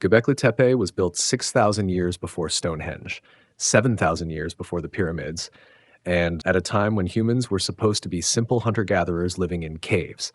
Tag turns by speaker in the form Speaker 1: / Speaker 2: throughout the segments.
Speaker 1: Göbekli Tepe was built 6,000 years before Stonehenge, 7,000 years before the pyramids, and at a time when humans were supposed to be simple hunter-gatherers living in caves.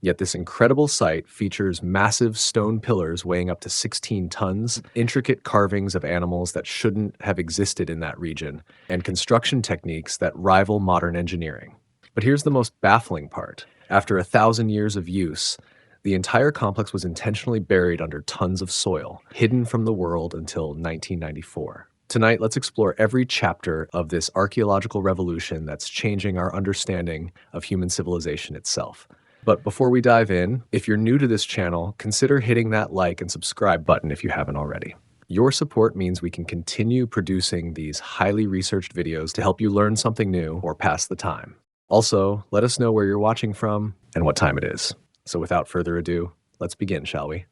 Speaker 1: Yet this incredible site features massive stone pillars weighing up to 16 tons, intricate carvings of animals that shouldn't have existed in that region, and construction techniques that rival modern engineering. But here's the most baffling part. After 1,000 years of use, the entire complex was intentionally buried under tons of soil, hidden from the world until 1994. Tonight, let's explore every chapter of this archaeological revolution that's changing our understanding of human civilization itself. But before we dive in, if you're new to this channel, consider hitting that like and subscribe button if you haven't already. Your support means we can continue producing these highly researched videos to help you learn something new or pass the time. Also, let us know where you're watching from and what time it is. So without further ado, let's begin, shall we?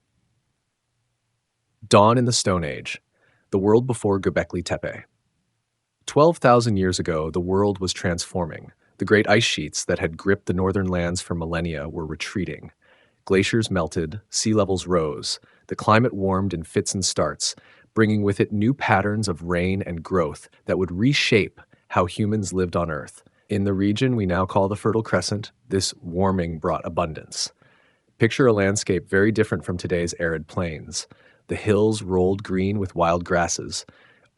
Speaker 1: Dawn in the Stone Age, the world before Göbekli Tepe. 12,000 years ago, the world was transforming. The great ice sheets that had gripped the northern lands for millennia were retreating. Glaciers melted, sea levels rose, the climate warmed in fits and starts, bringing with it new patterns of rain and growth that would reshape how humans lived on Earth. In the region we now call the Fertile Crescent, this warming brought abundance. Picture a landscape very different from today's arid plains. The hills rolled green with wild grasses.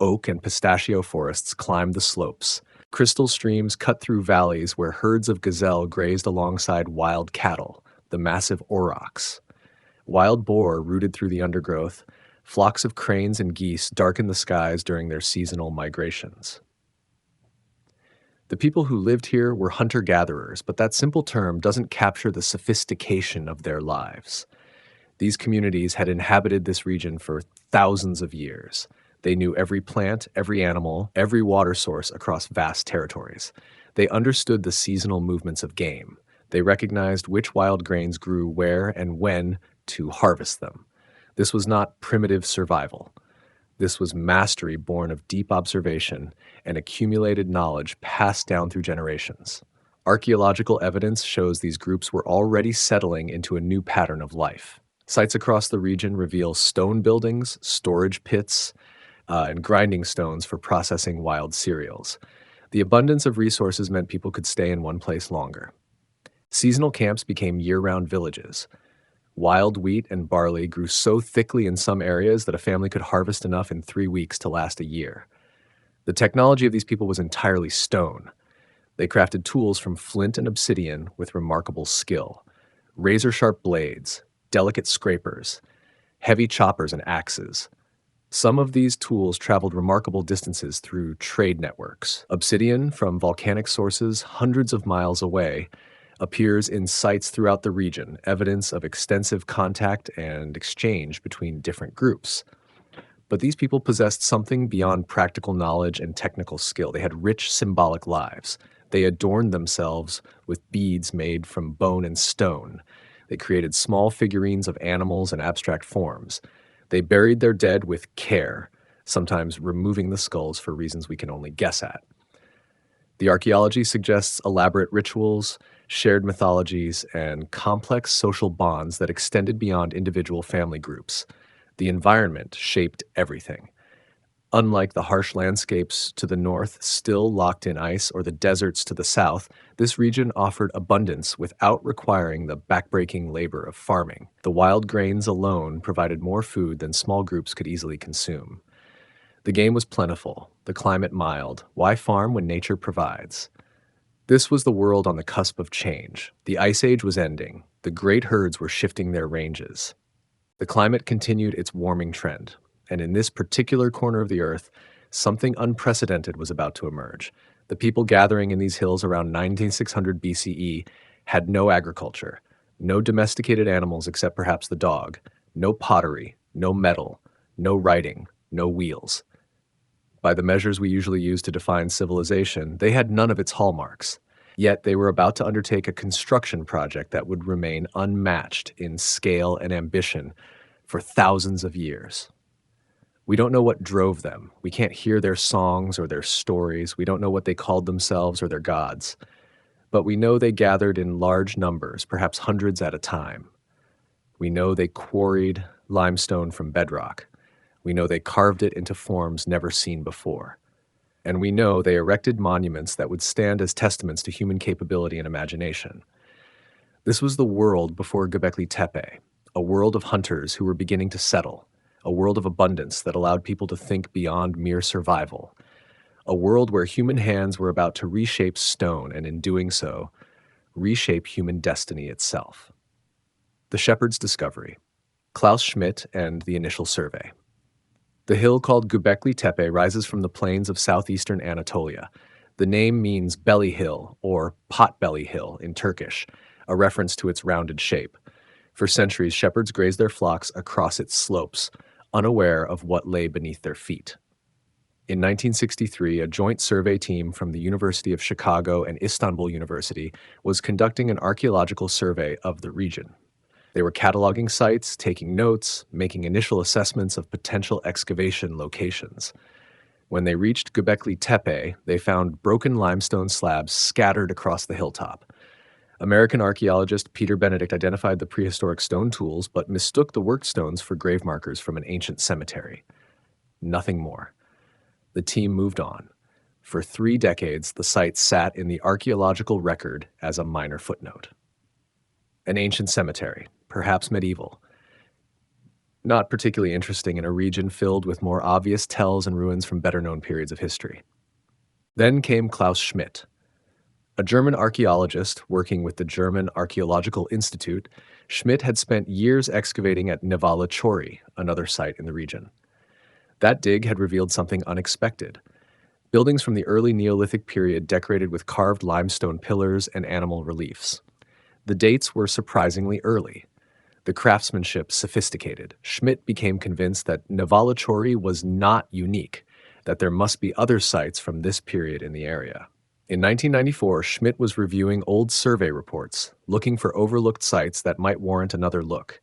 Speaker 1: Oak and pistachio forests climbed the slopes. Crystal streams cut through valleys where herds of gazelle grazed alongside wild cattle, the massive aurochs. Wild boar rooted through the undergrowth. Flocks of cranes and geese darkened the skies during their seasonal migrations. The people who lived here were hunter-gatherers, but that simple term doesn't capture the sophistication of their lives. These communities had inhabited this region for thousands of years. They knew every plant, every animal, every water source across vast territories. They understood the seasonal movements of game. They recognized which wild grains grew where and when to harvest them. This was not primitive survival. This was mastery born of deep observation and accumulated knowledge passed down through generations. Archaeological evidence shows these groups were already settling into a new pattern of life. Sites across the region reveal stone buildings, storage pits, and grinding stones for processing wild cereals. The abundance of resources meant people could stay in one place longer. Seasonal camps became year-round villages. Wild wheat and barley grew so thickly in some areas that a family could harvest enough in 3 weeks to last a year. The technology of these people was entirely stone. They crafted tools from flint and obsidian with remarkable skill. Razor-sharp blades, delicate scrapers, heavy choppers and axes. Some of these tools traveled remarkable distances through trade networks. Obsidian from volcanic sources hundreds of miles away appears in sites throughout the region, evidence of extensive contact and exchange between different groups. But these people possessed something beyond practical knowledge and technical skill. They had rich symbolic lives. They adorned themselves with beads made from bone and stone. They created small figurines of animals and abstract forms. They buried their dead with care, sometimes removing the skulls for reasons we can only guess at. The archaeology suggests elaborate rituals, shared mythologies, and complex social bonds that extended beyond individual family groups. The environment shaped everything. Unlike the harsh landscapes to the north, still locked in ice, or the deserts to the south, this region offered abundance without requiring the backbreaking labor of farming. The wild grains alone provided more food than small groups could easily consume. The game was plentiful, the climate mild. Why farm when nature provides? This was the world on the cusp of change. The Ice Age was ending. The great herds were shifting their ranges. The climate continued its warming trend, and in this particular corner of the earth, something unprecedented was about to emerge. The people gathering in these hills around 9600 BCE had no agriculture, no domesticated animals except perhaps the dog, no pottery, no metal, no writing, no wheels. By the measures we usually use to define civilization, they had none of its hallmarks. Yet they were about to undertake a construction project that would remain unmatched in scale and ambition for thousands of years. We don't know what drove them. We can't hear their songs or their stories. We don't know what they called themselves or their gods. But we know they gathered in large numbers, perhaps hundreds at a time. We know they quarried, limestone from bedrock. We know they carved it into forms never seen before. And we know they erected monuments that would stand as testaments to human capability and imagination. This was the world before Göbekli Tepe, a world of hunters who were beginning to settle, a world of abundance that allowed people to think beyond mere survival, a world where human hands were about to reshape stone and, in doing so, reshape human destiny itself. The Shepherd's Discovery, Klaus Schmidt and the Initial Survey. The hill called Göbekli Tepe rises from the plains of southeastern Anatolia. The name means belly hill or potbelly hill in Turkish, a reference to its rounded shape. For centuries, shepherds grazed their flocks across its slopes, unaware of what lay beneath their feet. In 1963, a joint survey team from the University of Chicago and Istanbul University was conducting an archaeological survey of the region. They were cataloging sites, taking notes, making initial assessments of potential excavation locations. When they reached Göbekli Tepe, they found broken limestone slabs scattered across the hilltop. American archaeologist Peter Benedict identified the prehistoric stone tools but mistook the worked stones for grave markers from an ancient cemetery. Nothing more. The team moved on. For 3 decades, the site sat in the archaeological record as a minor footnote. An ancient cemetery, perhaps medieval. Not particularly interesting in a region filled with more obvious tells and ruins from better-known periods of history. Then came Klaus Schmidt. A German archaeologist working with the German Archaeological Institute, Schmidt had spent years excavating at Nevala Chori, another site in the region. That dig had revealed something unexpected. Buildings from the early Neolithic period decorated with carved limestone pillars and animal reliefs. The dates were surprisingly early. The craftsmanship sophisticated. Schmidt became convinced that Nevala Chori was not unique, that there must be other sites from this period in the area. In 1994, Schmidt was reviewing old survey reports, looking for overlooked sites that might warrant another look.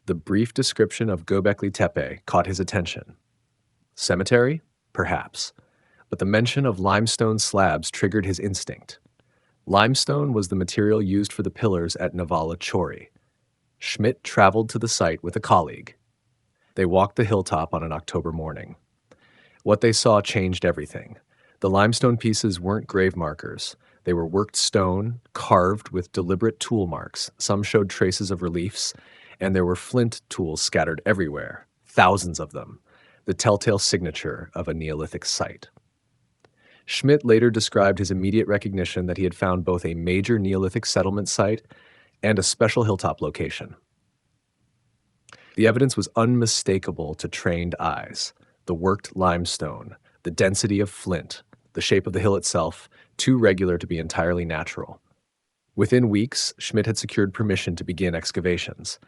Speaker 1: The brief description of Göbekli Tepe caught his attention. Cemetery? Perhaps. But the mention of limestone slabs triggered his instinct. Limestone was the material used for the pillars at Nevala Chori. Schmidt traveled to the site with a colleague. They walked the hilltop on an October morning. What they saw changed everything. The limestone pieces weren't grave markers. They were worked stone, carved with deliberate tool marks. Some showed traces of reliefs, and there were flint tools scattered everywhere, thousands of them, the telltale signature of a Neolithic site. Schmidt later described his immediate recognition that he had found both a major Neolithic settlement site and a special hilltop location. The evidence was unmistakable to trained eyes. The worked limestone, the density of flint, the shape of the hill itself, too regular to be entirely natural. Within weeks, Schmidt had secured permission to begin excavations.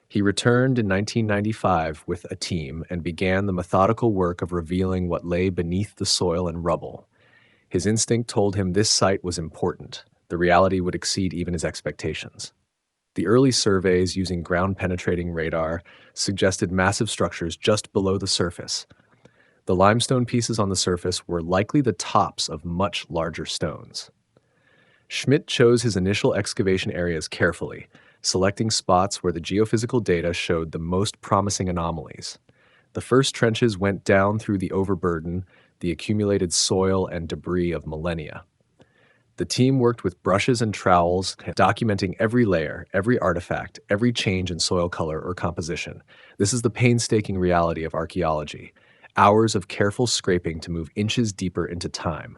Speaker 1: He returned in 1995 with a team and began the methodical work of revealing what lay beneath the soil and rubble. His instinct told him this site was important. The reality would exceed even his expectations. The early surveys using ground-penetrating radar suggested massive structures just below the surface. The limestone pieces on the surface were likely the tops of much larger stones. Schmidt chose his initial excavation areas carefully, selecting spots where the geophysical data showed the most promising anomalies. The first trenches went down through the overburden, the accumulated soil and debris of millennia. The team worked with brushes and trowels, documenting every layer, every artifact, every change in soil color or composition. This is the painstaking reality of archaeology. Hours of careful scraping to move inches deeper into time.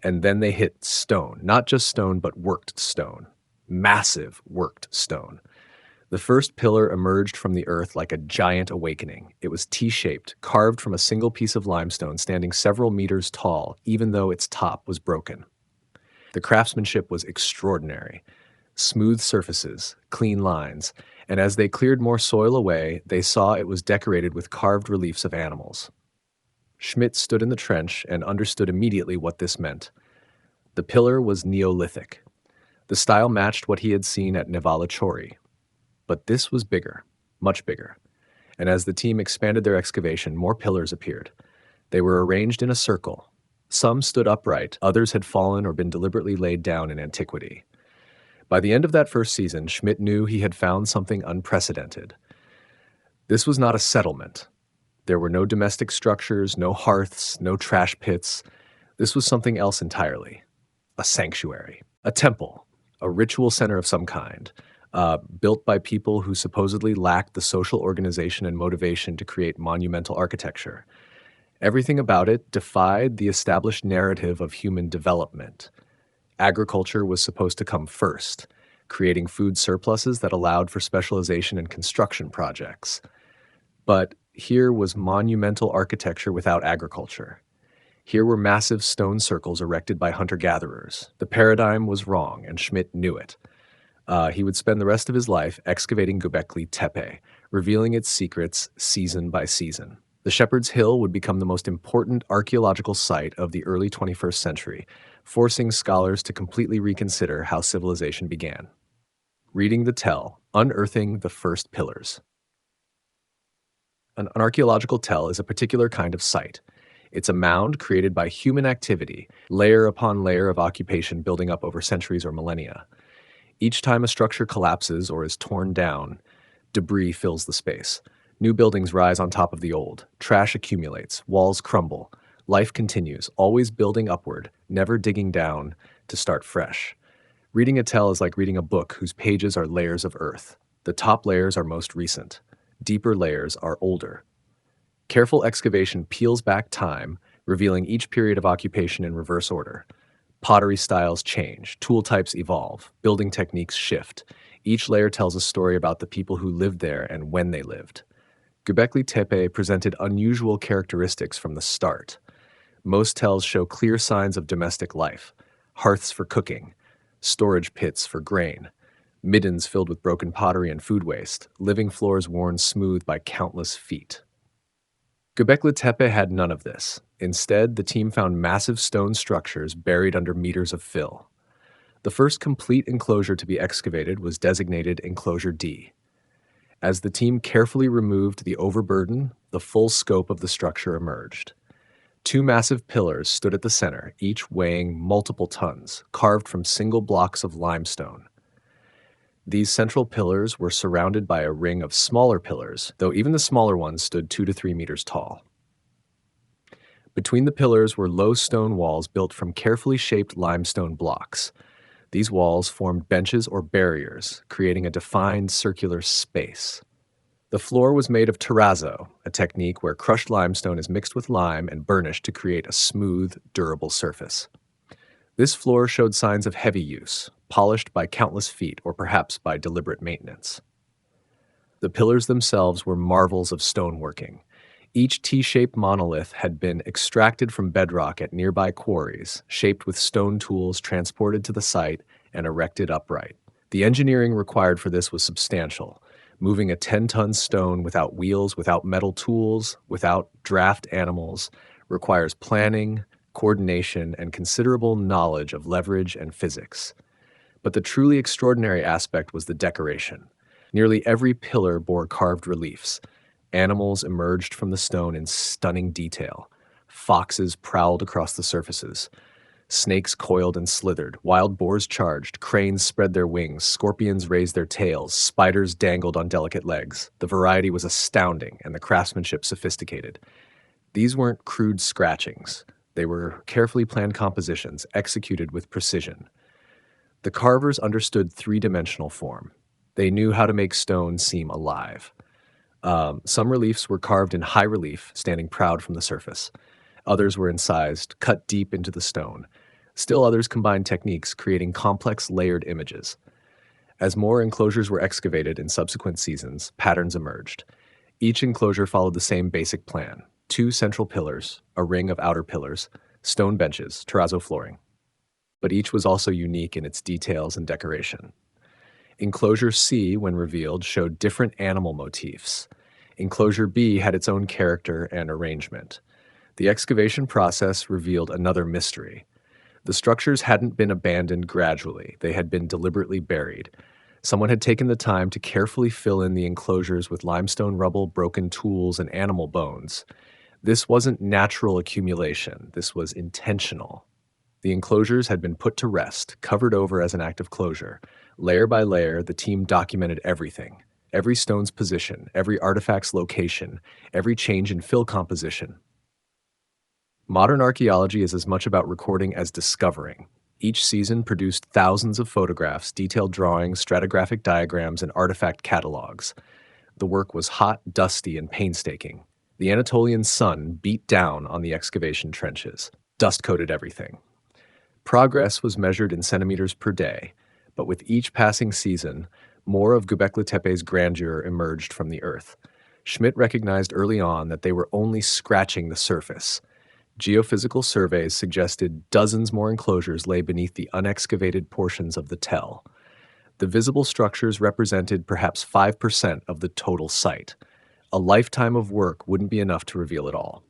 Speaker 1: And then they hit stone, not just stone, but worked stone. Massive worked stone. The first pillar emerged from the earth like a giant awakening. It was T-shaped, carved from a single piece of limestone standing several meters tall, even though its top was broken. The craftsmanship was extraordinary. Smooth surfaces, clean lines, and as they cleared more soil away, they saw it was decorated with carved reliefs of animals. Schmidt stood in the trench and understood immediately what this meant. The pillar was Neolithic. The style matched what he had seen at Nevala Chori. But this was bigger, much bigger. And as the team expanded their excavation, more pillars appeared. They were arranged in a circle. Some stood upright, others had fallen or been deliberately laid down in antiquity. By the end of that first season, Schmidt knew he had found something unprecedented. This was not a settlement. There were no domestic structures, no hearths, no trash pits. This was something else entirely. A sanctuary, a temple, a ritual center of some kind, built by people who supposedly lacked the social organization and motivation to create monumental architecture. Everything about it defied the established narrative of human development. Agriculture was supposed to come first, creating food surpluses that allowed for specialization in construction projects. But here was monumental architecture without agriculture. Here were massive stone circles erected by hunter-gatherers. The paradigm was wrong, and Schmidt knew it. He would spend the rest of his life excavating Gobekli Tepe, revealing its secrets season by season. The Shepherd's Hill would become the most important archaeological site of the early 21st century, forcing scholars to completely reconsider how civilization began. Reading the tell, unearthing the first pillars. An archaeological tell is a particular kind of site. It's a mound created by human activity, layer upon layer of occupation building up over centuries or millennia. Each time a structure collapses or is torn down, debris fills the space. New buildings rise on top of the old. Trash accumulates. Walls crumble. Life continues, always building upward, never digging down to start fresh. Reading a tell is like reading a book whose pages are layers of earth. The top layers are most recent. Deeper layers are older. Careful excavation peels back time, revealing each period of occupation in reverse order. Pottery styles change, tool types evolve, building techniques shift. Each layer tells a story about the people who lived there and when they lived. Göbekli Tepe presented unusual characteristics from the start. Most tells show clear signs of domestic life: hearths for cooking, storage pits for grain, middens filled with broken pottery and food waste, living floors worn smooth by countless feet. Göbekli Tepe had none of this. Instead, the team found massive stone structures buried under meters of fill. The first complete enclosure to be excavated was designated Enclosure D. As the team carefully removed the overburden, the full scope of the structure emerged. Two massive pillars stood at the center, each weighing multiple tons, carved from single blocks of limestone. These central pillars were surrounded by a ring of smaller pillars, though even the smaller ones stood 2 to 3 meters tall. Between the pillars were low stone walls built from carefully shaped limestone blocks. These walls formed benches or barriers, creating a defined circular space. The floor was made of terrazzo, a technique where crushed limestone is mixed with lime and burnished to create a smooth, durable surface. This floor showed signs of heavy use, polished by countless feet or perhaps by deliberate maintenance. The pillars themselves were marvels of stoneworking. Each T-shaped monolith had been extracted from bedrock at nearby quarries, shaped with stone tools transported to the site and erected upright. The engineering required for this was substantial. Moving a 10-ton stone without wheels, without metal tools, without draft animals, requires planning, coordination, and considerable knowledge of leverage and physics. But the truly extraordinary aspect was the decoration. Nearly every pillar bore carved reliefs. Animals emerged from the stone in stunning detail. Foxes prowled across the surfaces. Snakes coiled and slithered. Wild boars charged. Cranes spread their wings. Scorpions raised their tails. Spiders dangled on delicate legs. The variety was astounding and the craftsmanship sophisticated. These weren't crude scratchings. They were carefully planned compositions, executed with precision. The carvers understood three-dimensional form. They knew how to make stone seem alive. Some reliefs were carved in high relief, standing proud from the surface. Others were incised, cut deep into the stone. Still others combined techniques, creating complex layered images. As more enclosures were excavated in subsequent seasons, patterns emerged. Each enclosure followed the same basic plan: 2 central pillars, a ring of outer pillars, stone benches, terrazzo flooring. But each was also unique in its details and decoration. Enclosure C, when revealed, showed different animal motifs. Enclosure B had its own character and arrangement. The excavation process revealed another mystery. The structures hadn't been abandoned gradually. They had been deliberately buried. Someone had taken the time to carefully fill in the enclosures with limestone rubble, broken tools, and animal bones. This wasn't natural accumulation. This was intentional. The enclosures had been put to rest, covered over as an act of closure. Layer by layer, the team documented everything. every stone's position, every artifact's location, every change in fill composition. Modern archaeology is as much about recording as discovering. Each season produced thousands of photographs, detailed drawings, stratigraphic diagrams, and artifact catalogs. The work was hot, dusty, and painstaking. The Anatolian sun beat down on the excavation trenches. Dust coated everything. Progress was measured in centimeters per day, but with each passing season, more of Göbekli Tepe's grandeur emerged from the earth. Schmidt recognized early on that they were only scratching the surface. Geophysical surveys suggested dozens more enclosures lay beneath the unexcavated portions of the tell. The visible structures represented perhaps 5% of the total site. A lifetime of work wouldn't be enough to reveal it all.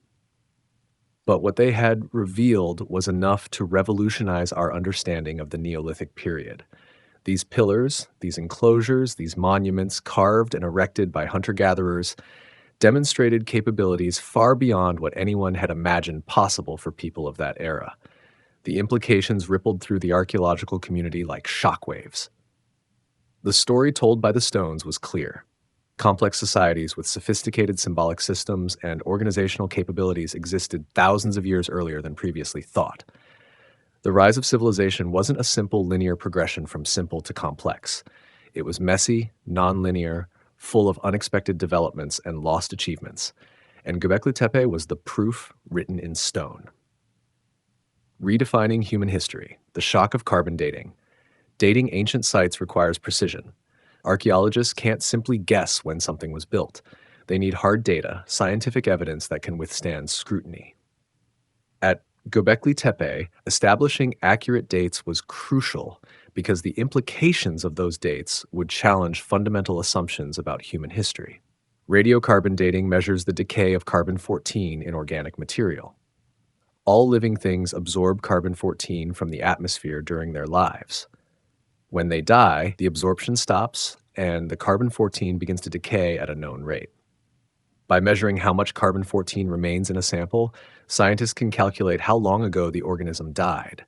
Speaker 1: But what they had revealed was enough to revolutionize our understanding of the Neolithic period. These pillars, these enclosures, these monuments carved and erected by hunter-gatherers demonstrated capabilities far beyond what anyone had imagined possible for people of that era. The implications rippled through the archaeological community like shockwaves. The story told by the stones was clear. Complex societies with sophisticated symbolic systems and organizational capabilities existed thousands of years earlier than previously thought. The rise of civilization wasn't a simple linear progression from simple to complex. It was messy, non-linear, full of unexpected developments and lost achievements. And Göbekli Tepe was the proof written in stone. Redefining human history, the shock of carbon dating. Dating ancient sites requires precision. Archaeologists can't simply guess when something was built. They need hard data, scientific evidence that can withstand scrutiny. At Göbekli Tepe, establishing accurate dates was crucial because the implications of those dates would challenge fundamental assumptions about human history. Radiocarbon dating measures the decay of carbon-14 in organic material. All living things absorb carbon-14 from the atmosphere during their lives. When they die, the absorption stops and the carbon-14 begins to decay at a known rate. By measuring how much carbon-14 remains in a sample, scientists can calculate how long ago the organism died.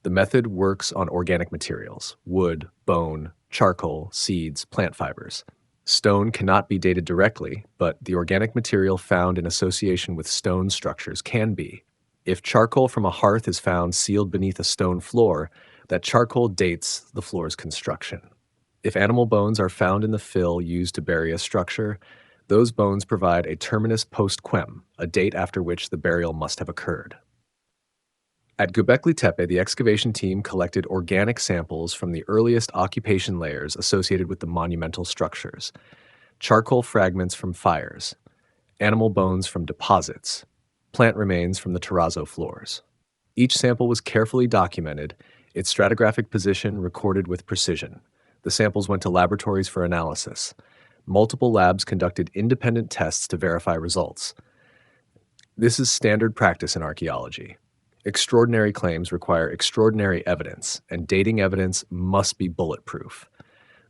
Speaker 1: The method works on organic materials: wood, bone, charcoal, seeds, plant fibers. Stone cannot be dated directly, but the organic material found in association with stone structures can be. If charcoal from a hearth is found sealed beneath a stone floor, that charcoal dates the floor's construction. If animal bones are found in the fill used to bury a structure, those bones provide a terminus post quem, a date after which the burial must have occurred. At Göbekli Tepe, the excavation team collected organic samples from the earliest occupation layers associated with the monumental structures: charcoal fragments from fires, animal bones from deposits, plant remains from the terrazzo floors. Each sample was carefully documented, its stratigraphic position recorded with precision. The samples went to laboratories for analysis. Multiple labs conducted independent tests to verify results. This is standard practice in archaeology. Extraordinary claims require extraordinary evidence, and dating evidence must be bulletproof.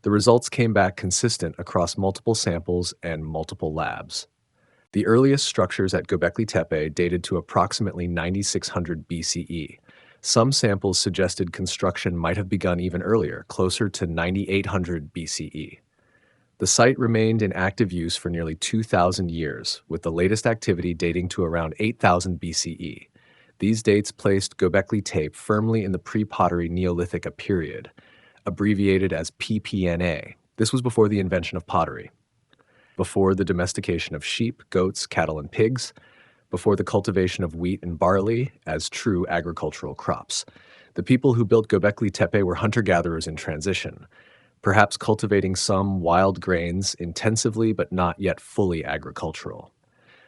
Speaker 1: The results came back consistent across multiple samples and multiple labs. The earliest structures at Göbekli Tepe dated to approximately 9600 BCE. Some samples suggested construction might have begun even earlier, closer to 9800 BCE. The site remained in active use for nearly 2,000 years, with the latest activity dating to around 8000 BCE. These dates placed Göbekli Tepe firmly in the Pre-Pottery Neolithic A period, abbreviated as PPNA. This was before the invention of pottery, before the domestication of sheep, goats, cattle, and pigs, before the cultivation of wheat and barley as true agricultural crops. The people who built Göbekli Tepe were hunter-gatherers in transition, perhaps cultivating some wild grains intensively but not yet fully agricultural.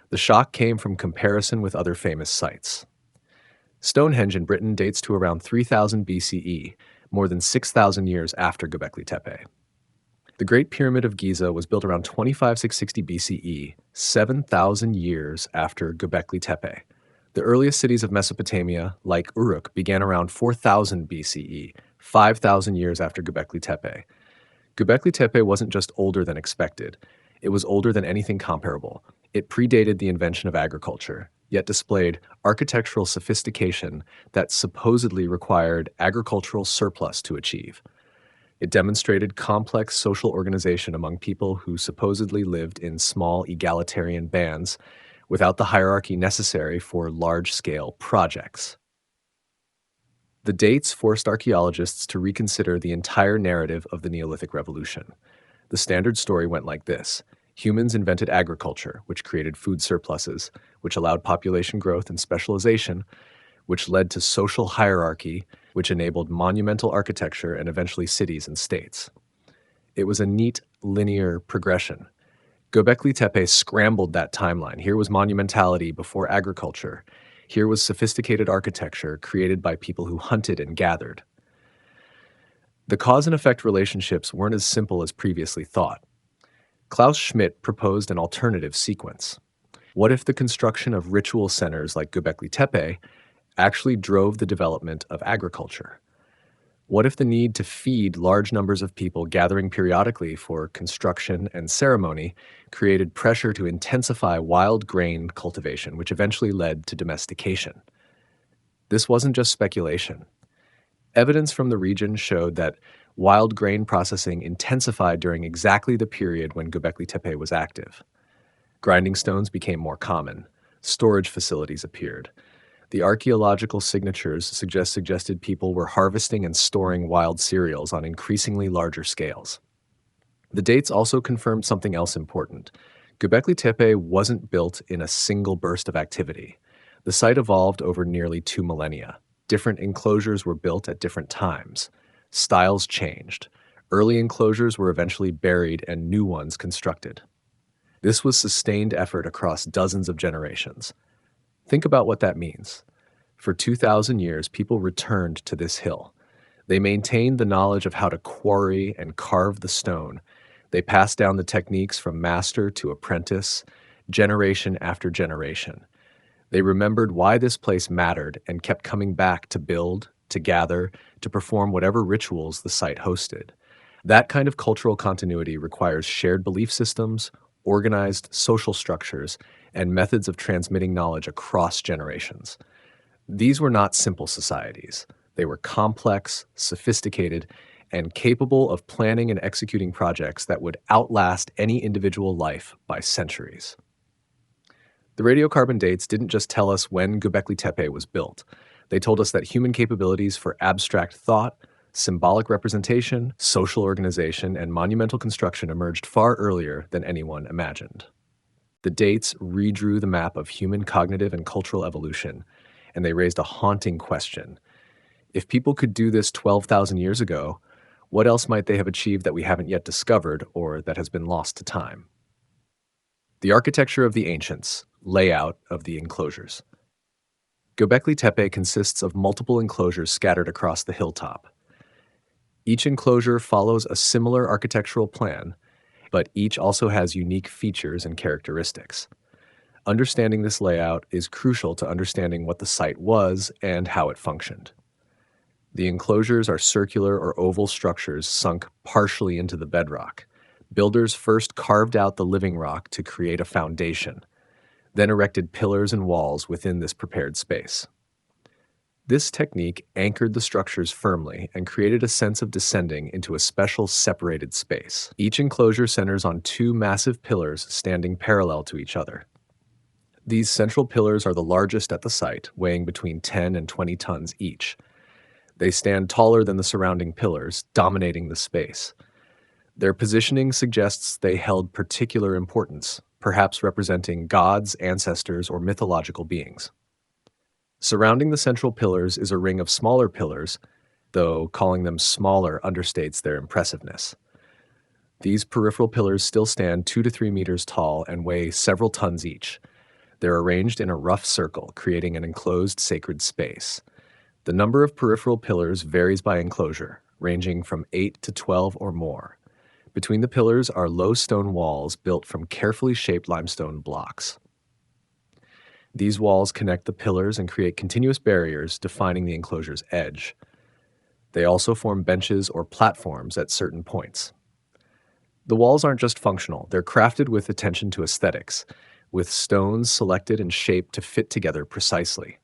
Speaker 1: The shock came from comparison with other famous sites. Stonehenge in Britain dates to around 3000 BCE, more than 6,000 years after Göbekli Tepe. The Great Pyramid of Giza was built around 25660 BCE, 7,000 years after Göbekli Tepe. The earliest cities of Mesopotamia, like Uruk, began around 4000 BCE, 5,000 years after Göbekli Tepe. Göbekli Tepe wasn't just older than expected. It was older than anything comparable. It predated the invention of agriculture, yet displayed architectural sophistication that supposedly required agricultural surplus to achieve. It demonstrated complex social organization among people who supposedly lived in small egalitarian bands without the hierarchy necessary for large-scale projects. The dates forced archaeologists to reconsider the entire narrative of the Neolithic Revolution. The standard story went like this. Humans invented agriculture, which created food surpluses, which allowed population growth and specialization, which led to social hierarchy, which enabled monumental architecture and eventually cities and states. It was a neat, linear progression. Gobekli Tepe scrambled that timeline. Here was monumentality before agriculture. Here was sophisticated architecture created by people who hunted and gathered. The cause and effect relationships weren't as simple as previously thought. Klaus Schmidt proposed an alternative sequence. What if the construction of ritual centers like Gobekli Tepe actually drove the development of agriculture? What if the need to feed large numbers of people gathering periodically for construction and ceremony created pressure to intensify wild grain cultivation, which eventually led to domestication? This wasn't just speculation. Evidence from the region showed that wild grain processing intensified during exactly the period when Gobekli Tepe was active. Grinding stones became more common. Storage facilities appeared. The archaeological signatures suggested people were harvesting and storing wild cereals on increasingly larger scales. The dates also confirmed something else important. Göbekli Tepe wasn't built in a single burst of activity. The site evolved over nearly 2 millennia. Different enclosures were built at different times. Styles changed. Early enclosures were eventually buried and new ones constructed. This was sustained effort across dozens of generations. Think about what that means. For 2,000 years, people returned to this hill. They maintained the knowledge of how to quarry and carve the stone. They passed down the techniques from master to apprentice, generation after generation. They remembered why this place mattered and kept coming back to build, to gather, to perform whatever rituals the site hosted. That kind of cultural continuity requires shared belief systems, organized social structures, and methods of transmitting knowledge across generations. These were not simple societies. They were complex, sophisticated, and capable of planning and executing projects that would outlast any individual life by centuries. The radiocarbon dates didn't just tell us when Göbekli Tepe was built. They told us that human capabilities for abstract thought, symbolic representation, social organization, and monumental construction emerged far earlier than anyone imagined. The dates redrew the map of human cognitive and cultural evolution, and they raised a haunting question. If people could do this 12,000 years ago, what else might they have achieved that we haven't yet discovered or that has been lost to time? The architecture of the ancients, layout of the enclosures. Göbekli Tepe consists of multiple enclosures scattered across the hilltop. Each enclosure follows a similar architectural plan, but each also has unique features and characteristics. Understanding this layout is crucial to understanding what the site was and how it functioned. The enclosures are circular or oval structures sunk partially into the bedrock. Builders first carved out the living rock to create a foundation, then erected pillars and walls within this prepared space. This technique anchored the structures firmly and created a sense of descending into a special separated space. Each enclosure centers on 2 massive pillars standing parallel to each other. These central pillars are the largest at the site, weighing between 10 and 20 tons each. They stand taller than the surrounding pillars, dominating the space. Their positioning suggests they held particular importance, perhaps representing gods, ancestors, or mythological beings. Surrounding the central pillars is a ring of smaller pillars, though calling them smaller understates their impressiveness. These peripheral pillars still stand 2 to 3 meters tall and weigh several tons each. They're arranged in a rough circle, creating an enclosed sacred space. The number of peripheral pillars varies by enclosure, ranging from 8 to 12 or more. Between the pillars are low stone walls built from carefully shaped limestone blocks. These walls connect the pillars and create continuous barriers defining the enclosure's edge. They also form benches or platforms at certain points. The walls aren't just functional, they're crafted with attention to aesthetics, with stones selected and shaped to fit together precisely.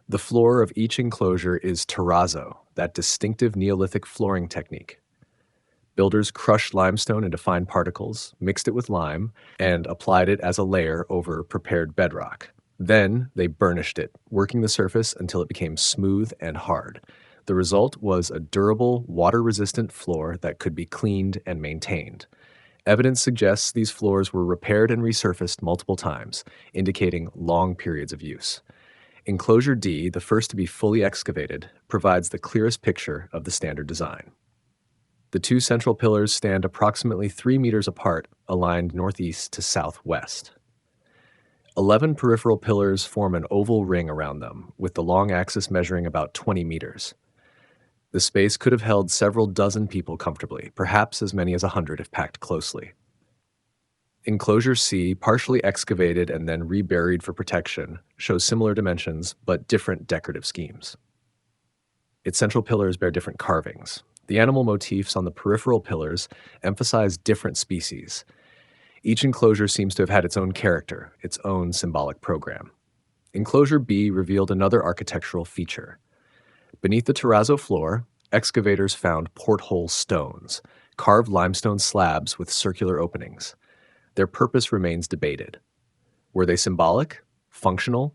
Speaker 1: The floor of each enclosure is terrazzo, that distinctive Neolithic flooring technique. Builders crushed limestone into fine particles, mixed it with lime, and applied it as a layer over prepared bedrock. Then they burnished it, working the surface until it became smooth and hard. The result was a durable, water-resistant floor that could be cleaned and maintained. Evidence suggests these floors were repaired and resurfaced multiple times, indicating long periods of use. Enclosure D, the first to be fully excavated, provides the clearest picture of the standard design. The two central pillars stand approximately 3 meters apart, aligned northeast to southwest. 11 peripheral pillars form an oval ring around them, with the long axis measuring about 20 meters. The space could have held several dozen people comfortably, perhaps as many as 100 if packed closely. Enclosure C, partially excavated and then reburied for protection, shows similar dimensions but different decorative schemes. Its central pillars bear different carvings. The animal motifs on the peripheral pillars emphasize different species. Each enclosure seems to have had its own character, its own symbolic program. Enclosure B revealed another architectural feature. Beneath the terrazzo floor, excavators found porthole stones, carved limestone slabs with circular openings. Their purpose remains debated. Were they symbolic? Functional?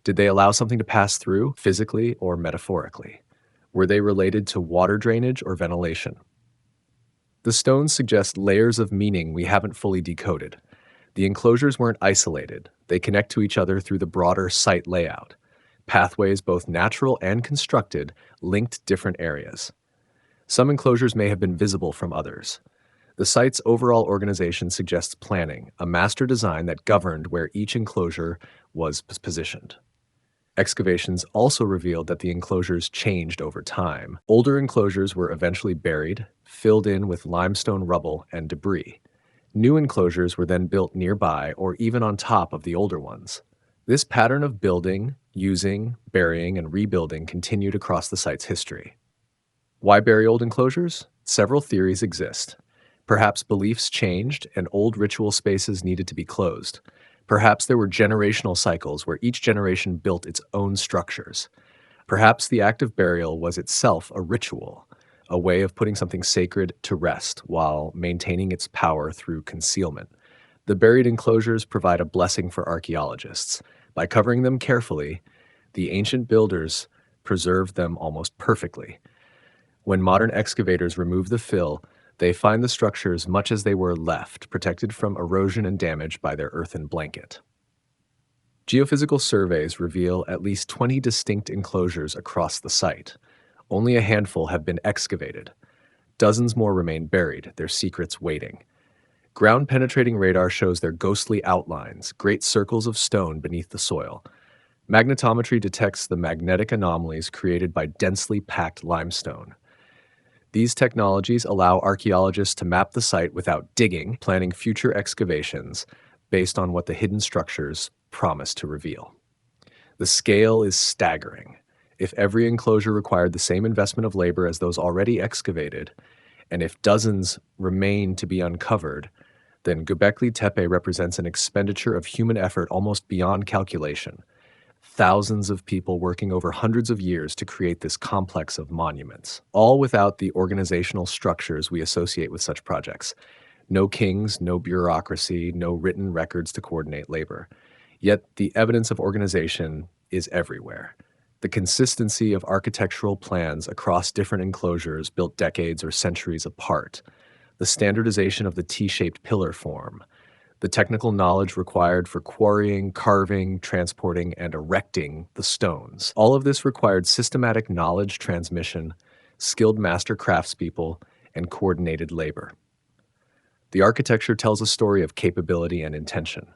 Speaker 1: Did they allow something to pass through, physically or metaphorically? Were they related to water drainage or ventilation? The stones suggest layers of meaning we haven't fully decoded. The enclosures weren't isolated. They connect to each other through the broader site layout. Pathways, both natural and constructed, linked different areas. Some enclosures may have been visible from others. The site's overall organization suggests planning, a master design that governed where each enclosure was positioned. Excavations also revealed that the enclosures changed over time. Older enclosures were eventually buried, filled in with limestone rubble and debris. New enclosures were then built nearby or even on top of the older ones. This pattern of building, using, burying, and rebuilding continued across the site's history. Why bury old enclosures? Several theories exist. Perhaps beliefs changed and old ritual spaces needed to be closed. Perhaps there were generational cycles where each generation built its own structures. Perhaps the act of burial was itself a ritual, a way of putting something sacred to rest while maintaining its power through concealment. The buried enclosures provide a blessing for archaeologists. By covering them carefully, the ancient builders preserved them almost perfectly. When modern excavators remove the fill, they find the structures much as they were left, protected from erosion and damage by their earthen blanket. Geophysical surveys reveal at least 20 distinct enclosures across the site. Only a handful have been excavated. Dozens more remain buried, their secrets waiting. Ground-penetrating radar shows their ghostly outlines, great circles of stone beneath the soil. Magnetometry detects the magnetic anomalies created by densely packed limestone. These technologies allow archaeologists to map the site without digging, planning future excavations based on what the hidden structures promise to reveal. The scale is staggering. If every enclosure required the same investment of labor as those already excavated, and if dozens remain to be uncovered, then Gobekli Tepe represents an expenditure of human effort almost beyond calculation. Thousands of people working over hundreds of years to create this complex of monuments, all without the organizational structures we associate with such projects. No kings, no bureaucracy, no written records to coordinate labor. Yet the evidence of organization is everywhere. The consistency of architectural plans across different enclosures built decades or centuries apart. The standardization of the T-shaped pillar form. The technical knowledge required for quarrying, carving, transporting, and erecting the stones. All of this required systematic knowledge transmission, skilled master craftspeople, and coordinated labor. The architecture tells a story of capability and intention.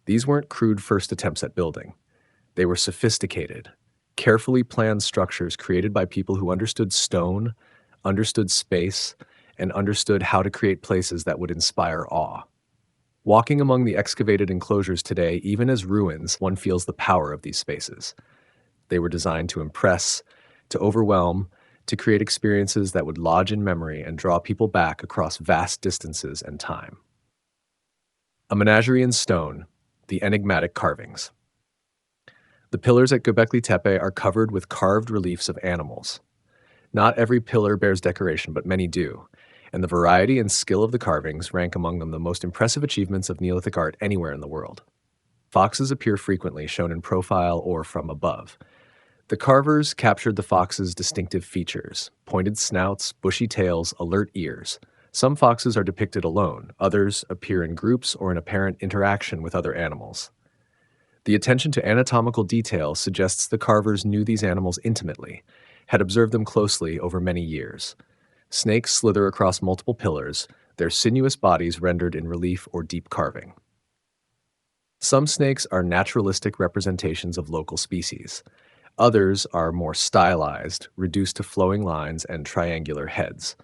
Speaker 1: These weren't crude first attempts at building. They were sophisticated, carefully planned structures created by people who understood stone, understood space, and understood how to create places that would inspire awe. Walking among the excavated enclosures today, even as ruins, one feels the power of these spaces. They were designed to impress, to overwhelm, to create experiences that would lodge in memory and draw people back across vast distances and time. A menagerie in stone, the enigmatic carvings. The pillars at Göbekli Tepe are covered with carved reliefs of animals. Not every pillar bears decoration, but many do, and the variety and skill of the carvings rank among them the most impressive achievements of Neolithic art anywhere in the world. Foxes appear frequently, shown in profile or from above. The carvers captured the fox's distinctive features: pointed snouts, bushy tails, alert ears. Some foxes are depicted alone, others appear in groups or in apparent interaction with other animals. The attention to anatomical detail suggests the carvers knew these animals intimately, had observed them closely over many years. Snakes slither across multiple pillars, their sinuous bodies rendered in relief or deep carving. Some snakes are naturalistic representations of local species. Others are more stylized, reduced to flowing lines and triangular heads.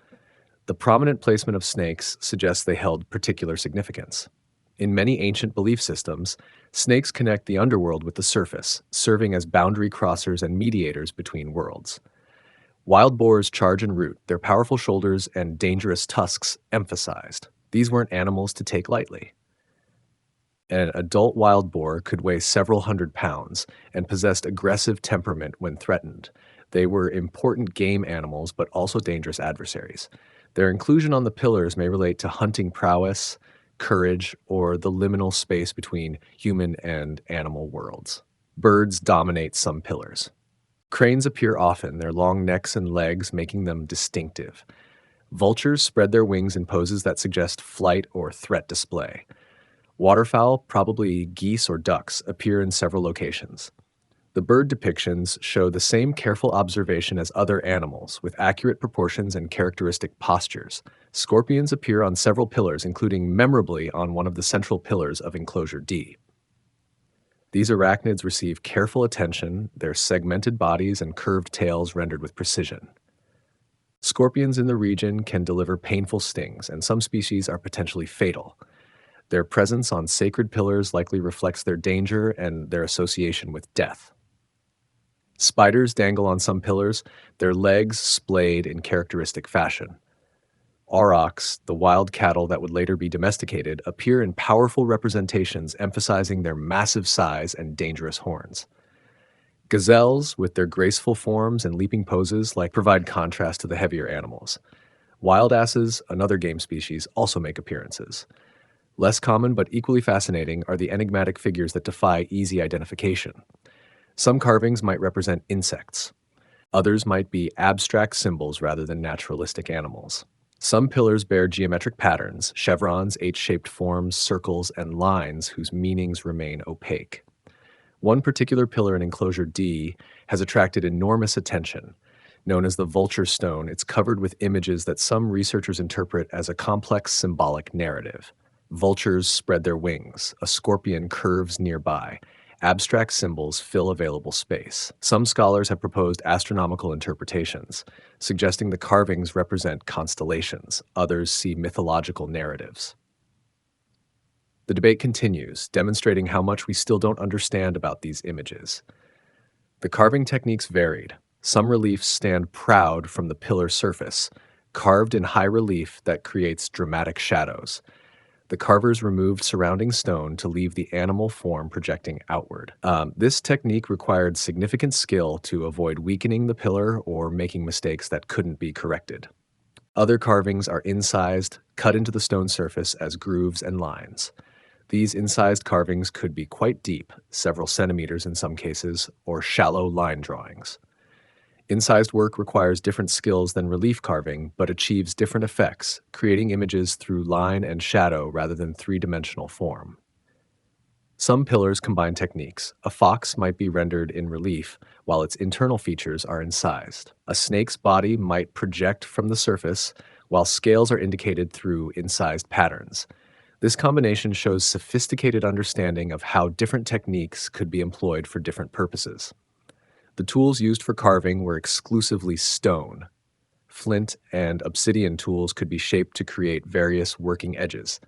Speaker 1: The prominent placement of snakes suggests they held particular significance. In many ancient belief systems, snakes connect the underworld with the surface, serving as boundary crossers and mediators between worlds. Wild boars charge and root, their powerful shoulders and dangerous tusks emphasized. These weren't animals to take lightly. An adult wild boar could weigh several hundred pounds and possessed aggressive temperament when threatened. They were important game animals, but also dangerous adversaries. Their inclusion on the pillars may relate to hunting prowess, courage, or the liminal space between human and animal worlds. Birds dominate some pillars. Cranes appear often, their long necks and legs making them distinctive. Vultures spread their wings in poses that suggest flight or threat display. Waterfowl, probably geese or ducks, appear in several locations. The bird depictions show the same careful observation as other animals, with accurate proportions and characteristic postures. Scorpions appear on several pillars, including memorably on one of the central pillars of enclosure D. These arachnids receive careful attention, their segmented bodies and curved tails rendered with precision. Scorpions in the region can deliver painful stings, and some species are potentially fatal. Their presence on sacred pillars likely reflects their danger and their association with death. Spiders dangle on some pillars, their legs splayed in characteristic fashion. Aurochs, the wild cattle that would later be domesticated, appear in powerful representations emphasizing their massive size and dangerous horns. Gazelles, with their graceful forms and leaping poses, provide contrast to the heavier animals. Wild asses, another game species, also make appearances. Less common but equally fascinating are the enigmatic figures that defy easy identification. Some carvings might represent insects. Others might be abstract symbols rather than naturalistic animals. Some pillars bear geometric patterns, chevrons, H-shaped forms, circles, and lines whose meanings remain opaque. One particular pillar in enclosure D has attracted enormous attention. Known as the vulture stone, it's covered with images that some researchers interpret as a complex symbolic narrative. Vultures spread their wings, a scorpion curves nearby. Abstract symbols fill available space. Some scholars have proposed astronomical interpretations, suggesting the carvings represent constellations. Others see mythological narratives. The debate continues, demonstrating how much we still don't understand about these images. The carving techniques varied. Some reliefs stand proud from the pillar surface, carved in high relief that creates dramatic shadows. The carvers removed surrounding stone to leave the animal form projecting outward. This technique required significant skill to avoid weakening the pillar or making mistakes that couldn't be corrected. Other carvings are incised, cut into the stone surface as grooves and lines. These incised carvings could be quite deep, several centimeters in some cases, or shallow line drawings. Incised work requires different skills than relief carving, but achieves different effects, creating images through line and shadow rather than three-dimensional form. Some pillars combine techniques. A fox might be rendered in relief, while its internal features are incised. A snake's body might project from the surface, while scales are indicated through incised patterns. This combination shows sophisticated understanding of how different techniques could be employed for different purposes. The tools used for carving were exclusively stone. Flint and obsidian tools could be shaped to create various working edges.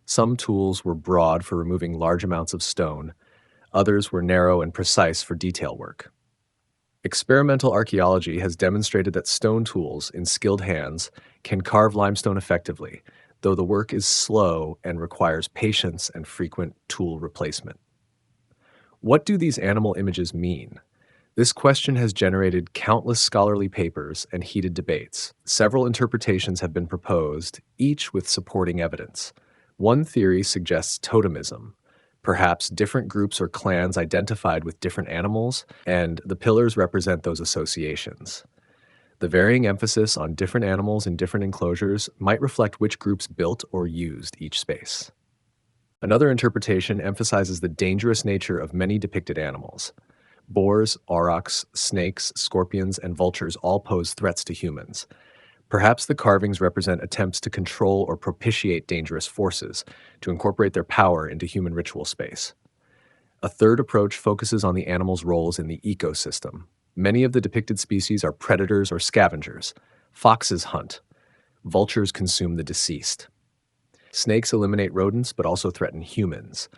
Speaker 1: Some tools were broad for removing large amounts of stone. Others were narrow and precise for detail work. Experimental archaeology has demonstrated that stone tools, in skilled hands, can carve limestone effectively, though the work is slow and requires patience and frequent tool replacement. What do these animal images mean? This question has generated countless scholarly papers and heated debates. Several interpretations have been proposed, each with supporting evidence. One theory suggests totemism. Perhaps different groups or clans identified with different animals, and the pillars represent those associations. The varying emphasis on different animals in different enclosures might reflect which groups built or used each space. Another interpretation emphasizes the dangerous nature of many depicted animals. Boars, aurochs, snakes, scorpions, and vultures all pose threats to humans. Perhaps the carvings represent attempts to control or propitiate dangerous forces, to incorporate their power into human ritual space. A third approach focuses on the animal's roles in the ecosystem. Many of the depicted species are predators or scavengers. Foxes hunt. Vultures consume the deceased. Snakes eliminate rodents but also threaten humans.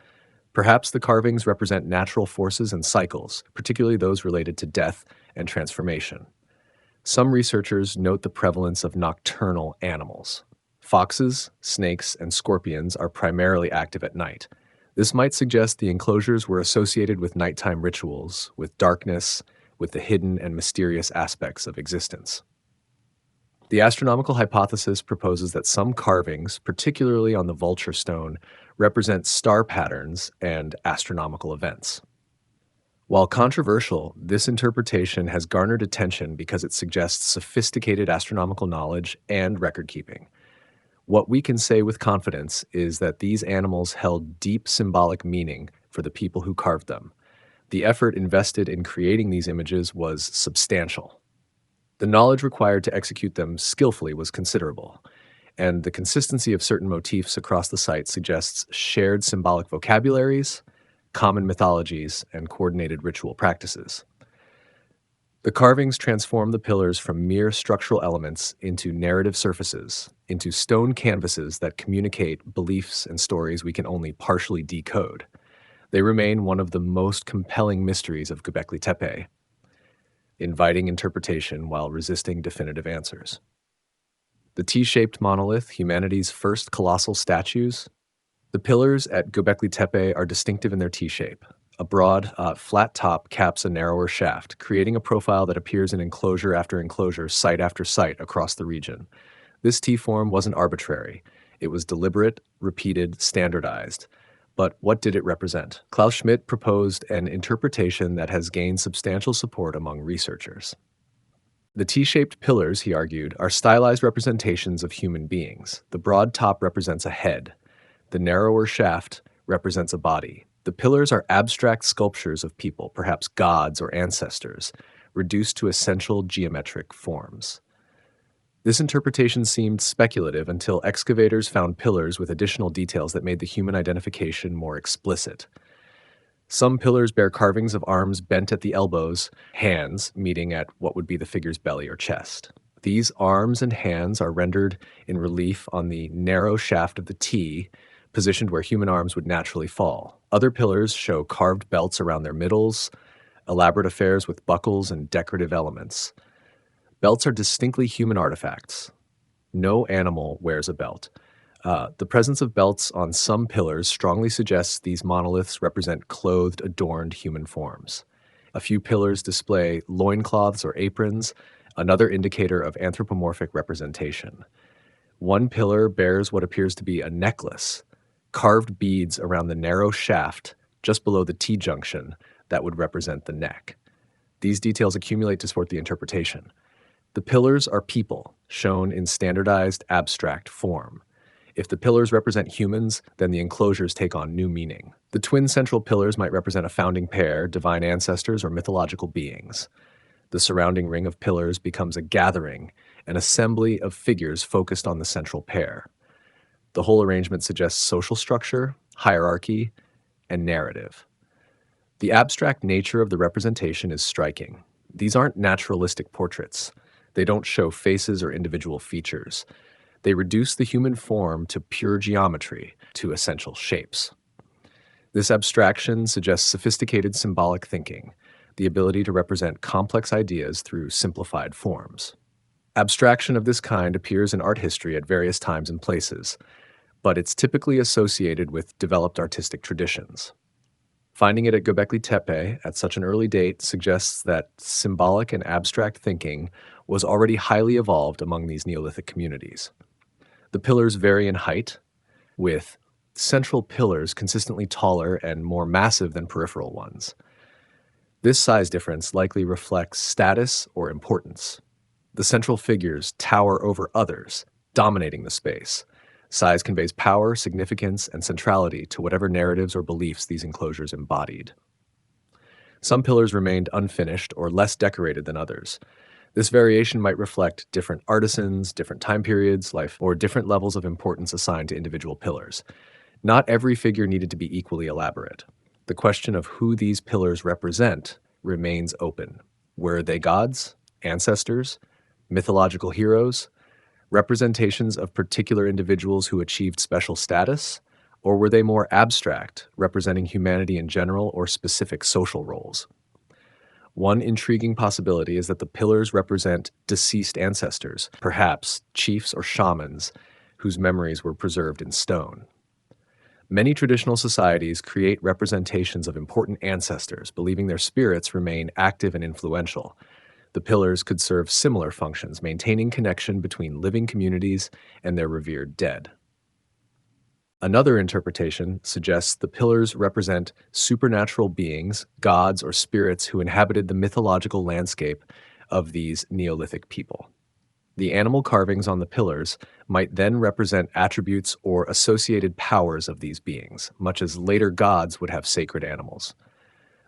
Speaker 1: Perhaps the carvings represent natural forces and cycles, particularly those related to death and transformation. Some researchers note the prevalence of nocturnal animals. Foxes, snakes, and scorpions are primarily active at night. This might suggest the enclosures were associated with nighttime rituals, with darkness, with the hidden and mysterious aspects of existence. The astronomical hypothesis proposes that some carvings, particularly on the vulture stone, represent star patterns and astronomical events. While controversial, this interpretation has garnered attention because it suggests sophisticated astronomical knowledge and record keeping. What we can say with confidence is that these animals held deep symbolic meaning for the people who carved them. The effort invested in creating these images was substantial. The knowledge required to execute them skillfully was considerable, and the consistency of certain motifs across the site suggests shared symbolic vocabularies, common mythologies, and coordinated ritual practices. The carvings transform the pillars from mere structural elements into narrative surfaces, into stone canvases that communicate beliefs and stories we can only partially decode. They remain one of the most compelling mysteries of Gobekli Tepe, inviting interpretation while resisting definitive answers. The T-shaped monolith, humanity's first colossal statues. The pillars at Gobekli Tepe are distinctive in their T-shape. A broad, flat top caps a narrower shaft, creating a profile that appears in enclosure after enclosure, site after site across the region. This T-form wasn't arbitrary. It was deliberate, repeated, standardized. But what did it represent? Klaus Schmidt proposed an interpretation that has gained substantial support among researchers. The T-shaped pillars, he argued, are stylized representations of human beings. The broad top represents a head. The narrower shaft represents a body. The pillars are abstract sculptures of people, perhaps gods or ancestors, reduced to essential geometric forms. This interpretation seemed speculative until excavators found pillars with additional details that made the human identification more explicit. Some pillars bear carvings of arms bent at the elbows, hands meeting at what would be the figure's belly or chest. These arms and hands are rendered in relief on the narrow shaft of the T, positioned where human arms would naturally fall. Other pillars show carved belts around their middles, elaborate affairs with buckles and decorative elements. Belts are distinctly human artifacts. No animal wears a belt. The presence of belts on some pillars strongly suggests these monoliths represent clothed, adorned human forms. A few pillars display loincloths or aprons, another indicator of anthropomorphic representation. One pillar bears what appears to be a necklace, carved beads around the narrow shaft just below the T-junction that would represent the neck. These details accumulate to support the interpretation. The pillars are people, shown in standardized, abstract form. If the pillars represent humans, then the enclosures take on new meaning. The twin central pillars might represent a founding pair, divine ancestors, or mythological beings. The surrounding ring of pillars becomes a gathering, an assembly of figures focused on the central pair. The whole arrangement suggests social structure, hierarchy, and narrative. The abstract nature of the representation is striking. These aren't naturalistic portraits. They don't show faces or individual features. They reduce the human form to pure geometry, to essential shapes. This abstraction suggests sophisticated symbolic thinking, the ability to represent complex ideas through simplified forms. Abstraction of this kind appears in art history at various times and places, but it's typically associated with developed artistic traditions. Finding it at Göbekli Tepe at such an early date suggests that symbolic and abstract thinking was already highly evolved among these Neolithic communities. The pillars vary in height, with central pillars consistently taller and more massive than peripheral ones. This size difference likely reflects status or importance. The central figures tower over others, dominating the space. Size conveys power, significance, and centrality to whatever narratives or beliefs these enclosures embodied. Some pillars remained unfinished or less decorated than others. This variation might reflect different artisans, different time periods, life, or different levels of importance assigned to individual pillars. Not every figure needed to be equally elaborate. The question of who these pillars represent remains open. Were they gods, ancestors, mythological heroes, representations of particular individuals who achieved special status, or were they more abstract, representing humanity in general or specific social roles? One intriguing possibility is that the pillars represent deceased ancestors, perhaps chiefs or shamans, whose memories were preserved in stone. Many traditional societies create representations of important ancestors, believing their spirits remain active and influential. The pillars could serve similar functions, maintaining connection between living communities and their revered dead. Another interpretation suggests the pillars represent supernatural beings, gods, or spirits who inhabited the mythological landscape of these Neolithic people. The animal carvings on the pillars might then represent attributes or associated powers of these beings, much as later gods would have sacred animals.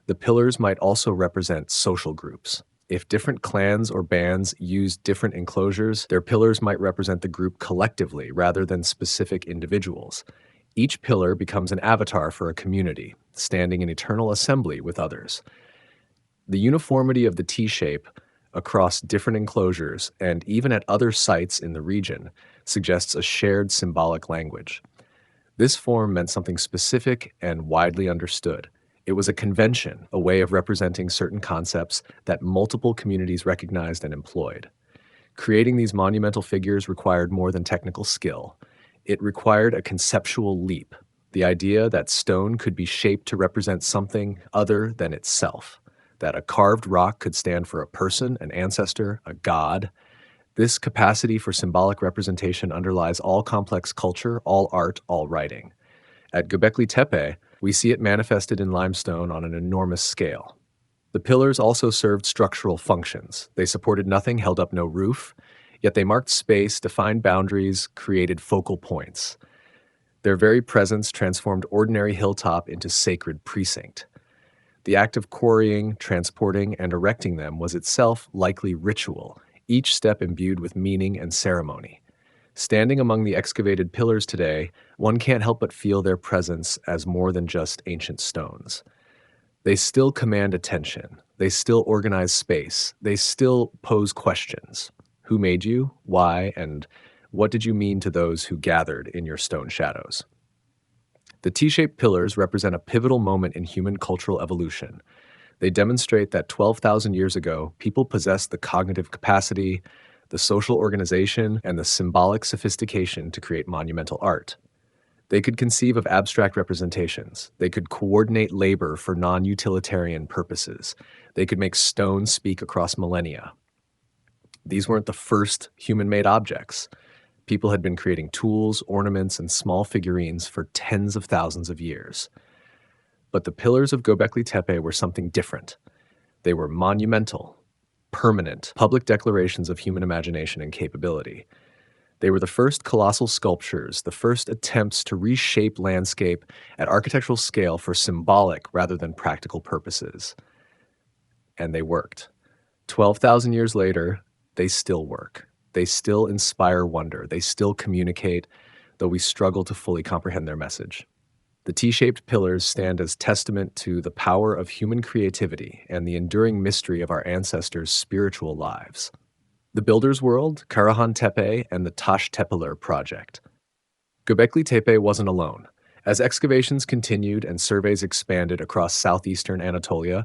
Speaker 1: The pillars might also represent social groups. If different clans or bands used different enclosures, their pillars might represent the group collectively rather than specific individuals. Each pillar becomes an avatar for a community, standing in eternal assembly with others. The uniformity of the T-shape across different enclosures and even at other sites in the region suggests a shared symbolic language. This form meant something specific and widely understood. It was a convention, a way of representing certain concepts that multiple communities recognized and employed. Creating these monumental figures required more than technical skill. It required a conceptual leap, the idea that stone could be shaped to represent something other than itself, that a carved rock could stand for a person, an ancestor, a god. This capacity for symbolic representation underlies all complex culture, all art, all writing. At Göbekli Tepe, we see it manifested in limestone on an enormous scale. The pillars also served structural functions. They supported nothing, held up no roof, yet they marked space, defined boundaries, created focal points. Their very presence transformed ordinary hilltop into sacred precinct. The act of quarrying, transporting, and erecting them was itself likely ritual, each step imbued with meaning and ceremony. Standing among the excavated pillars today, one can't help but feel their presence as more than just ancient stones. They still command attention. They still organize space. They still pose questions. Who made you? Why? And what did you mean to those who gathered in your stone shadows? The T-shaped pillars represent a pivotal moment in human cultural evolution. They demonstrate that 12,000 years ago, people possessed the cognitive capacity, the social organization, and the symbolic sophistication to create monumental art. They could conceive of abstract representations. They could coordinate labor for non-utilitarian purposes. They could make stone speak across millennia. These weren't the first human-made objects. People had been creating tools, ornaments, and small figurines for tens of thousands of years. But the pillars of Göbekli Tepe were something different. They were monumental, permanent, public declarations of human imagination and capability. They were the first colossal sculptures, the first attempts to reshape landscape at architectural scale for symbolic rather than practical purposes. And they worked. 12,000 years later, they still work. They still inspire wonder. They still communicate, though we struggle to fully comprehend their message. The T-shaped pillars stand as testament to the power of human creativity and the enduring mystery of our ancestors' spiritual lives. The Builder's World, Karahan Tepe, and the Taş Tepeler project. Göbekli Tepe wasn't alone. As excavations continued and surveys expanded across southeastern Anatolia,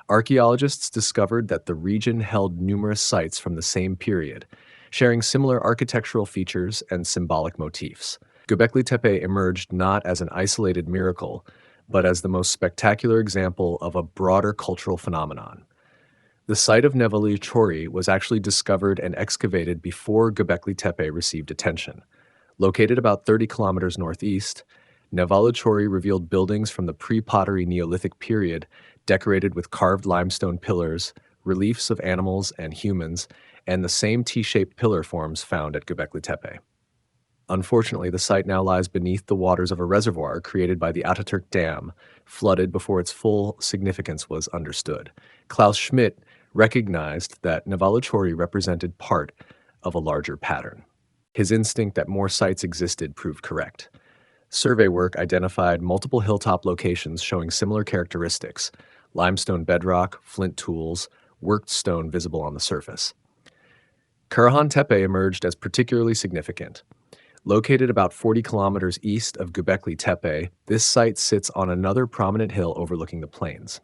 Speaker 1: archaeologists discovered that the region held numerous sites from the same period, sharing similar architectural features and symbolic motifs. Göbekli Tepe emerged not as an isolated miracle, but as the most spectacular example of a broader cultural phenomenon. The site of Nevali Chori was actually discovered and excavated before Göbekli Tepe received attention. Located about 30 kilometers northeast, Nevaluchori revealed buildings from the pre-Pottery Neolithic period decorated with carved limestone pillars, reliefs of animals and humans, and the same T-shaped pillar forms found at Göbekli Tepe. Unfortunately, the site now lies beneath the waters of a reservoir created by the Ataturk Dam, flooded before its full significance was understood. Klaus Schmidt recognized that Nevaluchori represented part of a larger pattern. His instinct that more sites existed proved correct. Survey work identified multiple hilltop locations showing similar characteristics: limestone bedrock, flint tools, worked stone visible on the surface. Karahan Tepe emerged as particularly significant. Located about 40 kilometers east of Göbekli Tepe, this site sits on another prominent hill overlooking the plains.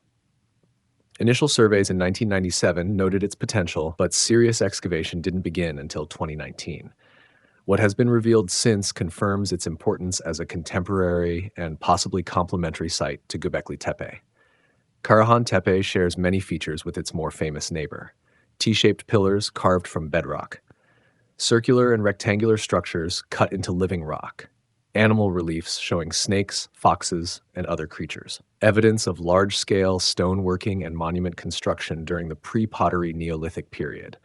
Speaker 1: Initial surveys in 1997 noted its potential, but serious excavation didn't begin until 2019. What has been revealed since confirms its importance as a contemporary and possibly complementary site to Göbekli Tepe. Karahan Tepe shares many features with its more famous neighbor: T-shaped pillars carved from bedrock, circular and rectangular structures cut into living rock, animal reliefs showing snakes, foxes, and other creatures, evidence of large-scale stoneworking and monument construction during the pre-Pottery Neolithic period.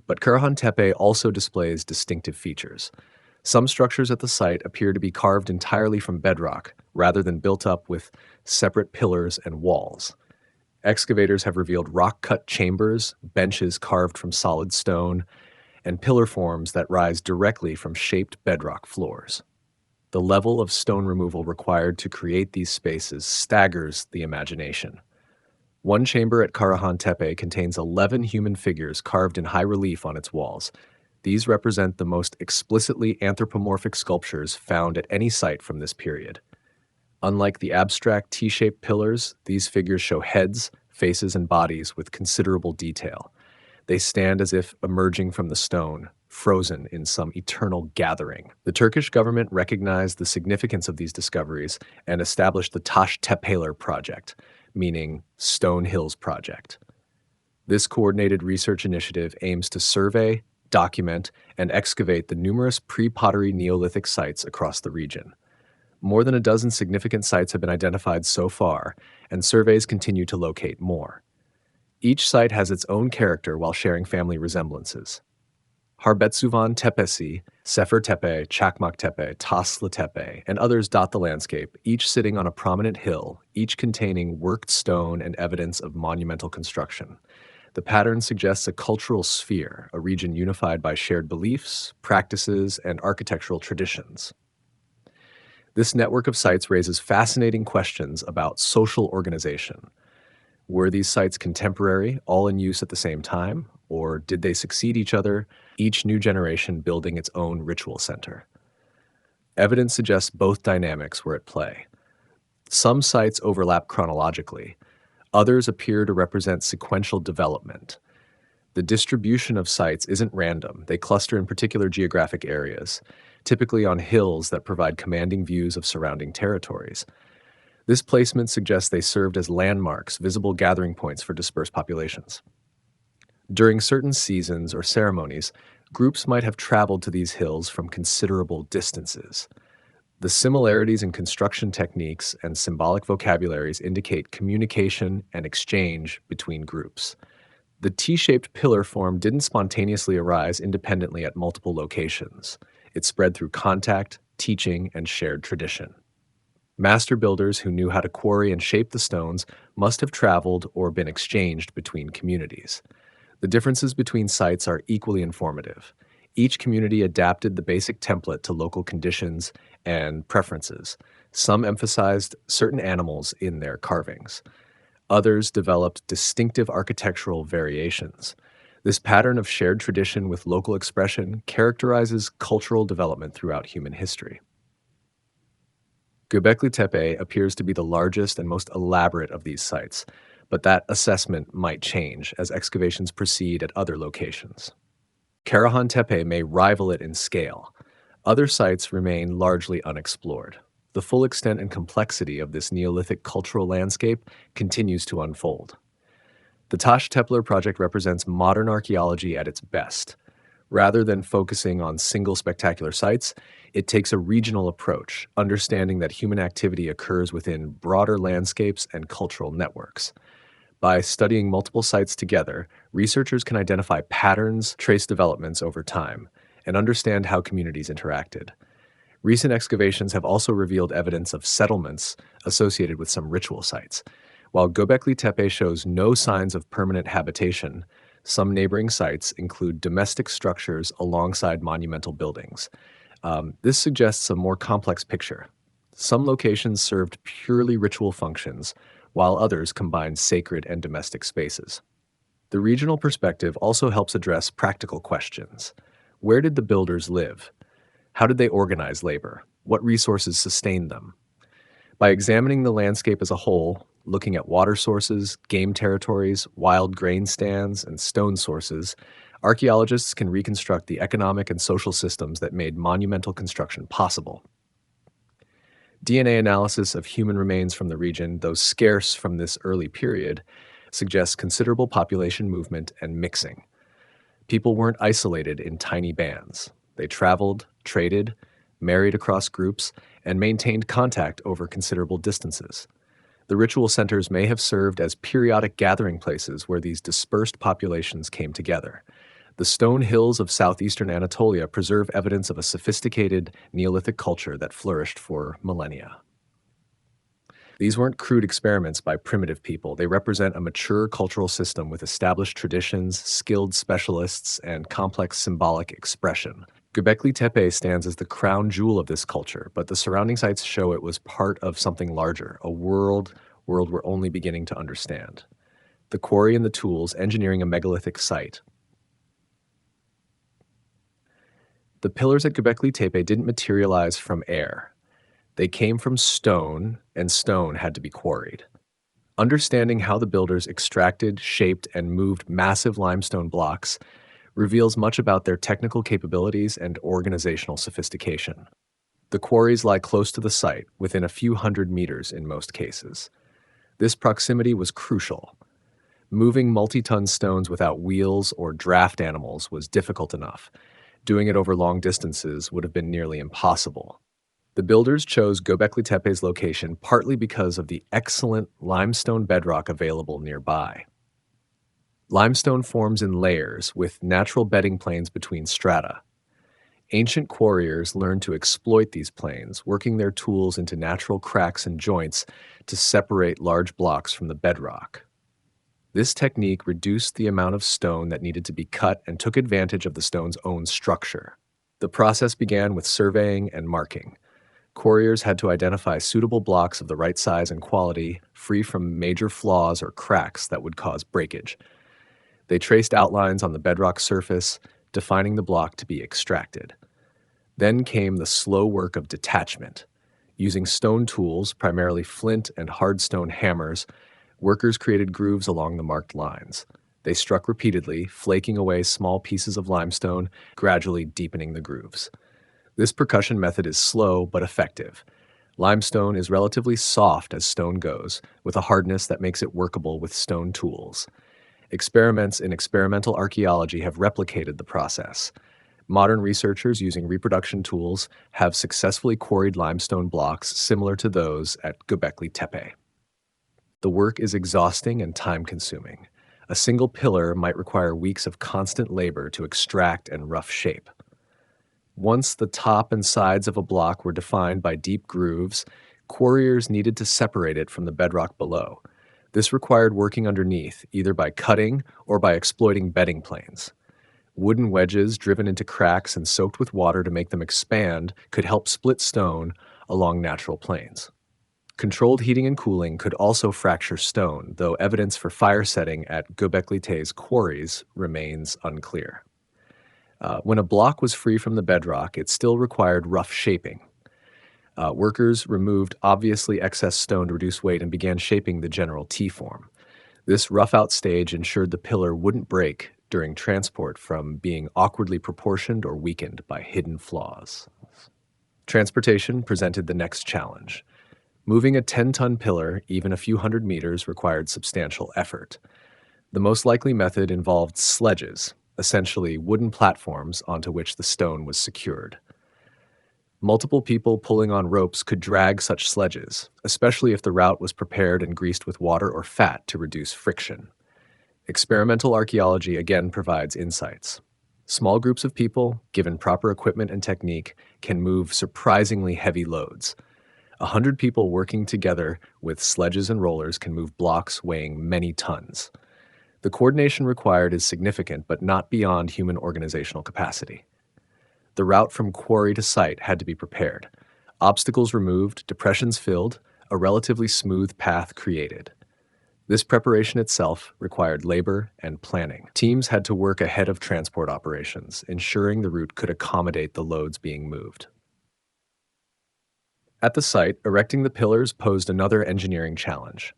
Speaker 1: But Karahan Tepe also displays distinctive features. Some structures at the site appear to be carved entirely from bedrock, rather than built up with separate pillars and walls. Excavators have revealed rock-cut chambers, benches carved from solid stone, and pillar forms that rise directly from shaped bedrock floors. The level of stone removal required to create these spaces staggers the imagination. One chamber at Karahan Tepe contains 11 human figures carved in high relief on its walls. These represent the most explicitly anthropomorphic sculptures found at any site from this period. Unlike the abstract T-shaped pillars, these figures show heads, faces, and bodies with considerable detail. They stand as if emerging from the stone, frozen in some eternal gathering. The Turkish government recognized the significance of these discoveries and established the Taş Tepeler Project, meaning Stone Hills Project. This coordinated research initiative aims to survey, document, and excavate the numerous pre-Pottery Neolithic sites across the region. More than a dozen significant sites have been identified so far, and surveys continue to locate more. Each site has its own character while sharing family resemblances. Harbetsuvan Tepesi, Sefer Tepe, Çakmak Tepe, Taslı Tepe, and others dot the landscape, each sitting on a prominent hill, each containing worked stone and evidence of monumental construction. The pattern suggests a cultural sphere, a region unified by shared beliefs, practices, and architectural traditions. This network of sites raises fascinating questions about social organization. Were these sites contemporary, all in use at the same time, or did they succeed each other, each new generation building its own ritual center? Evidence suggests both dynamics were at play. Some sites overlap chronologically. Others appear to represent sequential development. The distribution of sites isn't random. They cluster in particular geographic areas, typically on hills that provide commanding views of surrounding territories. This placement suggests they served as landmarks, visible gathering points for dispersed populations. During certain seasons or ceremonies, groups might have traveled to these hills from considerable distances. The similarities in construction techniques and symbolic vocabularies indicate communication and exchange between groups. The T-shaped pillar form didn't spontaneously arise independently at multiple locations. It spread through contact, teaching, and shared tradition. Master builders who knew how to quarry and shape the stones must have traveled or been exchanged between communities. The differences between sites are equally informative. Each community adapted the basic template to local conditions and preferences. Some emphasized certain animals in their carvings. Others developed distinctive architectural variations. This pattern of shared tradition with local expression characterizes cultural development throughout human history. Göbekli Tepe appears to be the largest and most elaborate of these sites, but that assessment might change as excavations proceed at other locations. Karahan Tepe may rival it in scale. Other sites remain largely unexplored. The full extent and complexity of this Neolithic cultural landscape continues to unfold. The Taş Tepeler project represents modern archaeology at its best. Rather than focusing on single spectacular sites, it takes a regional approach, understanding that human activity occurs within broader landscapes and cultural networks. By studying multiple sites together, researchers can identify patterns, trace developments over time, and understand how communities interacted. Recent excavations have also revealed evidence of settlements associated with some ritual sites. While Gobekli Tepe shows no signs of permanent habitation, some neighboring sites include domestic structures alongside monumental buildings. This suggests a more complex picture. Some locations served purely ritual functions, while others combined sacred and domestic spaces. The regional perspective also helps address practical questions. Where did the builders live? How did they organize labor? What resources sustained them? By examining the landscape as a whole, looking at water sources, game territories, wild grain stands, and stone sources, archaeologists can reconstruct the economic and social systems that made monumental construction possible. DNA analysis of human remains from the region, though scarce from this early period, suggests considerable population movement and mixing. People weren't isolated in tiny bands. They traveled, traded, married across groups, and maintained contact over considerable distances. The ritual centers may have served as periodic gathering places where these dispersed populations came together. The stone hills of southeastern Anatolia preserve evidence of a sophisticated Neolithic culture that flourished for millennia. These weren't crude experiments by primitive people. They represent a mature cultural system with established traditions, skilled specialists, and complex symbolic expression. Göbekli Tepe stands as the crown jewel of this culture, but the surrounding sites show it was part of something larger, a world we're only beginning to understand. The quarry and the tools engineering a megalithic site. The pillars at Göbekli Tepe didn't materialize from air. They came from stone, and stone had to be quarried. Understanding how the builders extracted, shaped, and moved massive limestone blocks reveals much about their technical capabilities and organizational sophistication. The quarries lie close to the site, within a few hundred meters in most cases. This proximity was crucial. Moving multi-ton stones without wheels or draft animals was difficult enough. Doing it over long distances would have been nearly impossible. The builders chose Göbekli Tepe's location partly because of the excellent limestone bedrock available nearby. Limestone forms in layers with natural bedding planes between strata. Ancient quarriers learned to exploit these planes, working their tools into natural cracks and joints to separate large blocks from the bedrock. This technique reduced the amount of stone that needed to be cut and took advantage of the stone's own structure. The process began with surveying and marking. Quarriers had to identify suitable blocks of the right size and quality, free from major flaws or cracks that would cause breakage. They traced outlines on the bedrock surface, defining the block to be extracted. Then came the slow work of detachment. Using stone tools, primarily flint and hard stone hammers, workers created grooves along the marked lines. They struck repeatedly, flaking away small pieces of limestone, gradually deepening the grooves. This percussion method is slow but effective. Limestone is relatively soft as stone goes, with a hardness that makes it workable with stone tools. Experiments in experimental archaeology have replicated the process. Modern researchers using reproduction tools have successfully quarried limestone blocks similar to those at Göbekli Tepe. The work is exhausting and time-consuming. A single pillar might require weeks of constant labor to extract and rough shape. Once the top and sides of a block were defined by deep grooves, quarriers needed to separate it from the bedrock below. This required working underneath, either by cutting or by exploiting bedding planes. Wooden wedges driven into cracks and soaked with water to make them expand could help split stone along natural planes. Controlled heating and cooling could also fracture stone, though evidence for fire setting at Göbekli Tepe's quarries remains unclear. When a block was free from the bedrock, it still required rough shaping. Workers removed obviously excess stone to reduce weight and began shaping the general T-form. This rough-out stage ensured the pillar wouldn't break during transport from being awkwardly proportioned or weakened by hidden flaws. Transportation presented the next challenge. Moving a 10-ton pillar even a few hundred meters required substantial effort. The most likely method involved sledges, essentially wooden platforms onto which the stone was secured. Multiple people pulling on ropes could drag such sledges, especially if the route was prepared and greased with water or fat to reduce friction. Experimental archaeology again provides insights. Small groups of people, given proper equipment and technique, can move surprisingly heavy loads. 100 people working together with sledges and rollers can move blocks weighing many tons. The coordination required is significant, but not beyond human organizational capacity. The route from quarry to site had to be prepared. Obstacles removed, depressions filled, a relatively smooth path created. This preparation itself required labor and planning. Teams had to work ahead of transport operations, ensuring the route could accommodate the loads being moved. At the site, erecting the pillars posed another engineering challenge.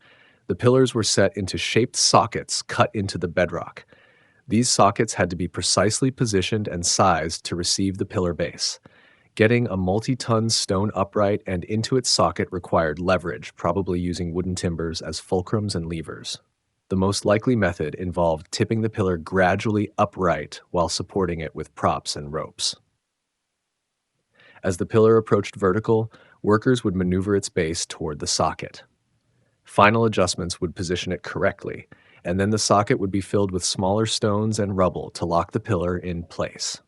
Speaker 1: The pillars were set into shaped sockets cut into the bedrock. These sockets had to be precisely positioned and sized to receive the pillar base. Getting a multi-ton stone upright and into its socket required leverage, probably using wooden timbers as fulcrums and levers. The most likely method involved tipping the pillar gradually upright while supporting it with props and ropes. As the pillar approached vertical, workers would maneuver its base toward the socket. Final adjustments would position it correctly, and then the socket would be filled with smaller stones and rubble to lock the pillar in place.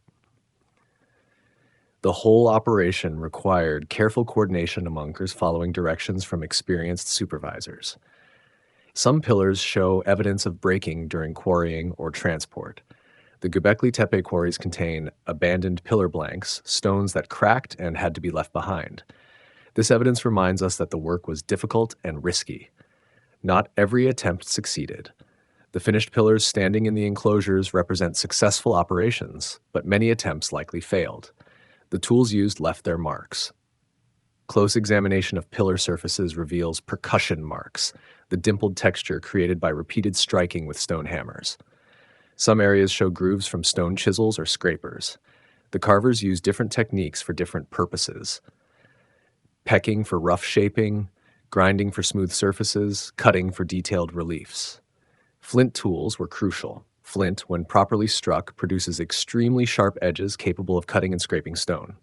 Speaker 1: The whole operation required careful coordination among workers following directions from experienced supervisors. Some pillars show evidence of breaking during quarrying or transport. The Gobekli Tepe quarries contain abandoned pillar blanks, stones that cracked and had to be left behind. This evidence reminds us that the work was difficult and risky. Not every attempt succeeded. The finished pillars standing in the enclosures represent successful operations, but many attempts likely failed. The tools used left their marks. Close examination of pillar surfaces reveals percussion marks, the dimpled texture created by repeated striking with stone hammers. Some areas show grooves from stone chisels or scrapers. The carvers used different techniques for different purposes. Pecking for rough shaping, grinding for smooth surfaces, cutting for detailed reliefs. Flint tools were crucial. Flint, when properly struck, produces extremely sharp edges capable of cutting and scraping stone.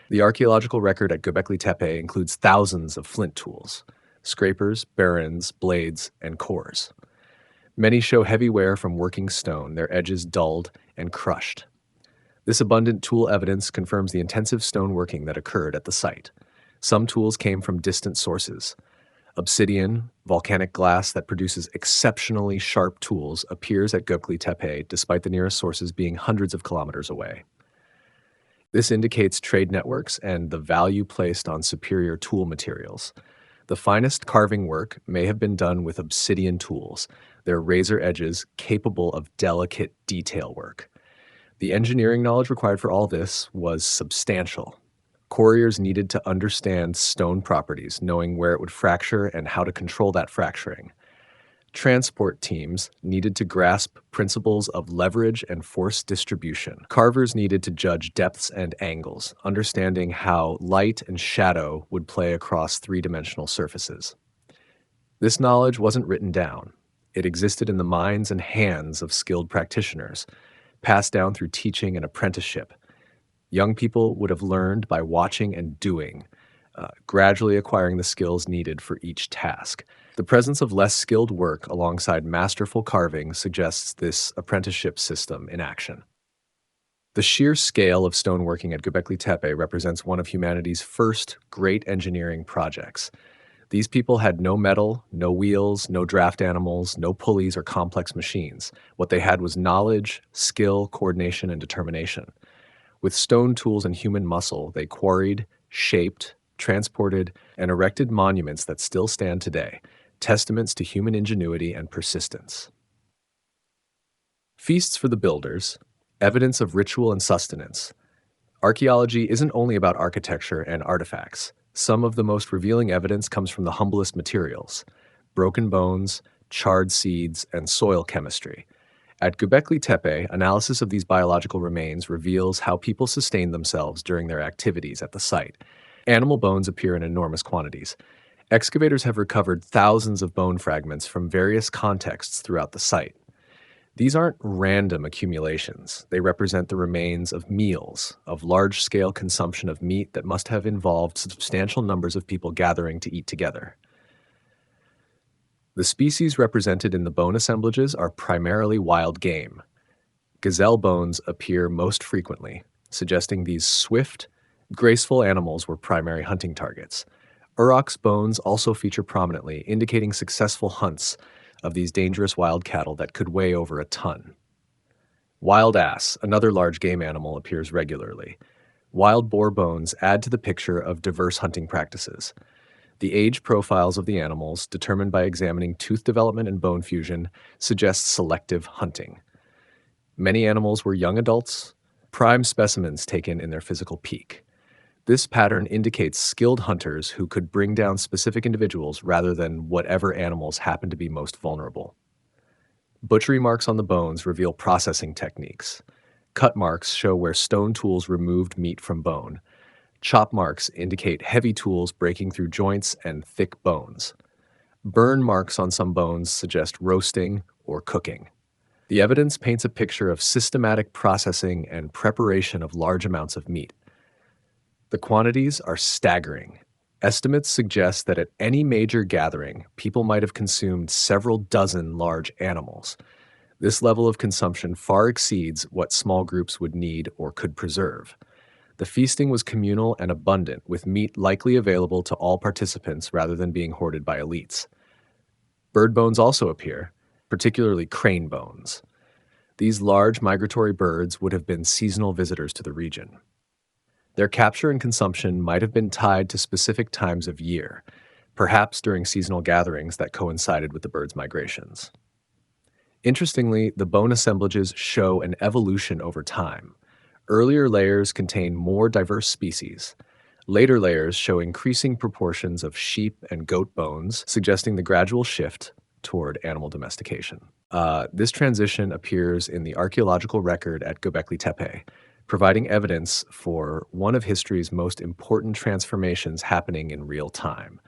Speaker 1: The archaeological record at Gobekli Tepe includes thousands of flint tools: scrapers, barons, blades, and cores. Many show heavy wear from working stone, their edges dulled and crushed. This abundant tool evidence confirms the intensive stoneworking that occurred at the site. Some tools came from distant sources. Obsidian, volcanic glass that produces exceptionally sharp tools, appears at Göbekli Tepe despite the nearest sources being hundreds of kilometers away. This indicates trade networks and the value placed on superior tool materials. The finest carving work may have been done with obsidian tools, their razor edges capable of delicate detail work. The engineering knowledge required for all this was substantial. Quarriers needed to understand stone properties, knowing where it would fracture and how to control that fracturing. Transport teams needed to grasp principles of leverage and force distribution. Carvers needed to judge depths and angles, understanding how light and shadow would play across three-dimensional surfaces. This knowledge wasn't written down. It existed in the minds and hands of skilled practitioners, passed down through teaching and apprenticeship. Young people would have learned by watching and doing, gradually acquiring the skills needed for each task. The presence of less skilled work alongside masterful carving suggests this apprenticeship system in action. The sheer scale of stoneworking at Göbekli Tepe represents one of humanity's first great engineering projects. These people had no metal, no wheels, no draft animals, no pulleys or complex machines. What they had was knowledge, skill, coordination, and determination. With stone tools and human muscle, they quarried, shaped, transported, and erected monuments that still stand today, testaments to human ingenuity and persistence. Feasts for the builders, evidence of ritual and sustenance. Archaeology isn't only about architecture and artifacts. Some of the most revealing evidence comes from the humblest materials: broken bones, charred seeds, and soil chemistry. At Göbekli Tepe, analysis of these biological remains reveals how people sustained themselves during their activities at the site. Animal bones appear in enormous quantities. Excavators have recovered thousands of bone fragments from various contexts throughout the site. These aren't random accumulations. They represent the remains of meals, of large-scale consumption of meat that must have involved substantial numbers of people gathering to eat together. The species represented in the bone assemblages are primarily wild game. Gazelle bones appear most frequently, suggesting these swift, graceful animals were primary hunting targets. Uroch's bones also feature prominently, indicating successful hunts of these dangerous wild cattle that could weigh over a ton. Wild ass, another large game animal, appears regularly. Wild boar bones add to the picture of diverse hunting practices. The age profiles of the animals, determined by examining tooth development and bone fusion, suggest selective hunting. Many animals were young adults, prime specimens taken in their physical peak. This pattern indicates skilled hunters who could bring down specific individuals rather than whatever animals happen to be most vulnerable. Butchery marks on the bones reveal processing techniques. Cut marks show where stone tools removed meat from bone. Chop marks indicate heavy tools breaking through joints and thick bones. Burn marks on some bones suggest roasting or cooking. The evidence paints a picture of systematic processing and preparation of large amounts of meat. The quantities are staggering. Estimates suggest that at any major gathering, people might have consumed several dozen large animals. This level of consumption far exceeds what small groups would need or could preserve. The feasting was communal and abundant, with meat likely available to all participants rather than being hoarded by elites. Bird bones also appear, particularly crane bones. These large migratory birds would have been seasonal visitors to the region. Their capture and consumption might have been tied to specific times of year, perhaps during seasonal gatherings that coincided with the birds' migrations. Interestingly, the bone assemblages show an evolution over time. Earlier layers contain more diverse species. Later layers show increasing proportions of sheep and goat bones, suggesting the gradual shift toward animal domestication. This transition appears in the archaeological record at Gobekli Tepe, providing evidence for one of history's most important transformations happening in real time.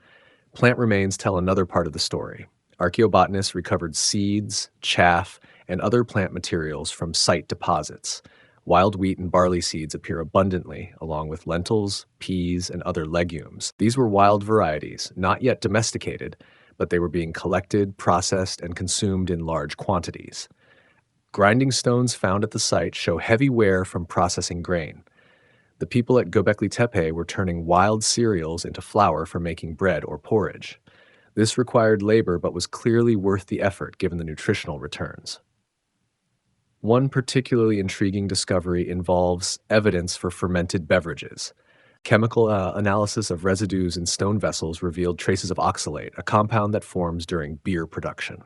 Speaker 1: Plant remains tell another part of the story. Archaeobotanists recovered seeds, chaff, and other plant materials from site deposits. Wild wheat and barley seeds appear abundantly, along with lentils, peas, and other legumes. These were wild varieties, not yet domesticated, but they were being collected, processed, and consumed in large quantities. Grinding stones found at the site show heavy wear from processing grain. The people at Gobekli Tepe were turning wild cereals into flour for making bread or porridge. This required labor but was clearly worth the effort given the nutritional returns. One particularly intriguing discovery involves evidence for fermented beverages. Chemical analysis of residues in stone vessels revealed traces of oxalate, a compound that forms during beer production.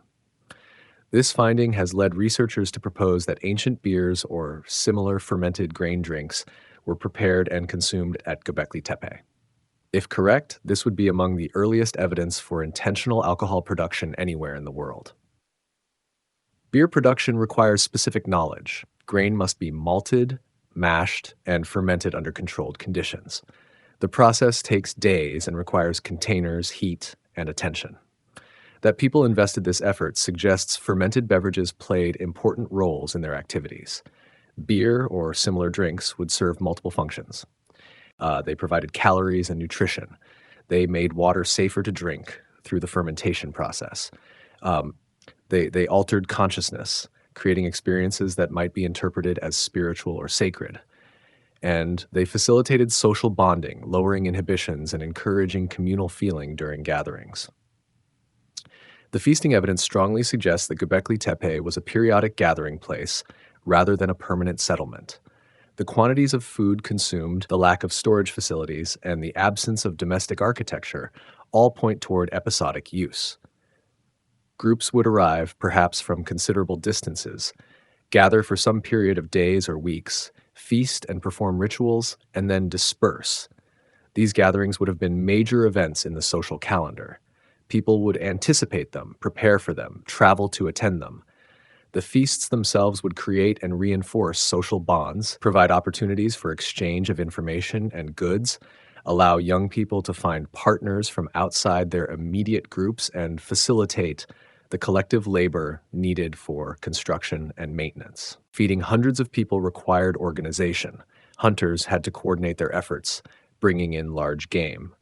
Speaker 1: This finding has led researchers to propose that ancient beers or similar fermented grain drinks were prepared and consumed at Gobekli Tepe. If correct, this would be among the earliest evidence for intentional alcohol production anywhere in the world. Beer production requires specific knowledge. Grain must be malted, mashed, and fermented under controlled conditions. The process takes days and requires containers, heat, and attention. That people invested this effort suggests fermented beverages played important roles in their activities. Beer or similar drinks would serve multiple functions. They provided calories and nutrition. They made water safer to drink through the fermentation process. They altered consciousness, creating experiences that might be interpreted as spiritual or sacred. And they facilitated social bonding, lowering inhibitions and encouraging communal feeling during gatherings. The feasting evidence strongly suggests that Gobekli Tepe was a periodic gathering place rather than a permanent settlement. The quantities of food consumed, the lack of storage facilities, and the absence of domestic architecture all point toward episodic use. Groups would arrive, perhaps from considerable distances, gather for some period of days or weeks, feast and perform rituals, and then disperse. These gatherings would have been major events in the social calendar. People would anticipate them, prepare for them, travel to attend them. The feasts themselves would create and reinforce social bonds, provide opportunities for exchange of information and goods, allow young people to find partners from outside their immediate groups, and facilitate the collective labor needed for construction and maintenance. Feeding hundreds of people required organization. Hunters had to coordinate their efforts, bringing in large game.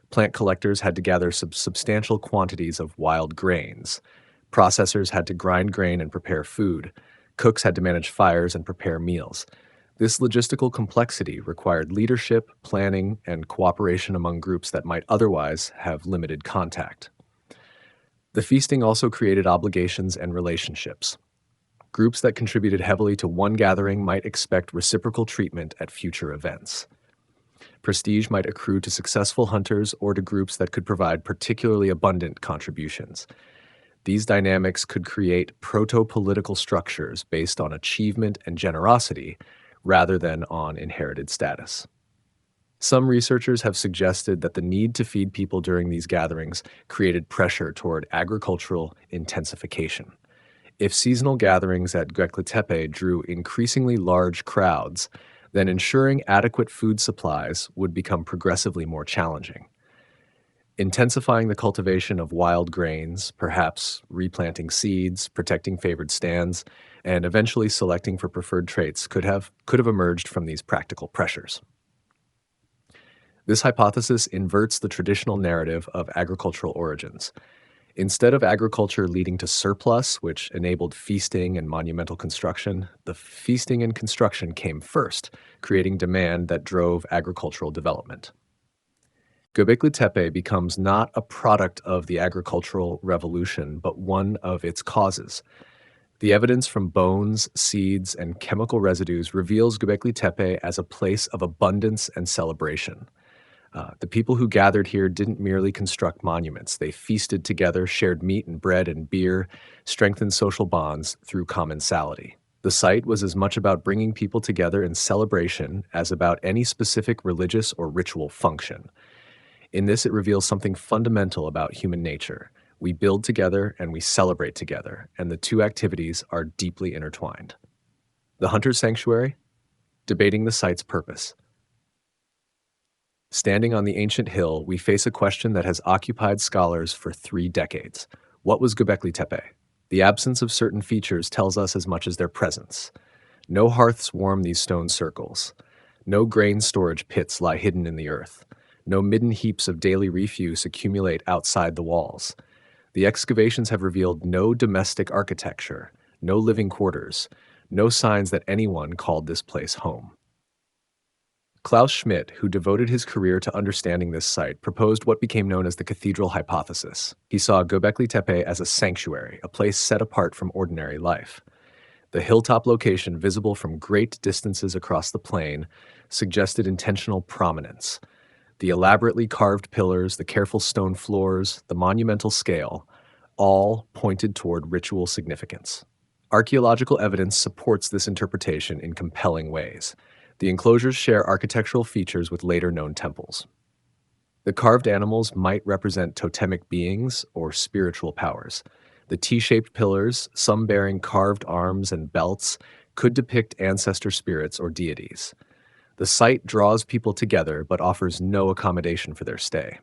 Speaker 1: Plant collectors had to gather substantial quantities of wild grains. Processors had to grind grain and prepare food. Cooks had to manage fires and prepare meals. This logistical complexity required leadership, planning, and cooperation among groups that might otherwise have limited contact. The feasting also created obligations and relationships. Groups that contributed heavily to one gathering might expect reciprocal treatment at future events. Prestige might accrue to successful hunters or to groups that could provide particularly abundant contributions. These dynamics could create proto-political structures based on achievement and generosity rather than on inherited status. Some researchers have suggested that the need to feed people during these gatherings created pressure toward agricultural intensification. If seasonal gatherings at Göbekli Tepe drew increasingly large crowds, then ensuring adequate food supplies would become progressively more challenging. Intensifying the cultivation of wild grains, perhaps replanting seeds, protecting favored stands, and eventually selecting for preferred traits could have emerged from these practical pressures. This hypothesis inverts the traditional narrative of agricultural origins. Instead of agriculture leading to surplus, which enabled feasting and monumental construction, the feasting and construction came first, creating demand that drove agricultural development. Göbekli Tepe becomes not a product of the agricultural revolution, but one of its causes. The evidence from bones, seeds, and chemical residues reveals Göbekli Tepe as a place of abundance and celebration. The people who gathered here didn't merely construct monuments. They feasted together, shared meat and bread and beer, strengthened social bonds through commensality. The site was as much about bringing people together in celebration as about any specific religious or ritual function. In this, it reveals something fundamental about human nature. We build together and we celebrate together, and the two activities are deeply intertwined. The Hunter's Sanctuary? Debating the site's purpose. Standing on the ancient hill, we face a question that has occupied scholars for 3 decades. What was Göbekli Tepe? The absence of certain features tells us as much as their presence. No hearths warm these stone circles. No grain storage pits lie hidden in the earth. No midden heaps of daily refuse accumulate outside the walls. The excavations have revealed no domestic architecture, no living quarters, no signs that anyone called this place home. Klaus Schmidt, who devoted his career to understanding this site, proposed what became known as the cathedral hypothesis. He saw Göbekli Tepe as a sanctuary, a place set apart from ordinary life. The hilltop location, visible from great distances across the plain, suggested intentional prominence. The elaborately carved pillars, the careful stone floors, the monumental scale, all pointed toward ritual significance. Archaeological evidence supports this interpretation in compelling ways. The enclosures share architectural features with later known temples. The carved animals might represent totemic beings or spiritual powers. The T-shaped pillars, some bearing carved arms and belts, could depict ancestor spirits or deities. The site draws people together but offers no accommodation for their stay.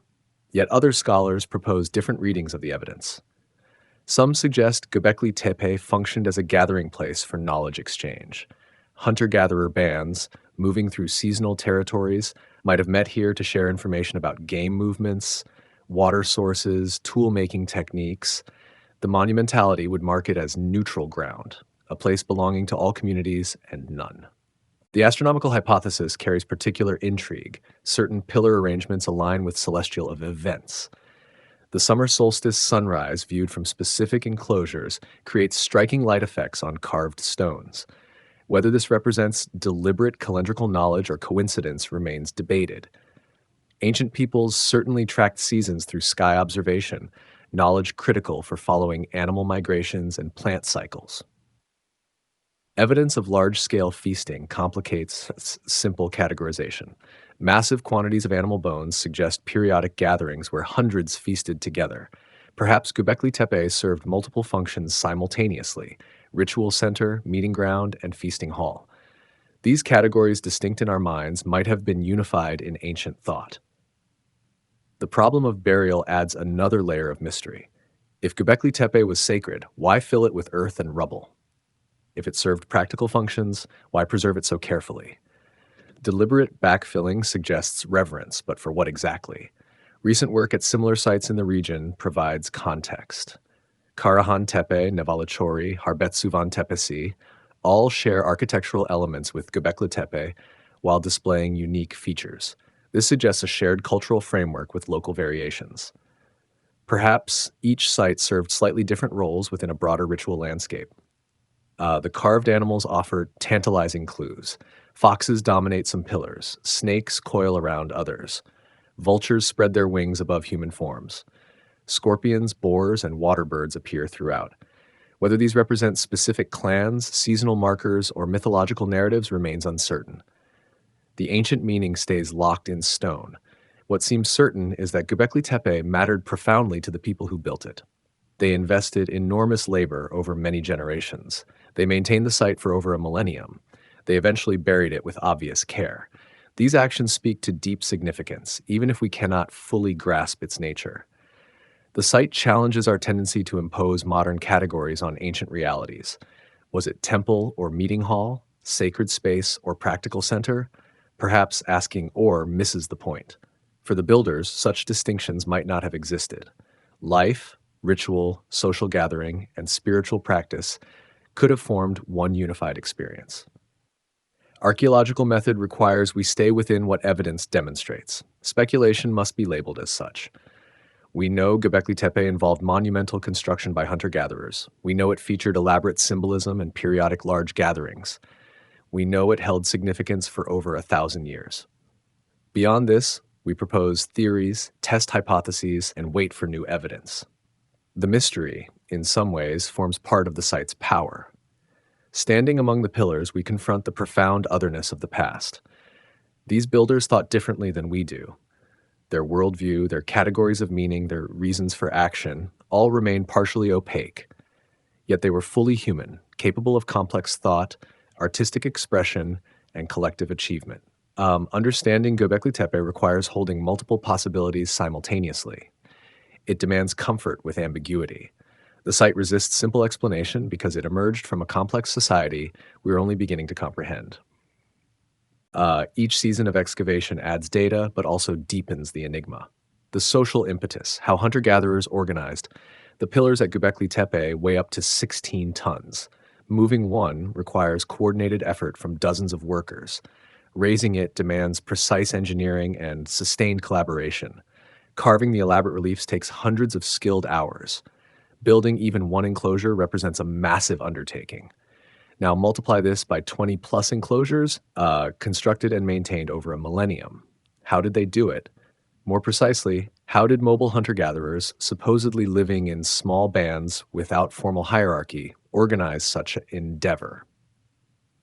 Speaker 1: Yet other scholars propose different readings of the evidence. Some suggest Göbekli Tepe functioned as a gathering place for knowledge exchange. Hunter-gatherer bands, moving through seasonal territories, might have met here to share information about game movements, water sources, tool-making techniques. The monumentality would mark it as neutral ground, a place belonging to all communities and none. The astronomical hypothesis carries particular intrigue. Certain pillar arrangements align with celestial events. The summer solstice sunrise, viewed from specific enclosures, creates striking light effects on carved stones. Whether this represents deliberate calendrical knowledge or coincidence remains debated. Ancient peoples certainly tracked seasons through sky observation, knowledge critical for following animal migrations and plant cycles. Evidence of large-scale feasting complicates simple categorization. Massive quantities of animal bones suggest periodic gatherings where hundreds feasted together. Perhaps Göbekli Tepe served multiple functions simultaneously, ritual center, meeting ground, and feasting hall. These categories, distinct in our minds, might have been unified in ancient thought. The problem of burial adds another layer of mystery. If Göbekli Tepe was sacred, why fill it with earth and rubble? If it served practical functions, why preserve it so carefully? Deliberate backfilling suggests reverence, but for what exactly? Recent work at similar sites in the region provides context. Karahan Tepe, Nevalachori, Harbetsuvan Tepesi all share architectural elements with Göbekli Tepe while displaying unique features. This suggests a shared cultural framework with local variations. Perhaps each site served slightly different roles within a broader ritual landscape. The carved animals offer tantalizing clues. Foxes dominate some pillars, snakes coil around others, vultures spread their wings above human forms. Scorpions, boars, and water birds appear throughout. Whether these represent specific clans, seasonal markers, or mythological narratives remains uncertain. The ancient meaning stays locked in stone. What seems certain is that Göbekli Tepe mattered profoundly to the people who built it. They invested enormous labor over many generations. They maintained the site for over a millennium. They eventually buried it with obvious care. These actions speak to deep significance, even if we cannot fully grasp its nature. The site challenges our tendency to impose modern categories on ancient realities. Was it temple or meeting hall, sacred space or practical center? Perhaps asking or misses the point. For the builders, such distinctions might not have existed. Life, ritual, social gathering, and spiritual practice could have formed one unified experience. Archaeological method requires we stay within what evidence demonstrates. Speculation must be labeled as such. We know Göbekli Tepe involved monumental construction by hunter-gatherers. We know it featured elaborate symbolism and periodic large gatherings. We know it held significance for over 1,000 years. Beyond this, we propose theories, test hypotheses, and wait for new evidence. The mystery, in some ways, forms part of the site's power. Standing among the pillars, we confront the profound otherness of the past. These builders thought differently than we do. Their worldview, their categories of meaning, their reasons for action, all remain partially opaque. Yet they were fully human, capable of complex thought, artistic expression, and collective achievement. Understanding Göbekli Tepe requires holding multiple possibilities simultaneously. It demands comfort with ambiguity. The site resists simple explanation because it emerged from a complex society we are only beginning to comprehend. Each season of excavation adds data, but also deepens the enigma. The social impetus, how hunter-gatherers organized. The pillars at Göbekli Tepe weigh up to 16 tons. Moving one requires coordinated effort from dozens of workers. Raising it demands precise engineering and sustained collaboration. Carving the elaborate reliefs takes hundreds of skilled hours. Building even one enclosure represents a massive undertaking. Now multiply this by 20 plus enclosures, constructed and maintained over a millennium. How did they do it? More precisely, how did mobile hunter-gatherers, supposedly living in small bands without formal hierarchy, organize such an endeavor?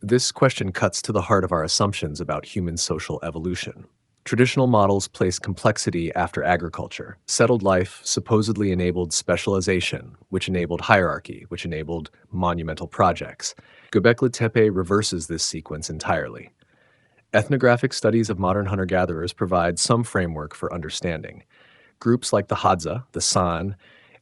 Speaker 1: This question cuts to the heart of our assumptions about human social evolution. Traditional models place complexity after agriculture. Settled life supposedly enabled specialization, which enabled hierarchy, which enabled monumental projects. Göbekli Tepe reverses this sequence entirely. Ethnographic studies of modern hunter-gatherers provide some framework for understanding. Groups like the Hadza, the San,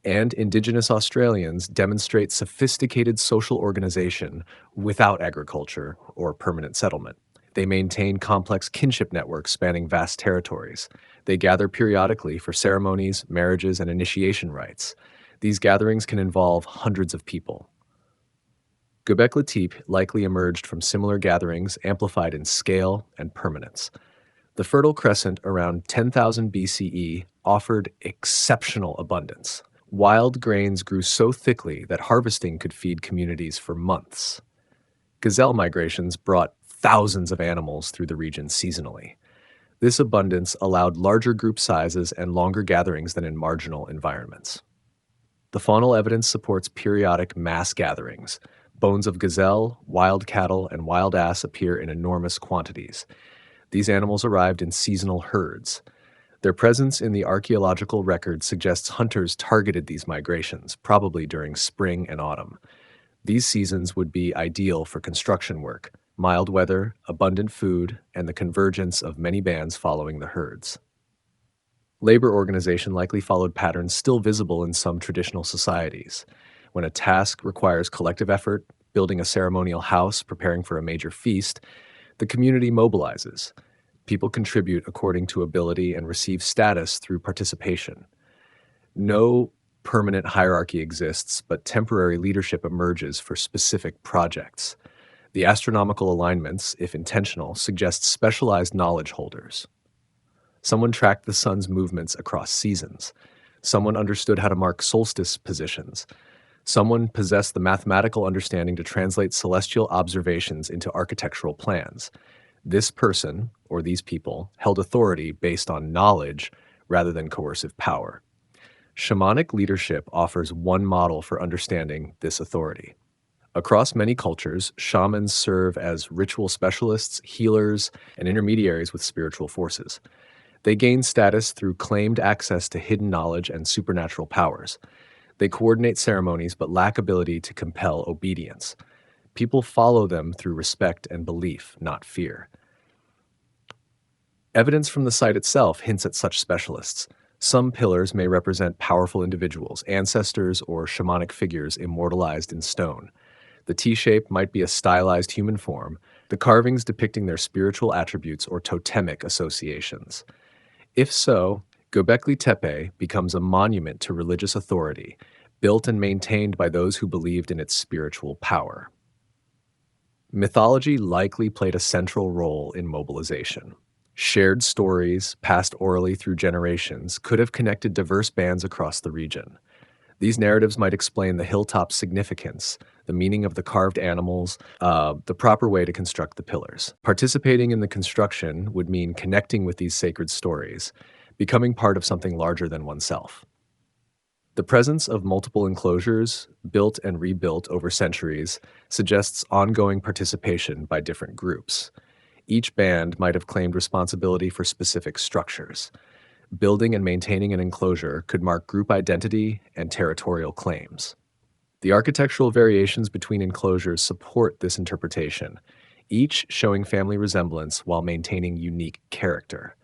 Speaker 1: and indigenous Australians demonstrate sophisticated social organization without agriculture or permanent settlement. They maintain complex kinship networks spanning vast territories. They gather periodically for ceremonies, marriages, and initiation rites. These gatherings can involve hundreds of people. Göbekli Tepe likely emerged from similar gatherings amplified in scale and permanence. The Fertile Crescent around 10,000 BCE offered exceptional abundance. Wild grains grew so thickly that harvesting could feed communities for months. Gazelle migrations brought thousands of animals through the region seasonally. This abundance allowed larger group sizes and longer gatherings than in marginal environments. The faunal evidence supports periodic mass gatherings. Bones of gazelle, wild cattle, and wild ass appear in enormous quantities. These animals arrived in seasonal herds. Their presence in the archaeological record suggests hunters targeted these migrations, probably during spring and autumn. These seasons would be ideal for construction work, mild weather, abundant food, and the convergence of many bands following the herds. Labor organization likely followed patterns still visible in some traditional societies. When a task requires collective effort, building a ceremonial house, preparing for a major feast, the community mobilizes. People contribute according to ability and receive status through participation. No permanent hierarchy exists, but temporary leadership emerges for specific projects. The astronomical alignments, if intentional, suggest specialized knowledge holders. Someone tracked the sun's movements across seasons. Someone understood how to mark solstice positions. Someone possessed the mathematical understanding to translate celestial observations into architectural plans. This person, or these people, held authority based on knowledge rather than coercive power. Shamanic leadership offers one model for understanding this authority. Across many cultures, shamans serve as ritual specialists, healers, and intermediaries with spiritual forces. They gain status through claimed access to hidden knowledge and supernatural powers. They coordinate ceremonies but lack ability to compel obedience. People follow them through respect and belief, not fear. Evidence from the site itself hints at such specialists. Some pillars may represent powerful individuals, ancestors, or shamanic figures immortalized in stone. The T-shape might be a stylized human form, the carvings depicting their spiritual attributes or totemic associations. If so, Gobekli Tepe becomes a monument to religious authority, built and maintained by those who believed in its spiritual power. Mythology likely played a central role in mobilization. Shared stories, passed orally through generations, could have connected diverse bands across the region. These narratives might explain the hilltop's significance, the meaning of the carved animals, the proper way to construct the pillars. Participating in the construction would mean connecting with these sacred stories, becoming part of something larger than oneself. The presence of multiple enclosures, built and rebuilt over centuries, suggests ongoing participation by different groups. Each band might have claimed responsibility for specific structures. Building and maintaining an enclosure could mark group identity and territorial claims. The architectural variations between enclosures support this interpretation, each showing family resemblance while maintaining unique character.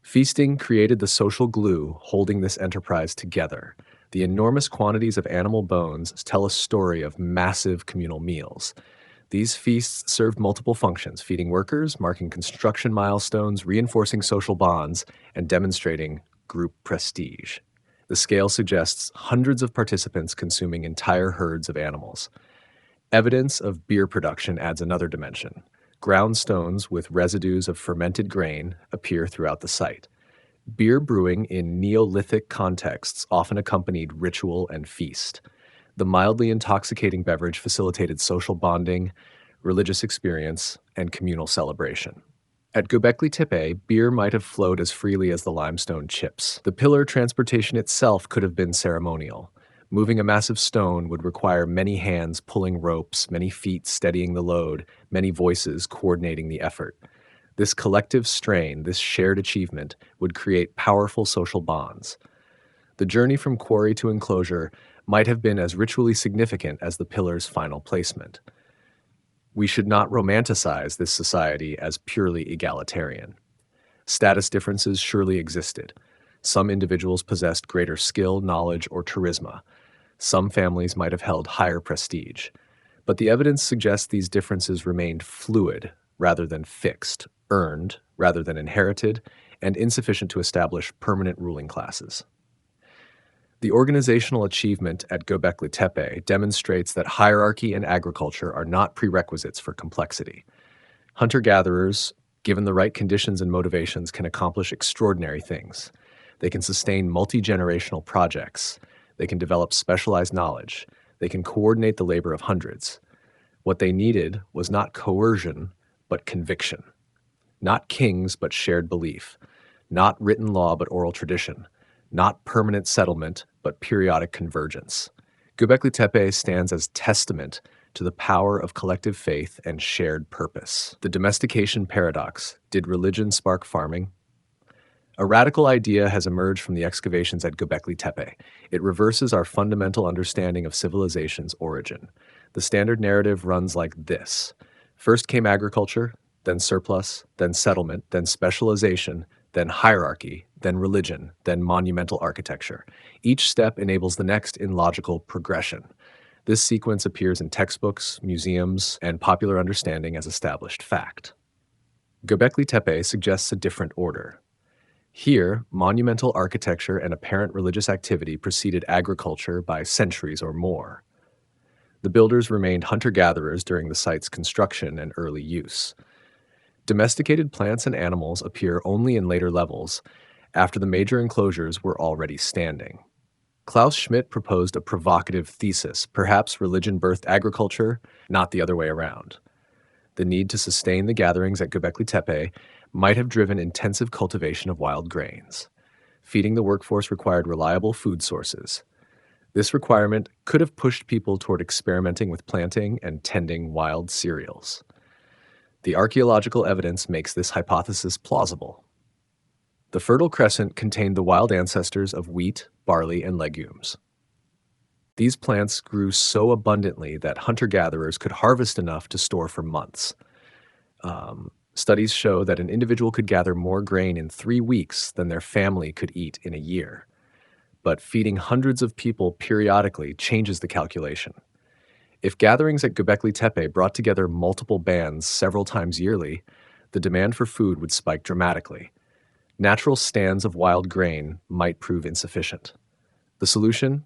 Speaker 1: Feasting created the social glue holding this enterprise together. The enormous quantities of animal bones tell a story of massive communal meals. These feasts served multiple functions, feeding workers, marking construction milestones, reinforcing social bonds, and demonstrating group prestige. The scale suggests hundreds of participants consuming entire herds of animals. Evidence of beer production adds another dimension. Ground stones with residues of fermented grain appear throughout the site. Beer brewing in Neolithic contexts often accompanied ritual and feast. The mildly intoxicating beverage facilitated social bonding, religious experience, and communal celebration. At Gobekli Tepe, beer might have flowed as freely as the limestone chips. The pillar transportation itself could have been ceremonial. Moving a massive stone would require many hands pulling ropes, many feet steadying the load, many voices coordinating the effort. This collective strain, this shared achievement, would create powerful social bonds. The journey from quarry to enclosure might have been as ritually significant as the pillar's final placement. We should not romanticize this society as purely egalitarian. Status differences surely existed. Some individuals possessed greater skill, knowledge, or charisma. Some families might have held higher prestige. But the evidence suggests these differences remained fluid rather than fixed, earned rather than inherited, and insufficient to establish permanent ruling classes. The organizational achievement at Gobekli Tepe demonstrates that hierarchy and agriculture are not prerequisites for complexity. Hunter-gatherers, given the right conditions and motivations, can accomplish extraordinary things. They can sustain multi-generational projects. They can develop specialized knowledge. They can coordinate the labor of hundreds. What they needed was not coercion, but conviction. Not kings, but shared belief. Not written law, but oral tradition. Not permanent settlement, but periodic convergence. Gobekli Tepe stands as testament to the power of collective faith and shared purpose. The domestication paradox: did religion spark farming? A radical idea has emerged from the excavations at Gobekli Tepe. It reverses our fundamental understanding of civilization's origin. The standard narrative runs like this. First came agriculture, then surplus, then settlement, then specialization, then hierarchy, then religion, then monumental architecture. Each step enables the next in logical progression. This sequence appears in textbooks, museums, and popular understanding as established fact. Göbekli Tepe suggests a different order. Here, monumental architecture and apparent religious activity preceded agriculture by centuries or more. The builders remained hunter-gatherers during the site's construction and early use. Domesticated plants and animals appear only in later levels, after the major enclosures were already standing. Klaus Schmidt proposed a provocative thesis: perhaps religion birthed agriculture, not the other way around. The need to sustain the gatherings at Göbekli Tepe might have driven intensive cultivation of wild grains. Feeding the workforce required reliable food sources. This requirement could have pushed people toward experimenting with planting and tending wild cereals. The archaeological evidence makes this hypothesis plausible. The Fertile Crescent contained the wild ancestors of wheat, barley, and legumes. These plants grew so abundantly that hunter-gatherers could harvest enough to store for months. Studies show that an individual could gather more grain in 3 weeks than their family could eat in a year. But feeding hundreds of people periodically changes the calculation. If gatherings at Göbekli Tepe brought together multiple bands several times yearly, the demand for food would spike dramatically. Natural stands of wild grain might prove insufficient. The solution?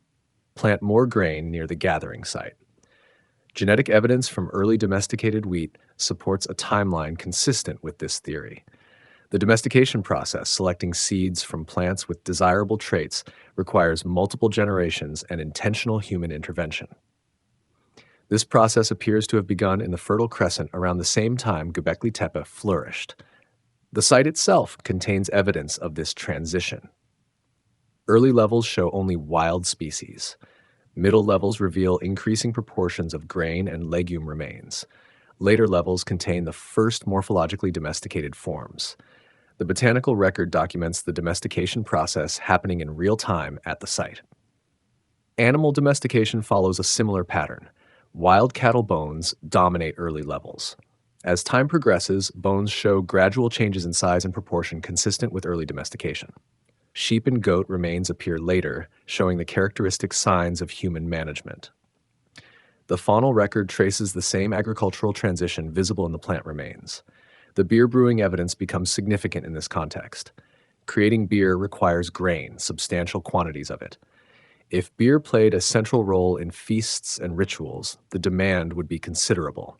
Speaker 1: Plant more grain near the gathering site. Genetic evidence from early domesticated wheat supports a timeline consistent with this theory. The domestication process, selecting seeds from plants with desirable traits, requires multiple generations and intentional human intervention. This process appears to have begun in the Fertile Crescent around the same time Göbekli Tepe flourished. The site itself contains evidence of this transition. Early levels show only wild species. Middle levels reveal increasing proportions of grain and legume remains. Later levels contain the first morphologically domesticated forms. The botanical record documents the domestication process happening in real time at the site. Animal domestication follows a similar pattern. Wild cattle bones dominate early levels. As time progresses, bones show gradual changes in size and proportion consistent with early domestication. Sheep and goat remains appear later, showing the characteristic signs of human management. The faunal record traces the same agricultural transition visible in the plant remains. The beer brewing evidence becomes significant in this context. Creating beer requires grain, substantial quantities of it. If beer played a central role in feasts and rituals, the demand would be considerable.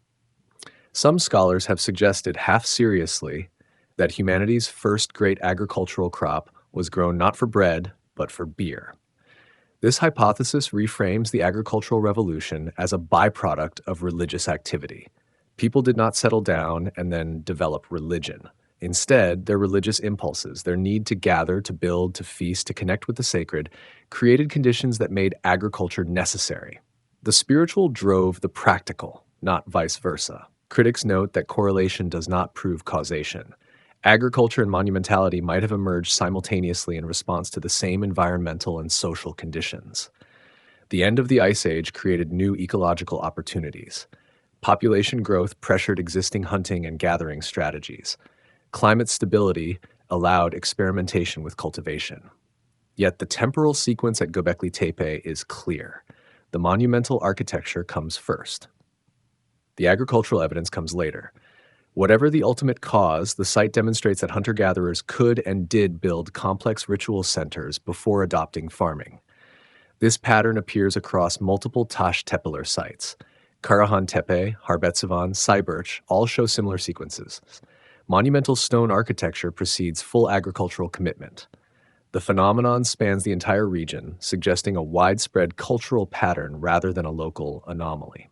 Speaker 1: Some scholars have suggested half seriously that humanity's first great agricultural crop was grown not for bread, but for beer. This hypothesis reframes the agricultural revolution as a byproduct of religious activity. People did not settle down and then develop religion. Instead, their religious impulses, their need to gather, to build, to feast, to connect with the sacred, created conditions that made agriculture necessary. The spiritual drove the practical, not vice versa. Critics note that correlation does not prove causation. Agriculture and monumentality might have emerged simultaneously in response to the same environmental and social conditions. The end of the Ice Age created new ecological opportunities. Population growth pressured existing hunting and gathering strategies. Climate stability allowed experimentation with cultivation. Yet the temporal sequence at Göbekli Tepe is clear. The monumental architecture comes first. The agricultural evidence comes later. Whatever the ultimate cause, the site demonstrates that hunter-gatherers could and did build complex ritual centers before adopting farming. This pattern appears across multiple Taş Tepeler sites. Karahan Tepe, Harbetsevan, Sayburç all show similar sequences. Monumental stone architecture precedes full agricultural commitment. The phenomenon spans the entire region, suggesting a widespread cultural pattern rather than a local anomaly.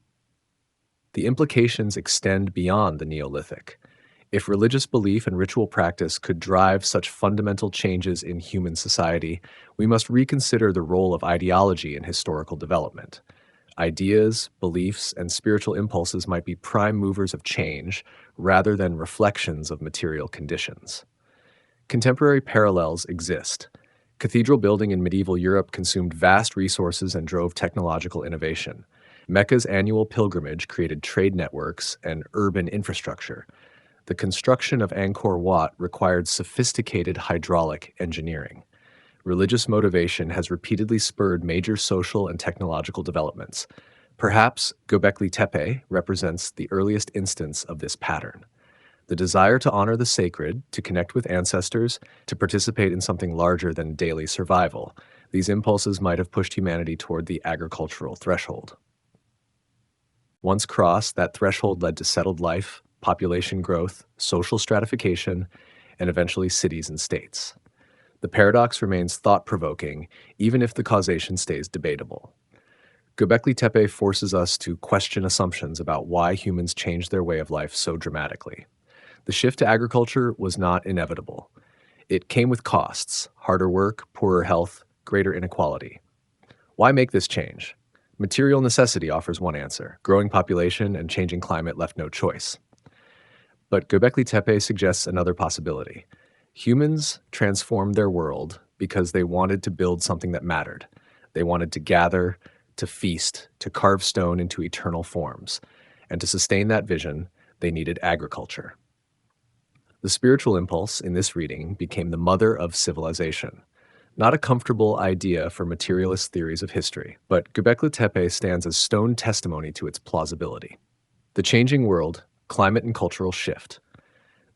Speaker 1: The implications extend beyond the Neolithic. If religious belief and ritual practice could drive such fundamental changes in human society, we must reconsider the role of ideology in historical development. Ideas, beliefs, and spiritual impulses might be prime movers of change rather than reflections of material conditions. Contemporary parallels exist. Cathedral building in medieval Europe consumed vast resources and drove technological innovation. Mecca's annual pilgrimage created trade networks and urban infrastructure. The construction of Angkor Wat required sophisticated hydraulic engineering. Religious motivation has repeatedly spurred major social and technological developments. Perhaps Göbekli Tepe represents the earliest instance of this pattern. The desire to honor the sacred, to connect with ancestors, to participate in something larger than daily survival. These impulses might have pushed humanity toward the agricultural threshold. Once crossed, that threshold led to settled life, population growth, social stratification, and eventually cities and states. The paradox remains thought-provoking, even if the causation stays debatable. Göbekli Tepe forces us to question assumptions about why humans changed their way of life so dramatically. The shift to agriculture was not inevitable. It came with costs: harder work, poorer health, greater inequality. Why make this change? Material necessity offers one answer. Growing population and changing climate left no choice. But Göbekli Tepe suggests another possibility. Humans transformed their world because they wanted to build something that mattered. They wanted to gather, to feast, to carve stone into eternal forms. And to sustain that vision, they needed agriculture. The spiritual impulse in this reading became the mother of civilization. Not a comfortable idea for materialist theories of history, but Göbekli Tepe stands as stone testimony to its plausibility. The changing world, climate and cultural shift.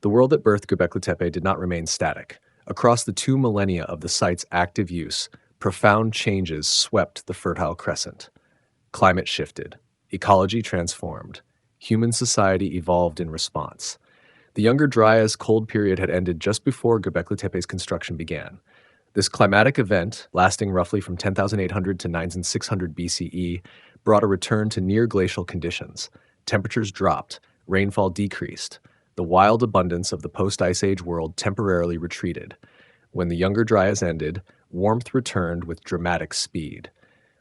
Speaker 1: The world that birthed Göbekli Tepe did not remain static. Across the 2 millennia of the site's active use, profound changes swept the Fertile Crescent. Climate shifted, ecology transformed, human society evolved in response. The Younger Dryas cold period had ended just before Göbekli Tepe's construction began. This climatic event, lasting roughly from 10,800 to 9,600 BCE, brought a return to near glacial conditions. Temperatures dropped, rainfall decreased. The wild abundance of the post-Ice Age world temporarily retreated. When the Younger Dryas ended, warmth returned with dramatic speed.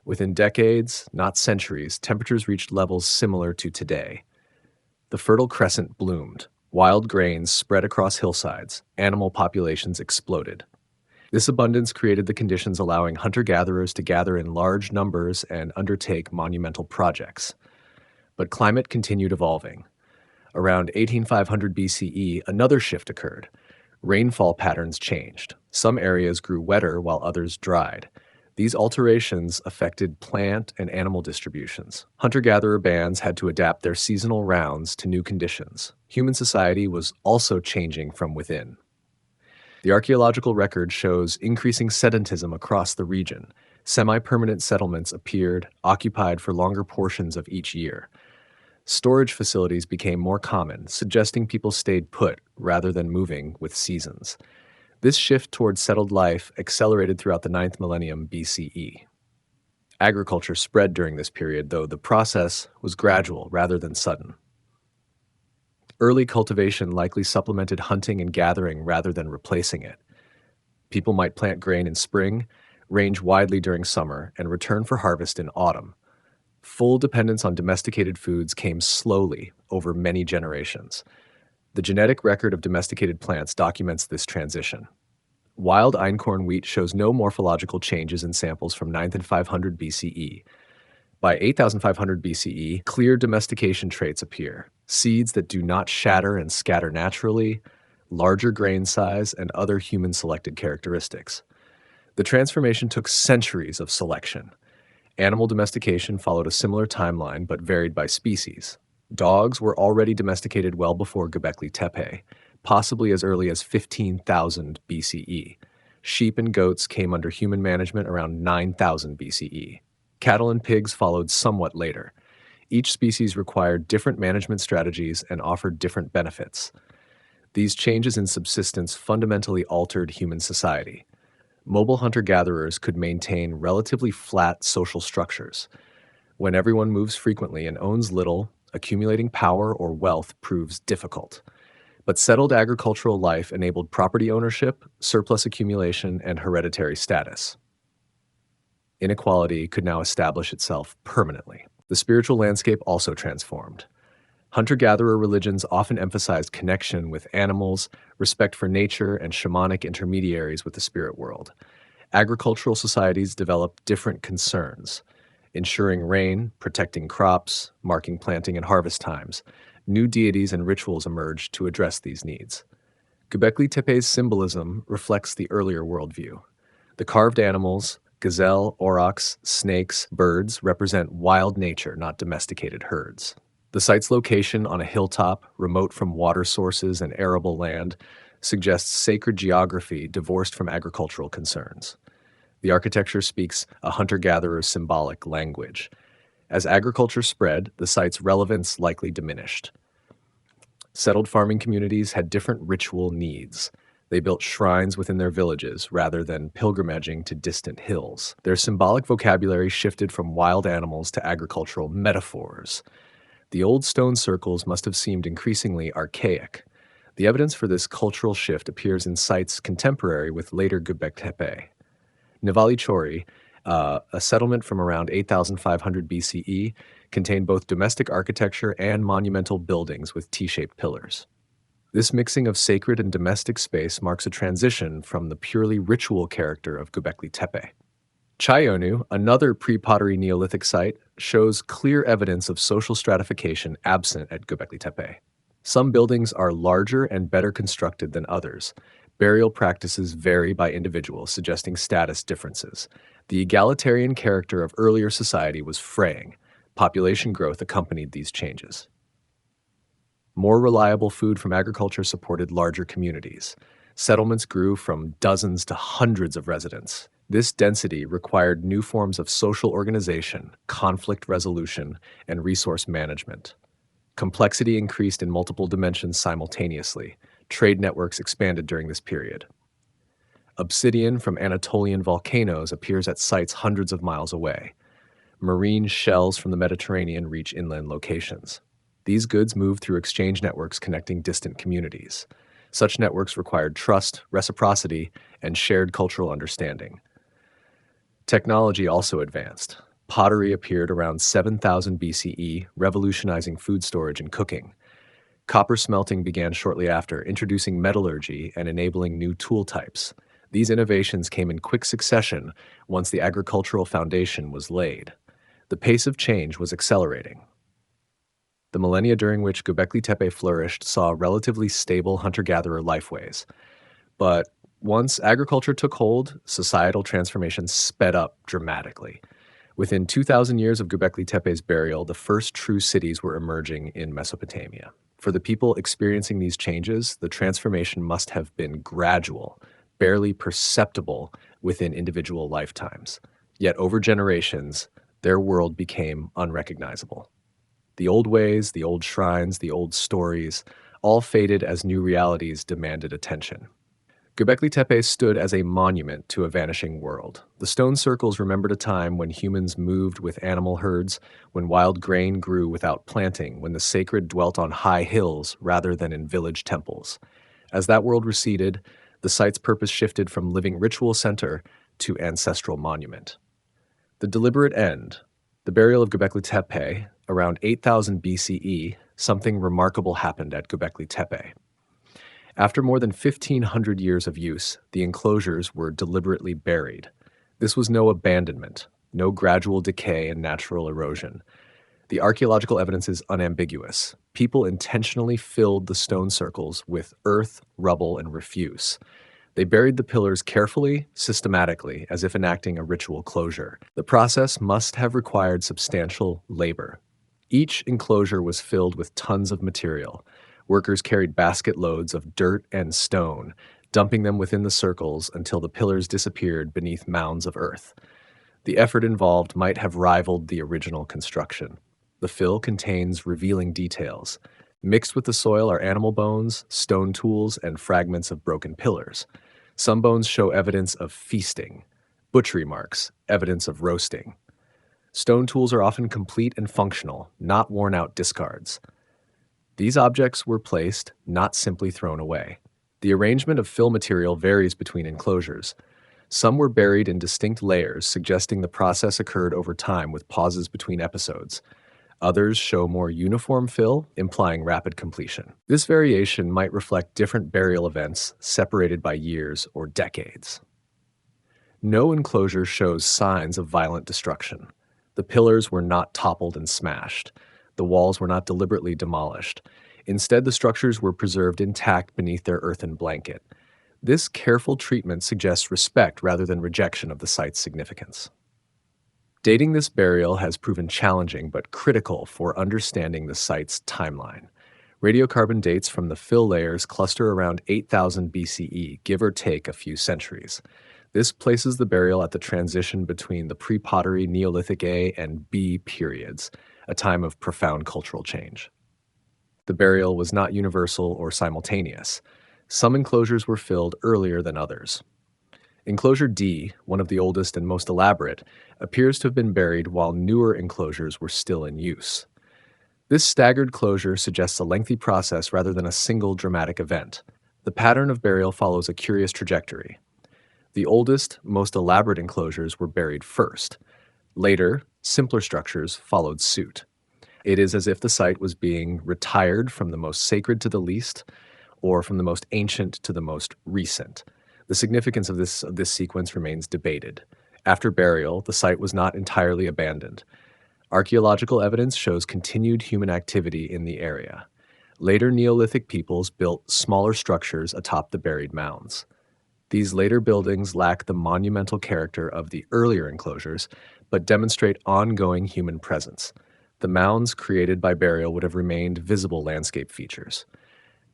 Speaker 1: Within decades, not centuries, temperatures reached levels similar to today. The Fertile Crescent bloomed. Wild grains spread across hillsides. Animal populations exploded. This abundance created the conditions allowing hunter-gatherers to gather in large numbers and undertake monumental projects. But climate continued evolving. Around 18500 BCE, another shift occurred. Rainfall patterns changed. Some areas grew wetter while others dried. These alterations affected plant and animal distributions. Hunter-gatherer bands had to adapt their seasonal rounds to new conditions. Human society was also changing from within. The archaeological record shows increasing sedentism across the region. Semi-permanent settlements appeared, occupied for longer portions of each year. Storage facilities became more common, suggesting people stayed put rather than moving with seasons. This shift towards settled life accelerated throughout the 9th millennium BCE. Agriculture spread during this period, though the process was gradual rather than sudden. Early cultivation likely supplemented hunting and gathering rather than replacing it. People might plant grain in spring, range widely during summer, and return for harvest in autumn. Full dependence on domesticated foods came slowly over many generations. The genetic record of domesticated plants documents this transition. Wild einkorn wheat shows no morphological changes in samples from 9th and 500 BCE. By 8500 BCE, clear domestication traits appear: seeds that do not shatter and scatter naturally, larger grain size, and other human-selected characteristics. The transformation took centuries of selection. Animal domestication followed a similar timeline but varied by species. Dogs were already domesticated well before Göbekli Tepe, possibly as early as 15,000 BCE. Sheep and goats came under human management around 9,000 BCE. Cattle and pigs followed somewhat later. Each species required different management strategies and offered different benefits. These changes in subsistence fundamentally altered human society. Mobile hunter-gatherers could maintain relatively flat social structures. When everyone moves frequently and owns little, accumulating power or wealth proves difficult. But settled agricultural life enabled property ownership, surplus accumulation, and hereditary status. Inequality could now establish itself permanently. The spiritual landscape also transformed. Hunter-gatherer religions often emphasized connection with animals, respect for nature, and shamanic intermediaries with the spirit world. Agricultural societies developed different concerns, ensuring rain, protecting crops, marking planting and harvest times. New deities and rituals emerged to address these needs. Göbekli Tepe's symbolism reflects the earlier worldview. The carved animals, gazelle, aurochs, snakes, birds, represent wild nature, not domesticated herds. The site's location on a hilltop, remote from water sources and arable land, suggests sacred geography divorced from agricultural concerns. The architecture speaks a hunter-gatherer symbolic language. As agriculture spread, the site's relevance likely diminished. Settled farming communities had different ritual needs. They built shrines within their villages rather than pilgrimaging to distant hills. Their symbolic vocabulary shifted from wild animals to agricultural metaphors. The old stone circles must have seemed increasingly archaic. The evidence for this cultural shift appears in sites contemporary with later Göbekli Tepe. Nivali Chori, a settlement from around 8,500 BCE, contained both domestic architecture and monumental buildings with T-shaped pillars. This mixing of sacred and domestic space marks a transition from the purely ritual character of Göbekli Tepe. Chayonu, another pre-pottery Neolithic site, shows clear evidence of social stratification absent at Göbekli Tepe. Some buildings are larger and better constructed than others. Burial practices vary by individual, suggesting status differences. The egalitarian character of earlier society was fraying. Population growth accompanied these changes. More reliable food from agriculture supported larger communities. Settlements grew from dozens to hundreds of residents. This density required new forms of social organization, conflict resolution, and resource management. Complexity increased in multiple dimensions simultaneously. Trade networks expanded during this period. Obsidian from Anatolian volcanoes appears at sites hundreds of miles away. Marine shells from the Mediterranean reach inland locations. These goods move through exchange networks connecting distant communities. Such networks required trust, reciprocity, and shared cultural understanding. Technology also advanced. Pottery appeared around 7000 BCE, revolutionizing food storage and cooking. Copper smelting began shortly after, introducing metallurgy and enabling new tool types. These innovations came in quick succession once the agricultural foundation was laid. The pace of change was accelerating. The millennia during which Göbekli Tepe flourished saw relatively stable hunter-gatherer lifeways. But once agriculture took hold, societal transformation sped up dramatically. Within 2,000 years of Göbekli Tepe's burial, the first true cities were emerging in Mesopotamia. For the people experiencing these changes, the transformation must have been gradual, barely perceptible within individual lifetimes. Yet over generations, their world became unrecognizable. The old ways, the old shrines, the old stories, all faded as new realities demanded attention. Göbekli Tepe stood as a monument to a vanishing world. The stone circles remembered a time when humans moved with animal herds, when wild grain grew without planting, when the sacred dwelt on high hills rather than in village temples. As that world receded, the site's purpose shifted from living ritual center to ancestral monument. The deliberate end, the burial of Göbekli Tepe, around 8000 BCE, something remarkable happened at Göbekli Tepe. After more than 1,500 years of use, the enclosures were deliberately buried. This was no abandonment, no gradual decay and natural erosion. The archaeological evidence is unambiguous. People intentionally filled the stone circles with earth, rubble, and refuse. They buried the pillars carefully, systematically, as if enacting a ritual closure. The process must have required substantial labor. Each enclosure was filled with tons of material. Workers carried basket loads of dirt and stone, dumping them within the circles until the pillars disappeared beneath mounds of earth. The effort involved might have rivaled the original construction. The fill contains revealing details. Mixed with the soil are animal bones, stone tools, and fragments of broken pillars. Some bones show evidence of feasting, butchery marks, evidence of roasting. Stone tools are often complete and functional, not worn-out discards. These objects were placed, not simply thrown away. The arrangement of fill material varies between enclosures. Some were buried in distinct layers, suggesting the process occurred over time with pauses between episodes. Others show more uniform fill, implying rapid completion. This variation might reflect different burial events separated by years or decades. No enclosure shows signs of violent destruction. The pillars were not toppled and smashed. The walls were not deliberately demolished. Instead, the structures were preserved intact beneath their earthen blanket. This careful treatment suggests respect rather than rejection of the site's significance. Dating this burial has proven challenging but critical for understanding the site's timeline. Radiocarbon dates from the fill layers cluster around 8000 BCE, give or take a few centuries. This places the burial at the transition between the Pre-Pottery Neolithic A and B periods, a time of profound cultural change. The burial was not universal or simultaneous. Some enclosures were filled earlier than others. Enclosure D, one of the oldest and most elaborate, appears to have been buried while newer enclosures were still in use. This staggered closure suggests a lengthy process rather than a single dramatic event. The pattern of burial follows a curious trajectory. The oldest, most elaborate enclosures were buried first. Later, simpler structures followed suit. It is as if the site was being retired from the most sacred to the least, or from the most ancient to the most recent. The significance of this sequence remains debated. After burial, the site was not entirely abandoned. Archaeological evidence shows continued human activity in the area. Later Neolithic peoples built smaller structures atop the buried mounds. These later buildings lack the monumental character of the earlier enclosures, but demonstrate ongoing human presence. The mounds created by burial would have remained visible landscape features.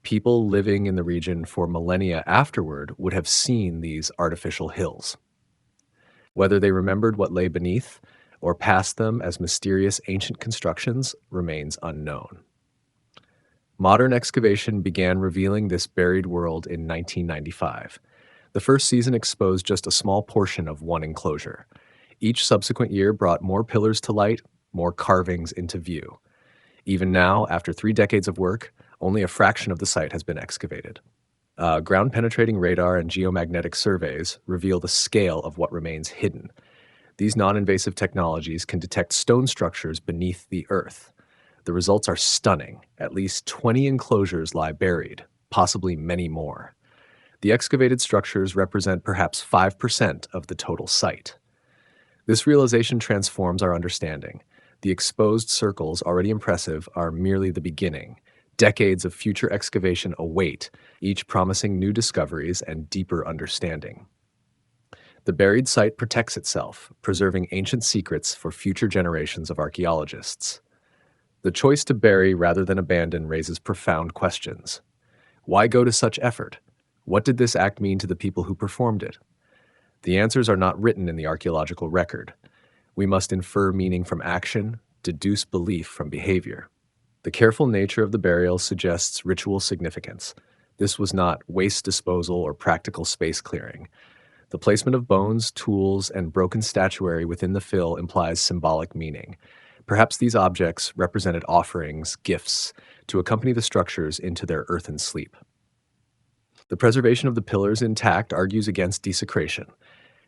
Speaker 1: People living in the region for millennia afterward would have seen these artificial hills. Whether they remembered what lay beneath or passed them as mysterious ancient constructions remains unknown. Modern excavation began revealing this buried world in 1995. The first season exposed just a small portion of one enclosure. Each subsequent year brought more pillars to light, more carvings into view. Even now, after 3 decades of work, only a fraction of the site has been excavated. Ground-penetrating radar and geomagnetic surveys reveal the scale of what remains hidden. These non-invasive technologies can detect stone structures beneath the earth. The results are stunning. At least 20 enclosures lie buried, possibly many more. The excavated structures represent perhaps 5% of the total site. This realization transforms our understanding. The exposed circles, already impressive, are merely the beginning. Decades of future excavation await, each promising new discoveries and deeper understanding. The buried site protects itself, preserving ancient secrets for future generations of archaeologists. The choice to bury rather than abandon raises profound questions. Why go to such effort? What did this act mean to the people who performed it? The answers are not written in the archaeological record. We must infer meaning from action, deduce belief from behavior. The careful nature of the burial suggests ritual significance. This was not waste disposal or practical space clearing. The placement of bones, tools, and broken statuary within the fill implies symbolic meaning. Perhaps these objects represented offerings, gifts, to accompany the structures into their earthen sleep. The preservation of the pillars intact argues against desecration.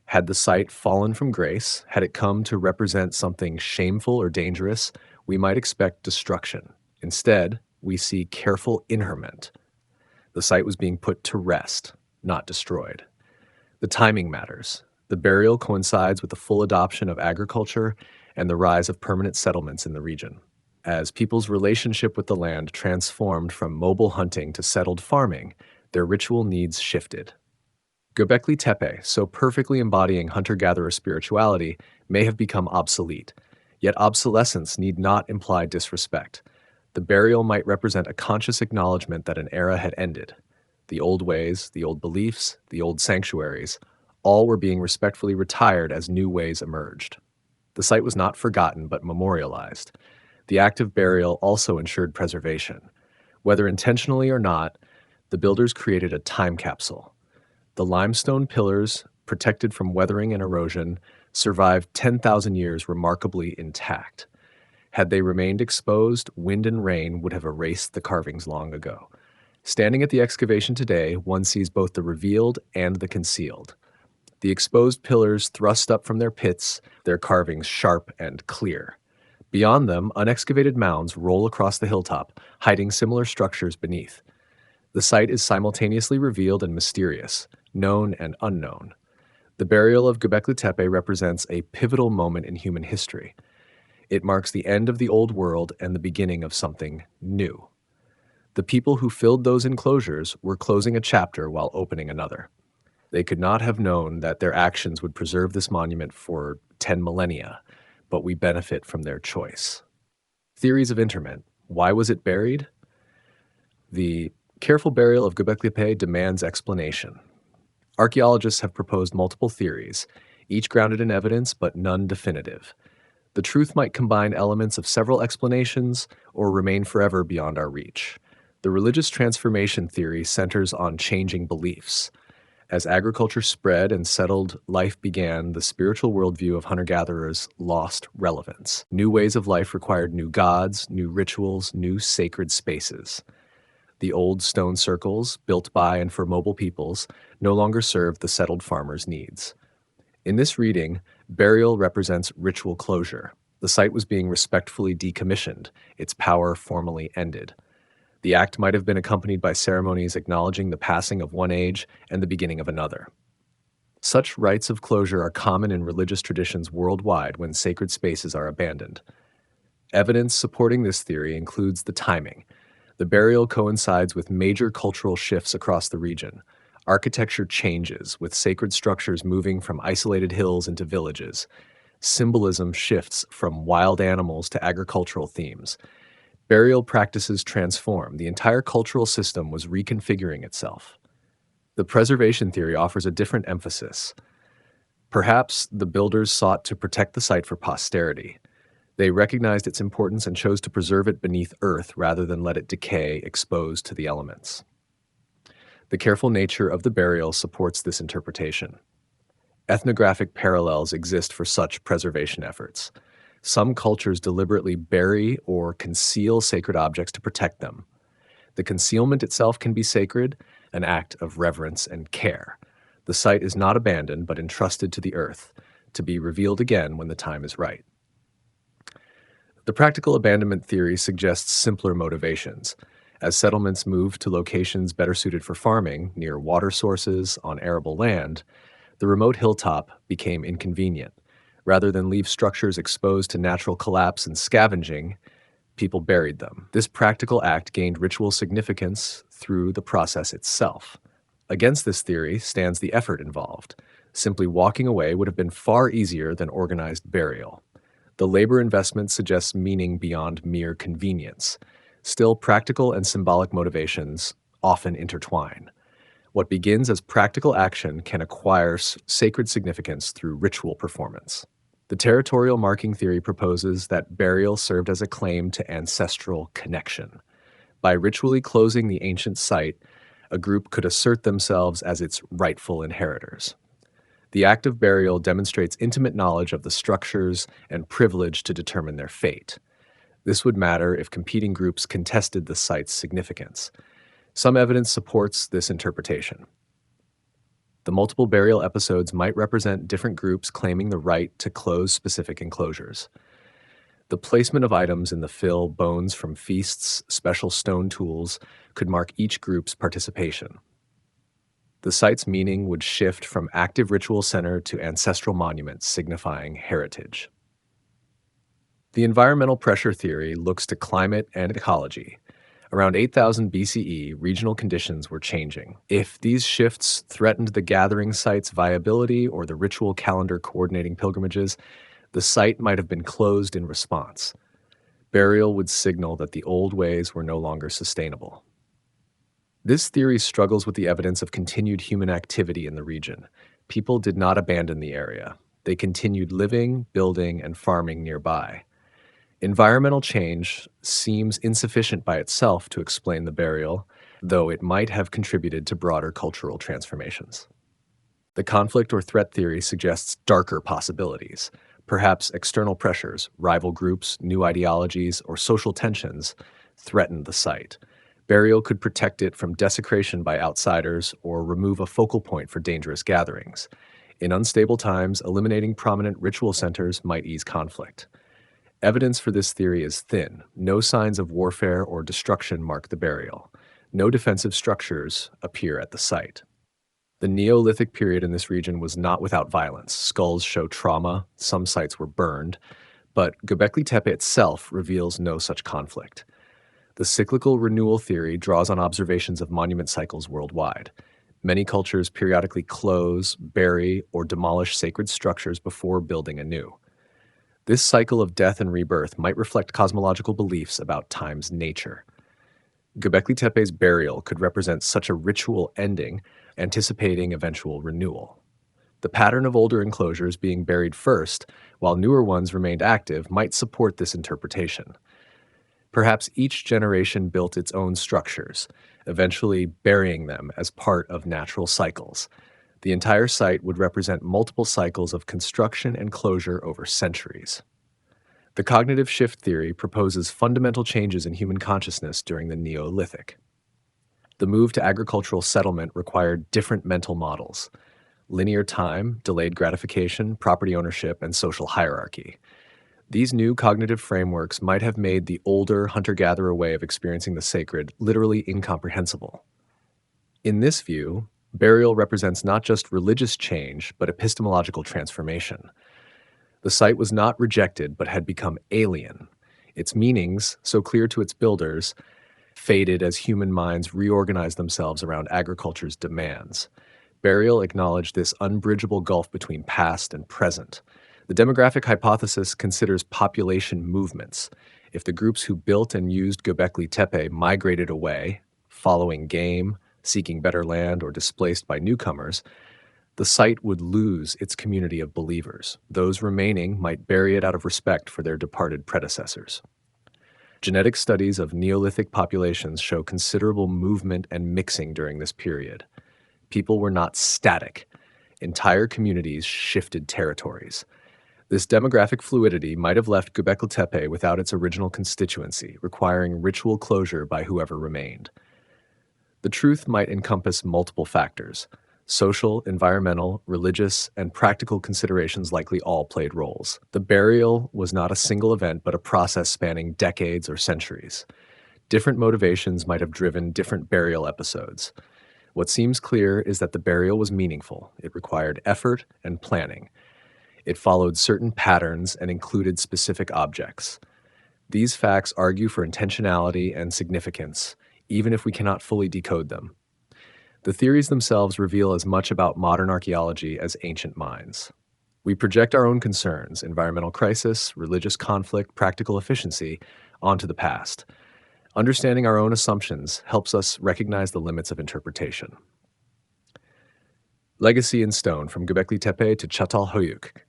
Speaker 1: Had the site fallen from grace, had it come to represent something shameful or dangerous, we might expect destruction. Instead, we see careful interment. The site was being put to rest, not destroyed. The timing matters. The burial coincides with the full adoption of agriculture and the rise of permanent settlements in the region. As people's relationship with the land transformed from mobile hunting to settled farming, their ritual needs shifted. Gobekli Tepe, so perfectly embodying hunter-gatherer spirituality, may have become obsolete. Yet obsolescence need not imply disrespect. The burial might represent a conscious acknowledgement that an era had ended. The old ways, the old beliefs, the old sanctuaries, all were being respectfully retired as new ways emerged. The site was not forgotten but memorialized. The act of burial also ensured preservation. Whether intentionally or not, the builders created a time capsule. The limestone pillars, protected from weathering and erosion, survived 10,000 years remarkably intact. Had they remained exposed, wind and rain would have erased the carvings long ago. Standing at the excavation today, one sees both the revealed and the concealed. The exposed pillars thrust up from their pits, their carvings sharp and clear. Beyond them, unexcavated mounds roll across the hilltop, hiding similar structures beneath. The site is simultaneously revealed and mysterious, known and unknown. The burial of Göbekli Tepe represents a pivotal moment in human history. It marks the end of the old world and the beginning of something new. The people who filled those enclosures were closing a chapter while opening another. They could not have known that their actions would preserve this monument for 10 millennia, but we benefit from their choice. Theories of interment. Why was it buried? The careful burial of Göbekli Tepe demands explanation. Archaeologists have proposed multiple theories, each grounded in evidence but none definitive. The truth might combine elements of several explanations or remain forever beyond our reach. The religious transformation theory centers on changing beliefs. As agriculture spread and settled life began, the spiritual worldview of hunter-gatherers lost relevance. New ways of life required new gods, new rituals, new sacred spaces. The old stone circles, built by and for mobile peoples, no longer served the settled farmers' needs. In this reading, burial represents ritual closure. The site was being respectfully decommissioned, its power formally ended. The act might have been accompanied by ceremonies acknowledging the passing of one age and the beginning of another. Such rites of closure are common in religious traditions worldwide when sacred spaces are abandoned. Evidence supporting this theory includes the timing. The burial coincides with major cultural shifts across the region. Architecture changes, with sacred structures moving from isolated hills into villages. Symbolism shifts from wild animals to agricultural themes. Burial practices transform. The entire cultural system was reconfiguring itself. The preservation theory offers a different emphasis. Perhaps the builders sought to protect the site for posterity. They recognized its importance and chose to preserve it beneath earth rather than let it decay, exposed to the elements. The careful nature of the burial supports this interpretation. Ethnographic parallels exist for such preservation efforts. Some cultures deliberately bury or conceal sacred objects to protect them. The concealment itself can be sacred, an act of reverence and care. The site is not abandoned but entrusted to the earth, to be revealed again when the time is right. The practical abandonment theory suggests simpler motivations. As settlements moved to locations better suited for farming, near water sources, on arable land, the remote hilltop became inconvenient. Rather than leave structures exposed to natural collapse and scavenging, people buried them. This practical act gained ritual significance through the process itself. Against this theory stands the effort involved. Simply walking away would have been far easier than organized burial. The labor investment suggests meaning beyond mere convenience. Still, practical and symbolic motivations often intertwine. What begins as practical action can acquire sacred significance through ritual performance. The territorial marking theory proposes that burial served as a claim to ancestral connection. By ritually closing the ancient site, a group could assert themselves as its rightful inheritors. The act of burial demonstrates intimate knowledge of the structures and privilege to determine their fate. This would matter if competing groups contested the site's significance. Some evidence supports this interpretation. The multiple burial episodes might represent different groups claiming the right to close specific enclosures. The placement of items in the fill, bones from feasts, special stone tools, could mark each group's participation. The site's meaning would shift from active ritual center to ancestral monuments signifying heritage. The environmental pressure theory looks to climate and ecology. Around 8000 BCE, regional conditions were changing. If these shifts threatened the gathering site's viability or the ritual calendar coordinating pilgrimages, the site might have been closed in response. Burial would signal that the old ways were no longer sustainable. This theory struggles with the evidence of continued human activity in the region. People did not abandon the area. They continued living, building, and farming nearby. Environmental change seems insufficient by itself to explain the burial, though it might have contributed to broader cultural transformations. The conflict or threat theory suggests darker possibilities. Perhaps external pressures, rival groups, new ideologies, or social tensions threatened the site. Burial could protect it from desecration by outsiders or remove a focal point for dangerous gatherings. In unstable times, eliminating prominent ritual centers might ease conflict. Evidence for this theory is thin. No signs of warfare or destruction mark the burial. No defensive structures appear at the site. The Neolithic period in this region was not without violence. Skulls show trauma, some sites were burned, but Göbekli Tepe itself reveals no such conflict. The cyclical renewal theory draws on observations of monument cycles worldwide. Many cultures periodically close, bury, or demolish sacred structures before building anew. This cycle of death and rebirth might reflect cosmological beliefs about time's nature. Göbekli Tepe's burial could represent such a ritual ending, anticipating eventual renewal. The pattern of older enclosures being buried first, while newer ones remained active, might support this interpretation. Perhaps each generation built its own structures, eventually burying them as part of natural cycles. The entire site would represent multiple cycles of construction and closure over centuries. The cognitive shift theory proposes fundamental changes in human consciousness during the Neolithic. The move to agricultural settlement required different mental models: linear time, delayed gratification, property ownership, and social hierarchy. These new cognitive frameworks might have made the older hunter-gatherer way of experiencing the sacred literally incomprehensible. In this view, burial represents not just religious change, but epistemological transformation. The site was not rejected, but had become alien. Its meanings, so clear to its builders, faded as human minds reorganized themselves around agriculture's demands. Burial acknowledged this unbridgeable gulf between past and present. The demographic hypothesis considers population movements. If the groups who built and used Göbekli Tepe migrated away, following game, seeking better land, or displaced by newcomers, the site would lose its community of believers. Those remaining might bury it out of respect for their departed predecessors. Genetic studies of Neolithic populations show considerable movement and mixing during this period. People were not static. Entire communities shifted territories. This demographic fluidity might have left Göbekli Tepe without its original constituency, requiring ritual closure by whoever remained. The truth might encompass multiple factors. Social, environmental, religious, and practical considerations likely all played roles. The burial was not a single event, but a process spanning decades or centuries. Different motivations might have driven different burial episodes. What seems clear is that the burial was meaningful. It required effort and planning. It followed certain patterns and included specific objects. These facts argue for intentionality and significance, even if we cannot fully decode them. The theories themselves reveal as much about modern archaeology as ancient minds. We project our own concerns, environmental crisis, religious conflict, practical efficiency, onto the past. Understanding our own assumptions helps us recognize the limits of interpretation. Legacy in stone from Göbekli Tepe to Çatalhöyük.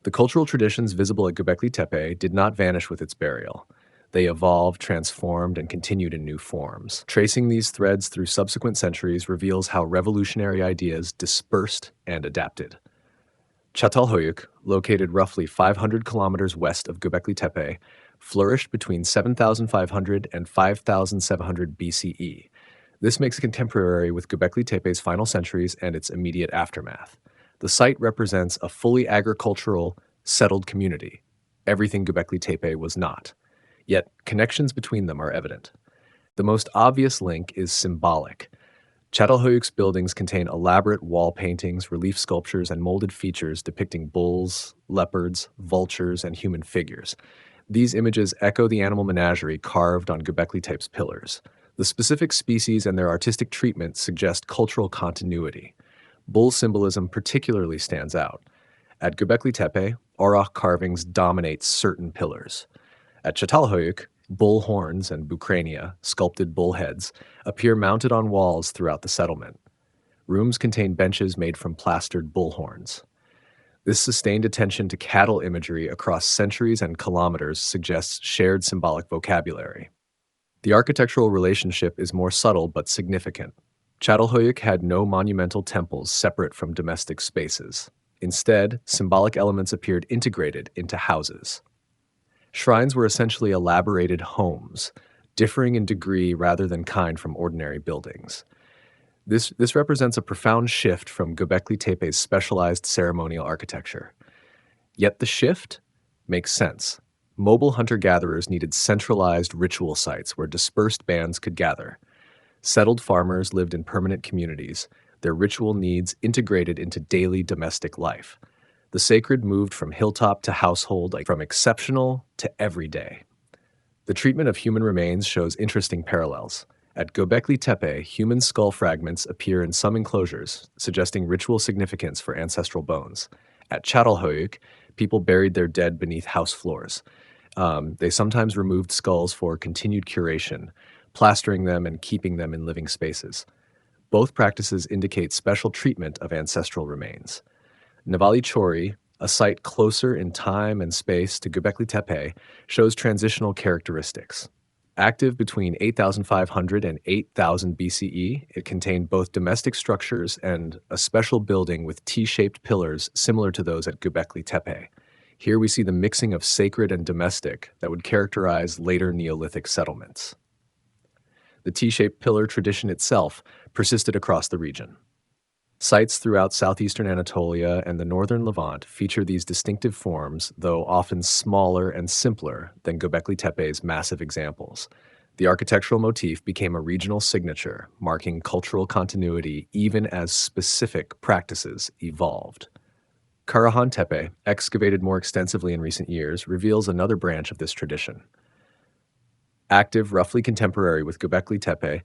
Speaker 1: The cultural traditions visible at Göbekli Tepe did not vanish with its burial. They evolved, transformed, and continued in new forms. Tracing these threads through subsequent centuries reveals how revolutionary ideas dispersed and adapted. Çatalhöyük, located roughly 500 kilometers west of Göbekli Tepe, flourished between 7,500 and 5,700 BCE. This makes it contemporary with Göbekli Tepe's final centuries and its immediate aftermath. The site represents a fully agricultural, settled community. Everything Göbekli Tepe was not. Yet connections between them are evident. The most obvious link is symbolic. Çatalhöyük's buildings contain elaborate wall paintings, relief sculptures, and molded features depicting bulls, leopards, vultures, and human figures. These images echo the animal menagerie carved on Göbekli Tepe's pillars. The specific species and their artistic treatment suggest cultural continuity. Bull symbolism particularly stands out. At Göbekli Tepe, auroch carvings dominate certain pillars. At Çatalhöyük, bull horns and bucrania, sculpted bull heads, appear mounted on walls throughout the settlement. Rooms contain benches made from plastered bull horns. This sustained attention to cattle imagery across centuries and kilometers suggests shared symbolic vocabulary. The architectural relationship is more subtle but significant. Çatalhöyük had no monumental temples separate from domestic spaces. Instead, symbolic elements appeared integrated into houses. Shrines were essentially elaborated homes, differing in degree rather than kind from ordinary buildings. This represents a profound shift from Göbekli Tepe's specialized ceremonial architecture. Yet the shift makes sense. Mobile hunter-gatherers needed centralized ritual sites where dispersed bands could gather. Settled farmers lived in permanent communities, their ritual needs integrated into daily domestic life. The sacred moved from hilltop to household, like from exceptional to everyday. The treatment of human remains shows interesting parallels. At Gobekli Tepe, human skull fragments appear in some enclosures, suggesting ritual significance for ancestral bones. At Çatalhöyük, people buried their dead beneath house floors. They sometimes removed skulls for continued curation, plastering them and keeping them in living spaces. Both practices indicate special treatment of ancestral remains. Navali Chori, a site closer in time and space to Göbekli Tepe, shows transitional characteristics. Active between 8,500 and 8,000 BCE, it contained both domestic structures and a special building with T-shaped pillars similar to those at Göbekli Tepe. Here we see the mixing of sacred and domestic that would characterize later Neolithic settlements. The T-shaped pillar tradition itself persisted across the region. Sites throughout southeastern Anatolia and the northern Levant feature these distinctive forms, though often smaller and simpler than Göbekli Tepe's massive examples. The architectural motif became a regional signature, marking cultural continuity even as specific practices evolved. Karahan Tepe, excavated more extensively in recent years, reveals another branch of this tradition. Active, roughly contemporary with Göbekli Tepe,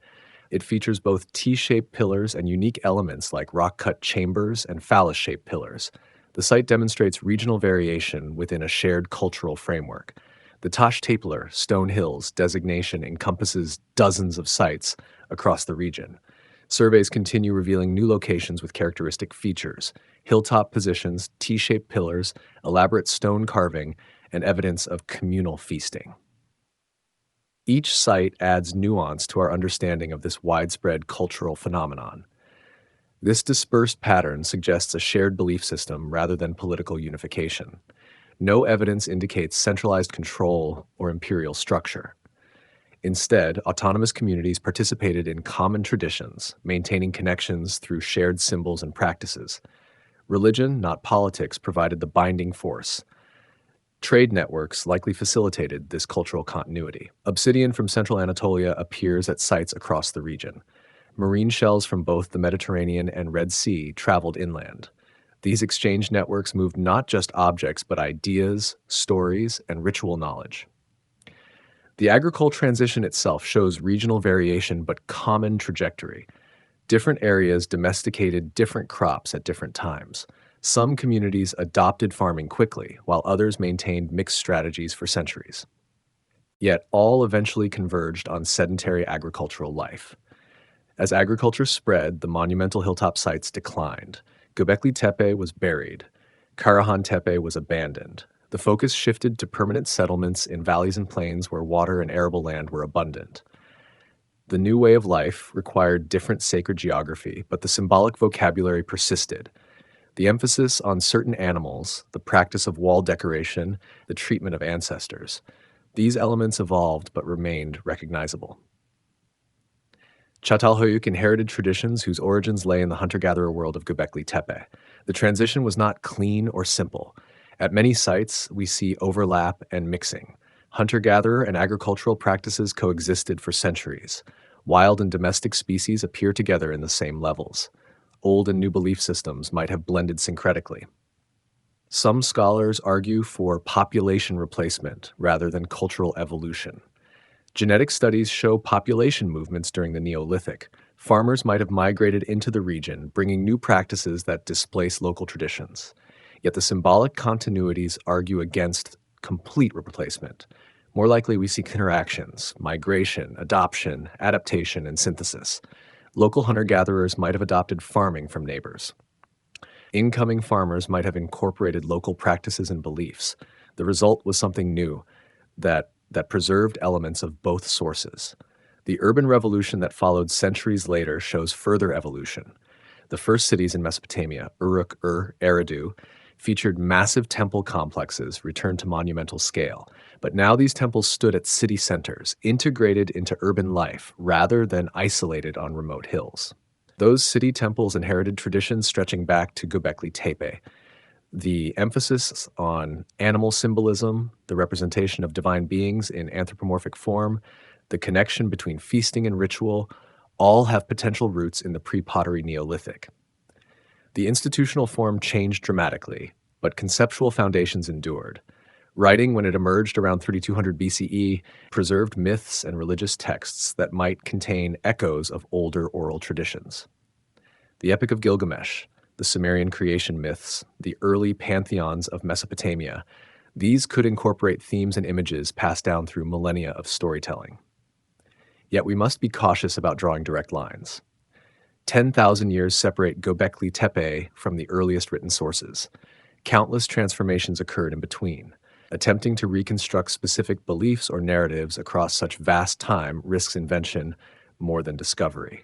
Speaker 1: it features both T-shaped pillars and unique elements like rock-cut chambers and phallus-shaped pillars. The site demonstrates regional variation within a shared cultural framework. The Taş Tepeler, Stone Hills, designation encompasses dozens of sites across the region. Surveys continue revealing new locations with characteristic features: hilltop positions, T-shaped pillars, elaborate stone carving, and evidence of communal feasting. Each site adds nuance to our understanding of this widespread cultural phenomenon. This dispersed pattern suggests a shared belief system rather than political unification. No evidence indicates centralized control or imperial structure. Instead, autonomous communities participated in common traditions, maintaining connections through shared symbols and practices. Religion, not politics, provided the binding force. Trade networks likely facilitated this cultural continuity. Obsidian from central Anatolia appears at sites across the region. Marine shells from both the Mediterranean and Red Sea traveled inland. These exchange networks moved not just objects, but ideas, stories, and ritual knowledge. The agricole transition itself shows regional variation but common trajectory. Different areas domesticated different crops at different times. Some communities adopted farming quickly, while others maintained mixed strategies for centuries. Yet all eventually converged on sedentary agricultural life. As agriculture spread, the monumental hilltop sites declined. Göbekli Tepe was buried. Karahan Tepe was abandoned. The focus shifted to permanent settlements in valleys and plains where water and arable land were abundant. The new way of life required different sacred geography, but the symbolic vocabulary persisted. The emphasis on certain animals, the practice of wall decoration, the treatment of ancestors. These elements evolved but remained recognizable. Çatalhöyük inherited traditions whose origins lay in the hunter-gatherer world of Göbekli Tepe. The transition was not clean or simple. At many sites, we see overlap and mixing. Hunter-gatherer and agricultural practices coexisted for centuries. Wild and domestic species appear together in the same levels. Old and new belief systems might have blended syncretically. Some scholars argue for population replacement rather than cultural evolution. Genetic studies show population movements during the Neolithic. Farmers might have migrated into the region, bringing new practices that displace local traditions. Yet the symbolic continuities argue against complete replacement. More likely, we see interactions, migration, adoption, adaptation, and synthesis. Local hunter-gatherers might have adopted farming from neighbors. Incoming farmers might have incorporated local practices and beliefs. The result was something new that preserved elements of both sources. The urban revolution that followed centuries later shows further evolution. The first cities in Mesopotamia, Uruk, Eridu, featured massive temple complexes returned to monumental scale. But now these temples stood at city centers, integrated into urban life rather than isolated on remote hills. Those city temples inherited traditions stretching back to Göbekli Tepe. The emphasis on animal symbolism, the representation of divine beings in anthropomorphic form, the connection between feasting and ritual, all have potential roots in the pre-pottery Neolithic. The institutional form changed dramatically, but conceptual foundations endured. Writing, when it emerged around 3200 BCE, preserved myths and religious texts that might contain echoes of older oral traditions. The Epic of Gilgamesh, the Sumerian creation myths, the early pantheons of Mesopotamia, these could incorporate themes and images passed down through millennia of storytelling. Yet we must be cautious about drawing direct lines. 10,000 years separate Gobekli Tepe from the earliest written sources. Countless transformations occurred in between. Attempting to reconstruct specific beliefs or narratives across such vast time risks invention more than discovery.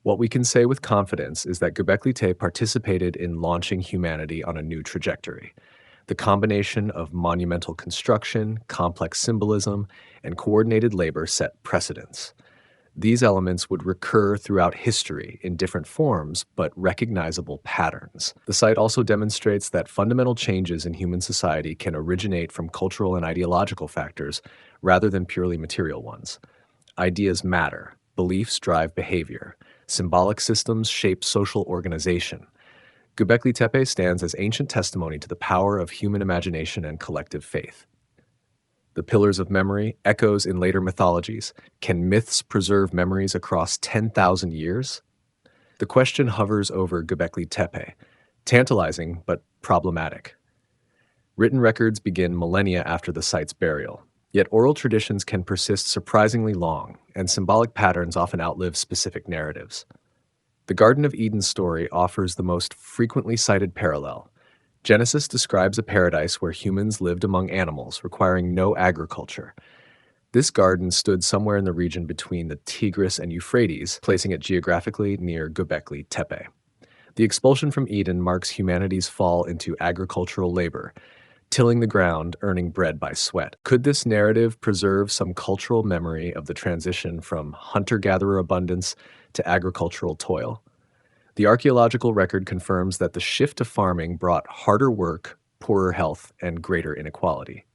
Speaker 1: What we can say with confidence is that Göbekli Tepe participated in launching humanity on a new trajectory. The combination of monumental construction, complex symbolism, and coordinated labor set precedents. These elements would recur throughout history in different forms, but recognizable patterns. The site also demonstrates that fundamental changes in human society can originate from cultural and ideological factors rather than purely material ones. Ideas matter. Beliefs drive behavior. Symbolic systems shape social organization. Göbekli Tepe stands as ancient testimony to the power of human imagination and collective faith. The pillars of memory, echoes in later mythologies. Can myths preserve memories across 10,000 years? The question hovers over Göbekli Tepe, tantalizing but problematic. Written records begin millennia after the site's burial, yet oral traditions can persist surprisingly long, and symbolic patterns often outlive specific narratives. The Garden of Eden story offers the most frequently cited parallel. Genesis describes a paradise where humans lived among animals, requiring no agriculture. This garden stood somewhere in the region between the Tigris and Euphrates, placing it geographically near Göbekli Tepe. The expulsion from Eden marks humanity's fall into agricultural labor, tilling the ground, earning bread by sweat. Could this narrative preserve some cultural memory of the transition from hunter-gatherer abundance to agricultural toil? The archaeological record confirms that the shift to farming brought harder work, poorer health, and greater inequality.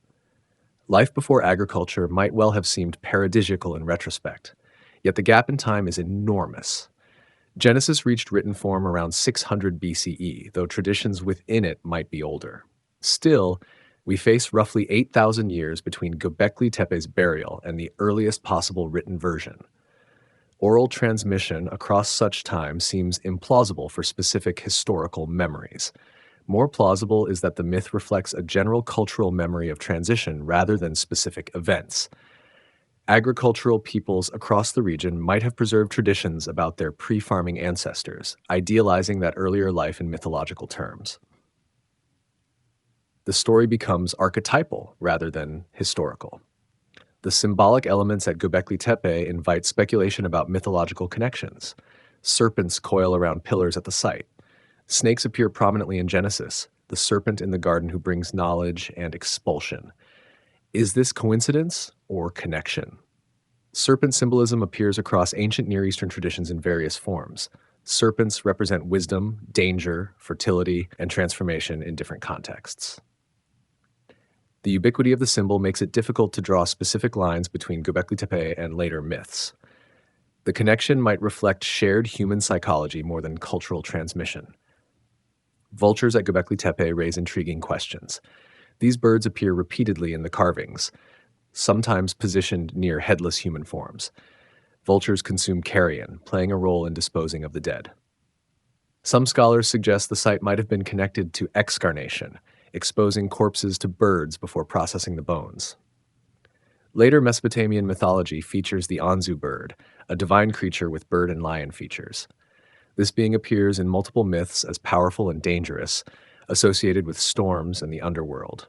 Speaker 1: Life before agriculture might well have seemed paradisiacal in retrospect, yet the gap in time is enormous. Genesis reached written form around 600 BCE, though traditions within it might be older. Still, we face roughly 8,000 years between Göbekli Tepe's burial and the earliest possible written version. Oral transmission across such time seems implausible for specific historical memories. More plausible is that the myth reflects a general cultural memory of transition rather than specific events. Agricultural peoples across the region might have preserved traditions about their pre-farming ancestors, idealizing that earlier life in mythological terms. The story becomes archetypal rather than historical. The symbolic elements at Göbekli Tepe invite speculation about mythological connections. Serpents coil around pillars at the site. Snakes appear prominently in Genesis, the serpent in the garden who brings knowledge and expulsion. Is this coincidence or connection? Serpent symbolism appears across ancient Near Eastern traditions in various forms. Serpents represent wisdom, danger, fertility, and transformation in different contexts. The ubiquity of the symbol makes it difficult to draw specific lines between Göbekli Tepe and later myths. The connection might reflect shared human psychology more than cultural transmission. Vultures at Göbekli Tepe raise intriguing questions. These birds appear repeatedly in the carvings, sometimes positioned near headless human forms. Vultures consume carrion, playing a role in disposing of the dead. Some scholars suggest the site might have been connected to excarnation, exposing corpses to birds before processing the bones. Later Mesopotamian mythology features the Anzu bird, a divine creature with bird and lion features. This being appears in multiple myths as powerful and dangerous, associated with storms and the underworld.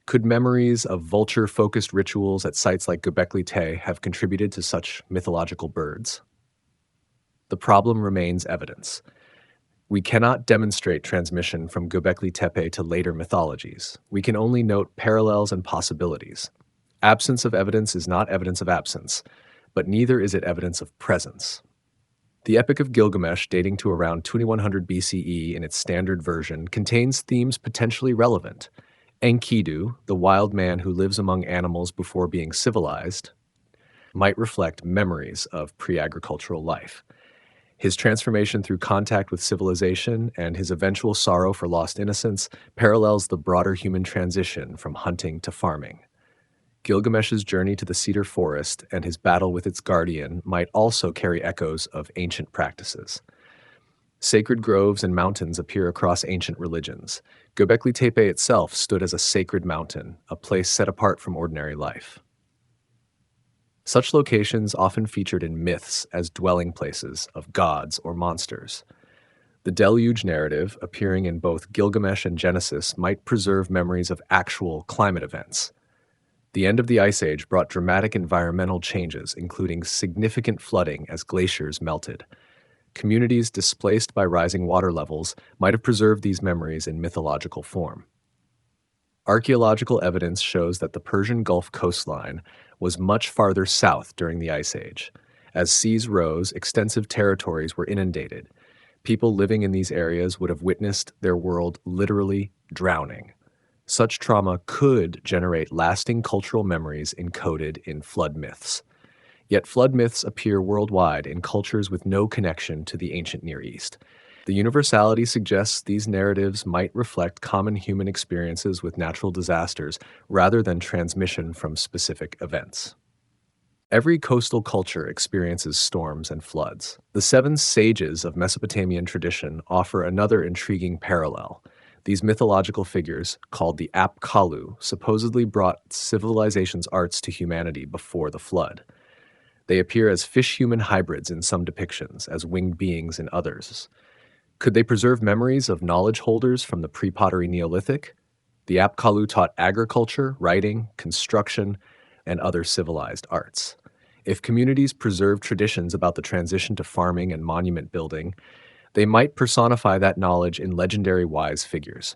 Speaker 1: Could memories of vulture-focused rituals at sites like Göbekli Tepe have contributed to such mythological birds? The problem remains evidence. We cannot demonstrate transmission from Göbekli Tepe to later mythologies. We can only note parallels and possibilities. Absence of evidence is not evidence of absence, but neither is it evidence of presence. The Epic of Gilgamesh, dating to around 2100 BCE in its standard version, contains themes potentially relevant. Enkidu, the wild man who lives among animals before being civilized, might reflect memories of pre-agricultural life. His transformation through contact with civilization and his eventual sorrow for lost innocence parallels the broader human transition from hunting to farming. Gilgamesh's journey to the cedar forest and his battle with its guardian might also carry echoes of ancient practices. Sacred groves and mountains appear across ancient religions. Göbekli Tepe itself stood as a sacred mountain, a place set apart from ordinary life. Such locations often featured in myths as dwelling places of gods or monsters. The deluge narrative, appearing in both Gilgamesh and Genesis, might preserve memories of actual climate events. The end of the Ice Age brought dramatic environmental changes, including significant flooding as glaciers melted. Communities displaced by rising water levels might have preserved these memories in mythological form. Archaeological evidence shows that the Persian Gulf coastline was much farther south during the Ice Age. As seas rose, extensive territories were inundated. People living in these areas would have witnessed their world literally drowning. Such trauma could generate lasting cultural memories encoded in flood myths. Yet flood myths appear worldwide in cultures with no connection to the ancient Near East. The universality suggests these narratives might reflect common human experiences with natural disasters rather than transmission from specific events. Every coastal culture experiences storms and floods. The seven sages of Mesopotamian tradition offer another intriguing parallel. These mythological figures, called the Apkallu, supposedly brought civilization's arts to humanity before the flood. They appear as fish-human hybrids in some depictions, as winged beings in others. Could they preserve memories of knowledge holders from the Pre-Pottery Neolithic? The Apkallu taught agriculture, writing, construction, and other civilized arts. If communities preserve traditions about the transition to farming and monument building, they might personify that knowledge in legendary wise figures.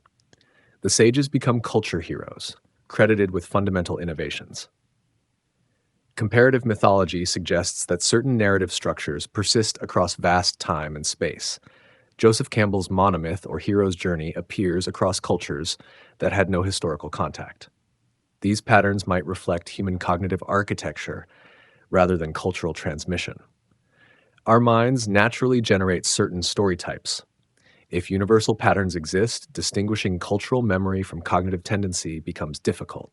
Speaker 1: The sages become culture heroes, credited with fundamental innovations. Comparative mythology suggests that certain narrative structures persist across vast time and space. Joseph Campbell's monomyth or hero's journey appears across cultures that had no historical contact. These patterns might reflect human cognitive architecture rather than cultural transmission. Our minds naturally generate certain story types. If universal patterns exist, distinguishing cultural memory from cognitive tendency becomes difficult.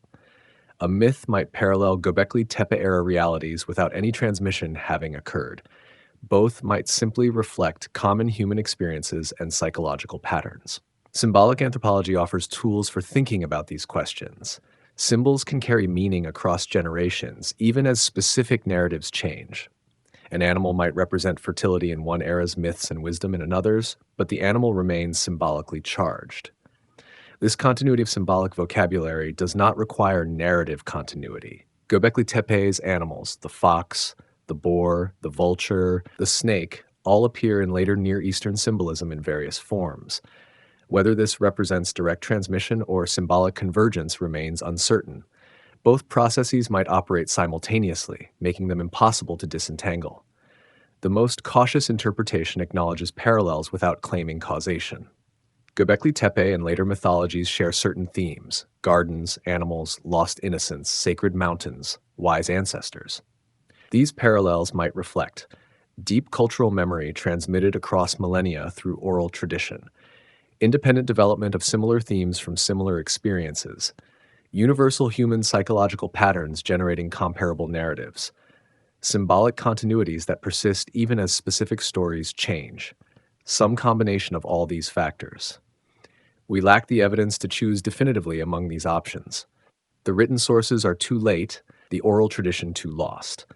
Speaker 1: A myth might parallel Göbekli Tepe-era realities without any transmission having occurred. Both might simply reflect common human experiences and psychological patterns. Symbolic anthropology offers tools for thinking about these questions. Symbols can carry meaning across generations, even as specific narratives change. An animal might represent fertility in one era's myths and wisdom in another's, but the animal remains symbolically charged. This continuity of symbolic vocabulary does not require narrative continuity. Göbekli Tepe's animals, the fox, the boar, the vulture, the snake, all appear in later Near Eastern symbolism in various forms. Whether this represents direct transmission or symbolic convergence remains uncertain. Both processes might operate simultaneously, making them impossible to disentangle. The most cautious interpretation acknowledges parallels without claiming causation. Göbekli Tepe and later mythologies share certain themes: gardens, animals, lost innocence, sacred mountains, wise ancestors. These parallels might reflect deep cultural memory transmitted across millennia through oral tradition, independent development of similar themes from similar experiences, universal human psychological patterns generating comparable narratives, symbolic continuities that persist even as specific stories change, some combination of all these factors. We lack the evidence to choose definitively among these options. The written sources are too late, the oral tradition too lost.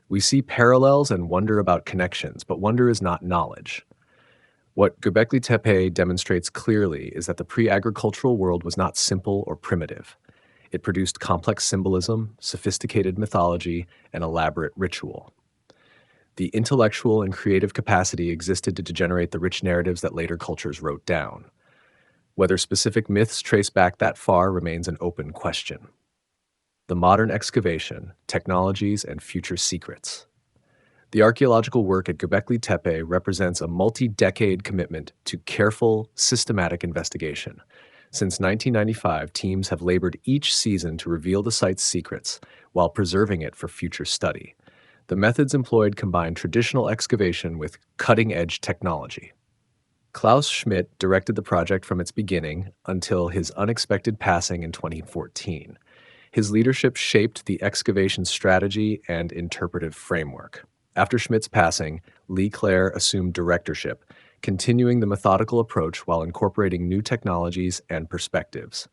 Speaker 1: We see parallels and wonder about connections, but wonder is not knowledge. What Göbekli Tepe demonstrates clearly is that the pre-agricultural world was not simple or primitive. It produced complex symbolism, sophisticated mythology, and elaborate ritual. The intellectual and creative capacity existed to generate the rich narratives that later cultures wrote down. Whether specific myths trace back that far remains an open question. The modern excavation, technologies, and future secrets. The archaeological work at Göbekli Tepe represents a multi-decade commitment to careful, systematic investigation. Since 1995, teams have labored each season to reveal the site's secrets while preserving it for future study. The methods employed combine traditional excavation with cutting-edge technology. Klaus Schmidt directed the project from its beginning until his unexpected passing in 2014. His leadership shaped the excavation strategy and interpretive framework. After Schmidt's passing, Lee Clare assumed directorship, continuing the methodical approach while incorporating new technologies and perspectives.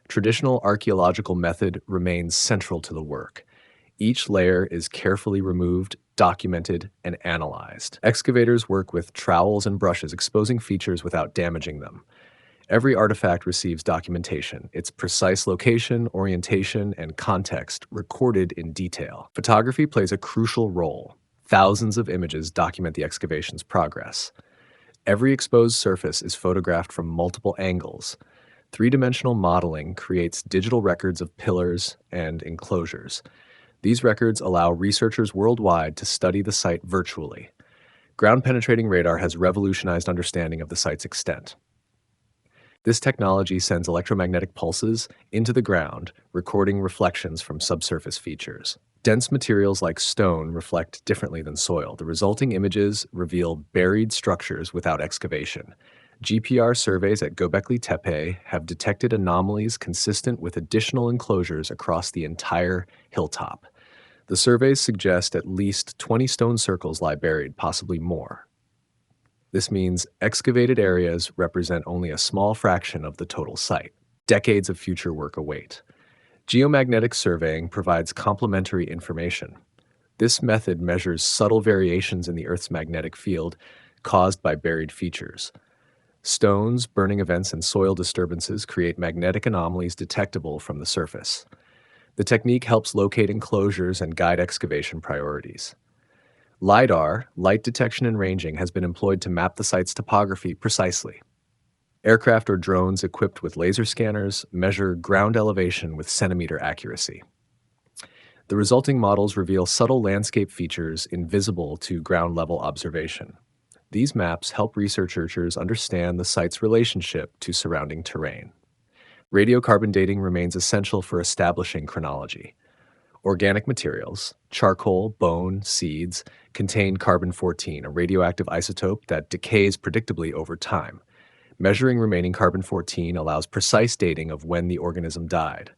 Speaker 1: Traditional archaeological method remains central to the work. Each layer is carefully removed, documented, and analyzed. Excavators work with trowels and brushes, exposing features without damaging them. Every artifact receives documentation, its precise location, orientation, and context recorded in detail. Photography plays a crucial role. Thousands of images document the excavation's progress. Every exposed surface is photographed from multiple angles. Three-dimensional modeling creates digital records of pillars and enclosures. These records allow researchers worldwide to study the site virtually. Ground-penetrating radar has revolutionized understanding of the site's extent. This technology sends electromagnetic pulses into the ground, recording reflections from subsurface features. Dense materials like stone reflect differently than soil. The resulting images reveal buried structures without excavation. GPR surveys at Göbekli Tepe have detected anomalies consistent with additional enclosures across the entire hilltop. The surveys suggest at least 20 stone circles lie buried, possibly more. This means excavated areas represent only a small fraction of the total site. Decades of future work await. Geomagnetic surveying provides complementary information. This method measures subtle variations in the Earth's magnetic field caused by buried features. Stones, burning events, and soil disturbances create magnetic anomalies detectable from the surface. The technique helps locate enclosures and guide excavation priorities. LiDAR, light detection and ranging, has been employed to map the site's topography precisely. Aircraft or drones equipped with laser scanners measure ground elevation with centimeter accuracy. The resulting models reveal subtle landscape features invisible to ground-level observation. These maps help researchers understand the site's relationship to surrounding terrain. Radiocarbon dating remains essential for establishing chronology. Organic materials, charcoal, bone, seeds, contain carbon-14, a radioactive isotope that decays predictably over time. Measuring remaining carbon-14 allows precise dating of when the organism died.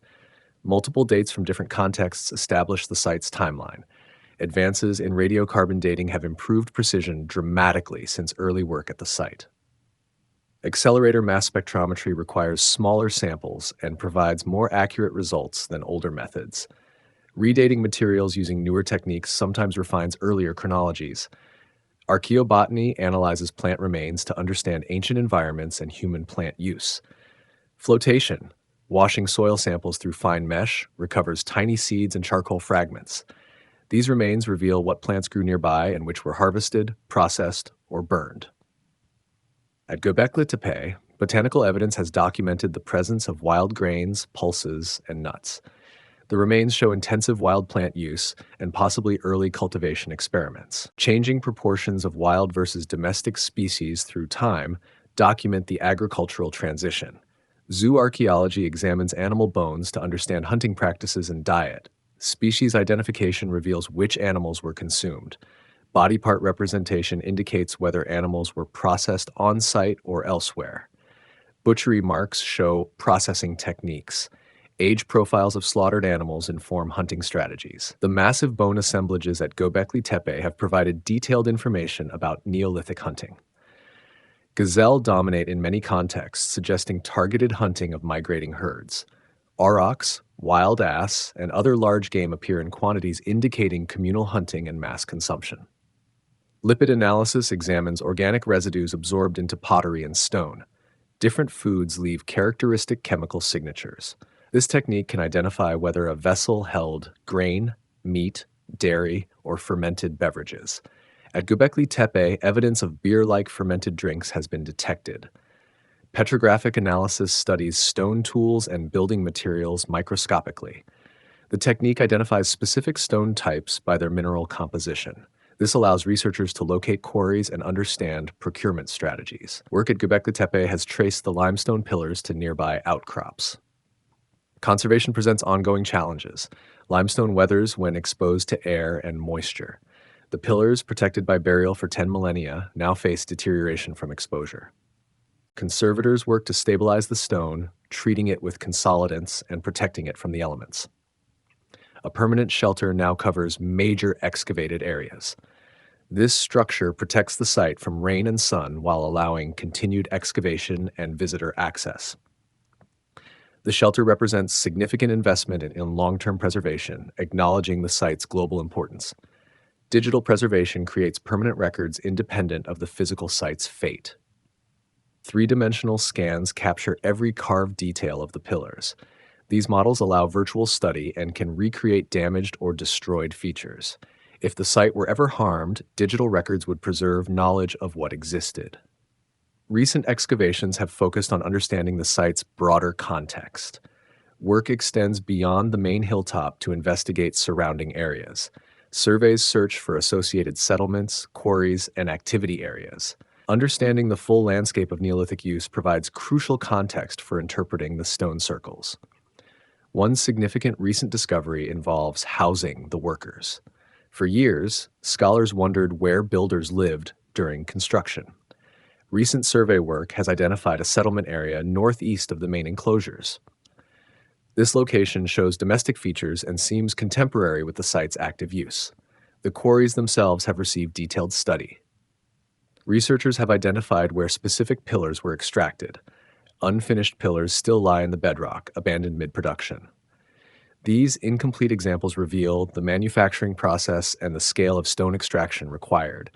Speaker 1: Multiple dates from different contexts establish the site's timeline. Advances in radiocarbon dating have improved precision dramatically since early work at the site. Accelerator mass spectrometry requires smaller samples and provides more accurate results than older methods. Redating materials using newer techniques sometimes refines earlier chronologies. Archaeobotany analyzes plant remains to understand ancient environments and human plant use. Flotation, washing soil samples through fine mesh, recovers tiny seeds and charcoal fragments. These remains reveal what plants grew nearby and which were harvested, processed, or burned. At Göbekli Tepe, botanical evidence has documented the presence of wild grains, pulses, and nuts. The remains show intensive wild plant use and possibly early cultivation experiments. Changing proportions of wild versus domestic species through time document the agricultural transition. Zoo archaeology examines animal bones to understand hunting practices and diet. Species identification reveals which animals were consumed. Body part representation indicates whether animals were processed on-site or elsewhere. Butchery marks show processing techniques. Age profiles of slaughtered animals inform hunting strategies. The massive bone assemblages at Göbekli Tepe have provided detailed information about Neolithic hunting. Gazelle dominate in many contexts, suggesting targeted hunting of migrating herds. Aurochs, wild ass, and other large game appear in quantities indicating communal hunting and mass consumption. Lipid analysis examines organic residues absorbed into pottery and stone. Different foods leave characteristic chemical signatures. This technique can identify whether a vessel held grain, meat, dairy, or fermented beverages. At Göbekli Tepe, evidence of beer-like fermented drinks has been detected. Petrographic analysis studies stone tools and building materials microscopically. The technique identifies specific stone types by their mineral composition. This allows researchers to locate quarries and understand procurement strategies. Work at Göbekli Tepe has traced the limestone pillars to nearby outcrops. Conservation presents ongoing challenges. Limestone weathers when exposed to air and moisture. The pillars, protected by burial for 10 millennia, now face deterioration from exposure. Conservators work to stabilize the stone, treating it with consolidants and protecting it from the elements. A permanent shelter now covers major excavated areas. This structure protects the site from rain and sun while allowing continued excavation and visitor access. The shelter represents significant investment in long-term preservation, acknowledging the site's global importance. Digital preservation creates permanent records independent of the physical site's fate. Three-dimensional scans capture every carved detail of the pillars. These models allow virtual study and can recreate damaged or destroyed features. If the site were ever harmed, digital records would preserve knowledge of what existed. Recent excavations have focused on understanding the site's broader context. Work extends beyond the main hilltop to investigate surrounding areas. Surveys search for associated settlements, quarries, and activity areas. Understanding the full landscape of Neolithic use provides crucial context for interpreting the stone circles. One significant recent discovery involves housing the workers. For years, scholars wondered where builders lived during construction. Recent survey work has identified a settlement area northeast of the main enclosures. This location shows domestic features and seems contemporary with the site's active use. The quarries themselves have received detailed study. Researchers have identified where specific pillars were extracted. Unfinished pillars still lie in the bedrock, abandoned mid-production. These incomplete examples reveal the manufacturing process and the scale of stone extraction required.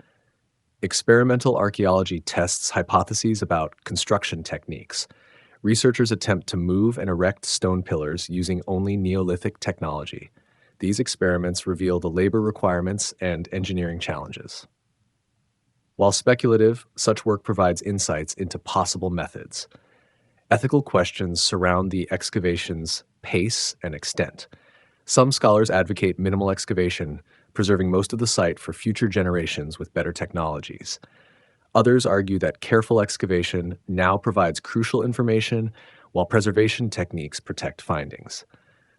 Speaker 1: Experimental archaeology tests hypotheses about construction techniques. Researchers attempt to move and erect stone pillars using only Neolithic technology. These experiments reveal the labor requirements and engineering challenges. While speculative, such work provides insights into possible methods. Ethical questions surround the excavation's pace and extent. Some scholars advocate minimal excavation, preserving most of the site for future generations with better technologies. Others argue that careful excavation now provides crucial information, while preservation techniques protect findings.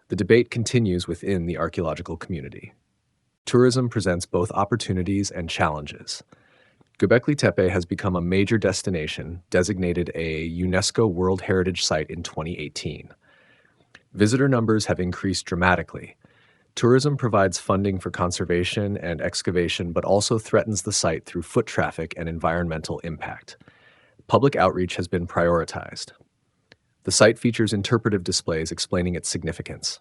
Speaker 1: The debate continues within the archaeological community. Tourism presents both opportunities and challenges. Göbekli Tepe has become a major destination, designated a UNESCO World Heritage Site in 2018. Visitor numbers have increased dramatically. Tourism provides funding for conservation and excavation, but also threatens the site through foot traffic and environmental impact. Public outreach has been prioritized. The site features interpretive displays explaining its significance.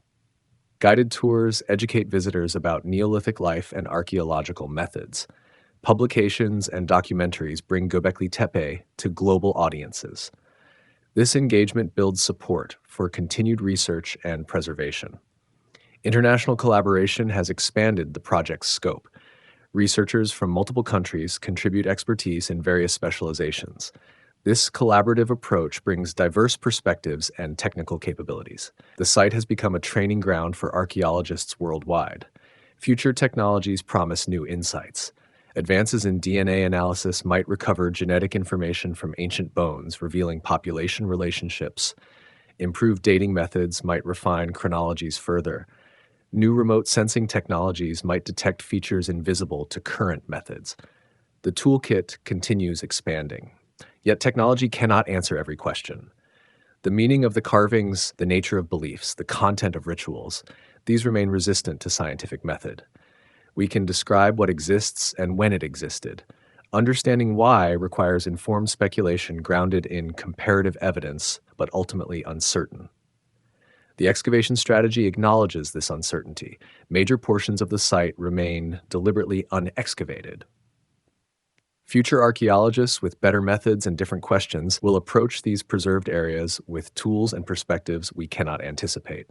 Speaker 1: Guided tours educate visitors about Neolithic life and archaeological methods. Publications and documentaries bring Göbekli Tepe to global audiences. This engagement builds support for continued research and preservation. International collaboration has expanded the project's scope. Researchers from multiple countries contribute expertise in various specializations. This collaborative approach brings diverse perspectives and technical capabilities. The site has become a training ground for archaeologists worldwide. Future technologies promise new insights. Advances in DNA analysis might recover genetic information from ancient bones, revealing population relationships. Improved dating methods might refine chronologies further. New remote sensing technologies might detect features invisible to current methods. The toolkit continues expanding. Yet technology cannot answer every question. The meaning of the carvings, the nature of beliefs, the content of rituals, these remain resistant to scientific method. We can describe what exists and when it existed. Understanding why requires informed speculation grounded in comparative evidence, but ultimately uncertain. The excavation strategy acknowledges this uncertainty. Major portions of the site remain deliberately unexcavated. Future archaeologists with better methods and different questions will approach these preserved areas with tools and perspectives we cannot anticipate.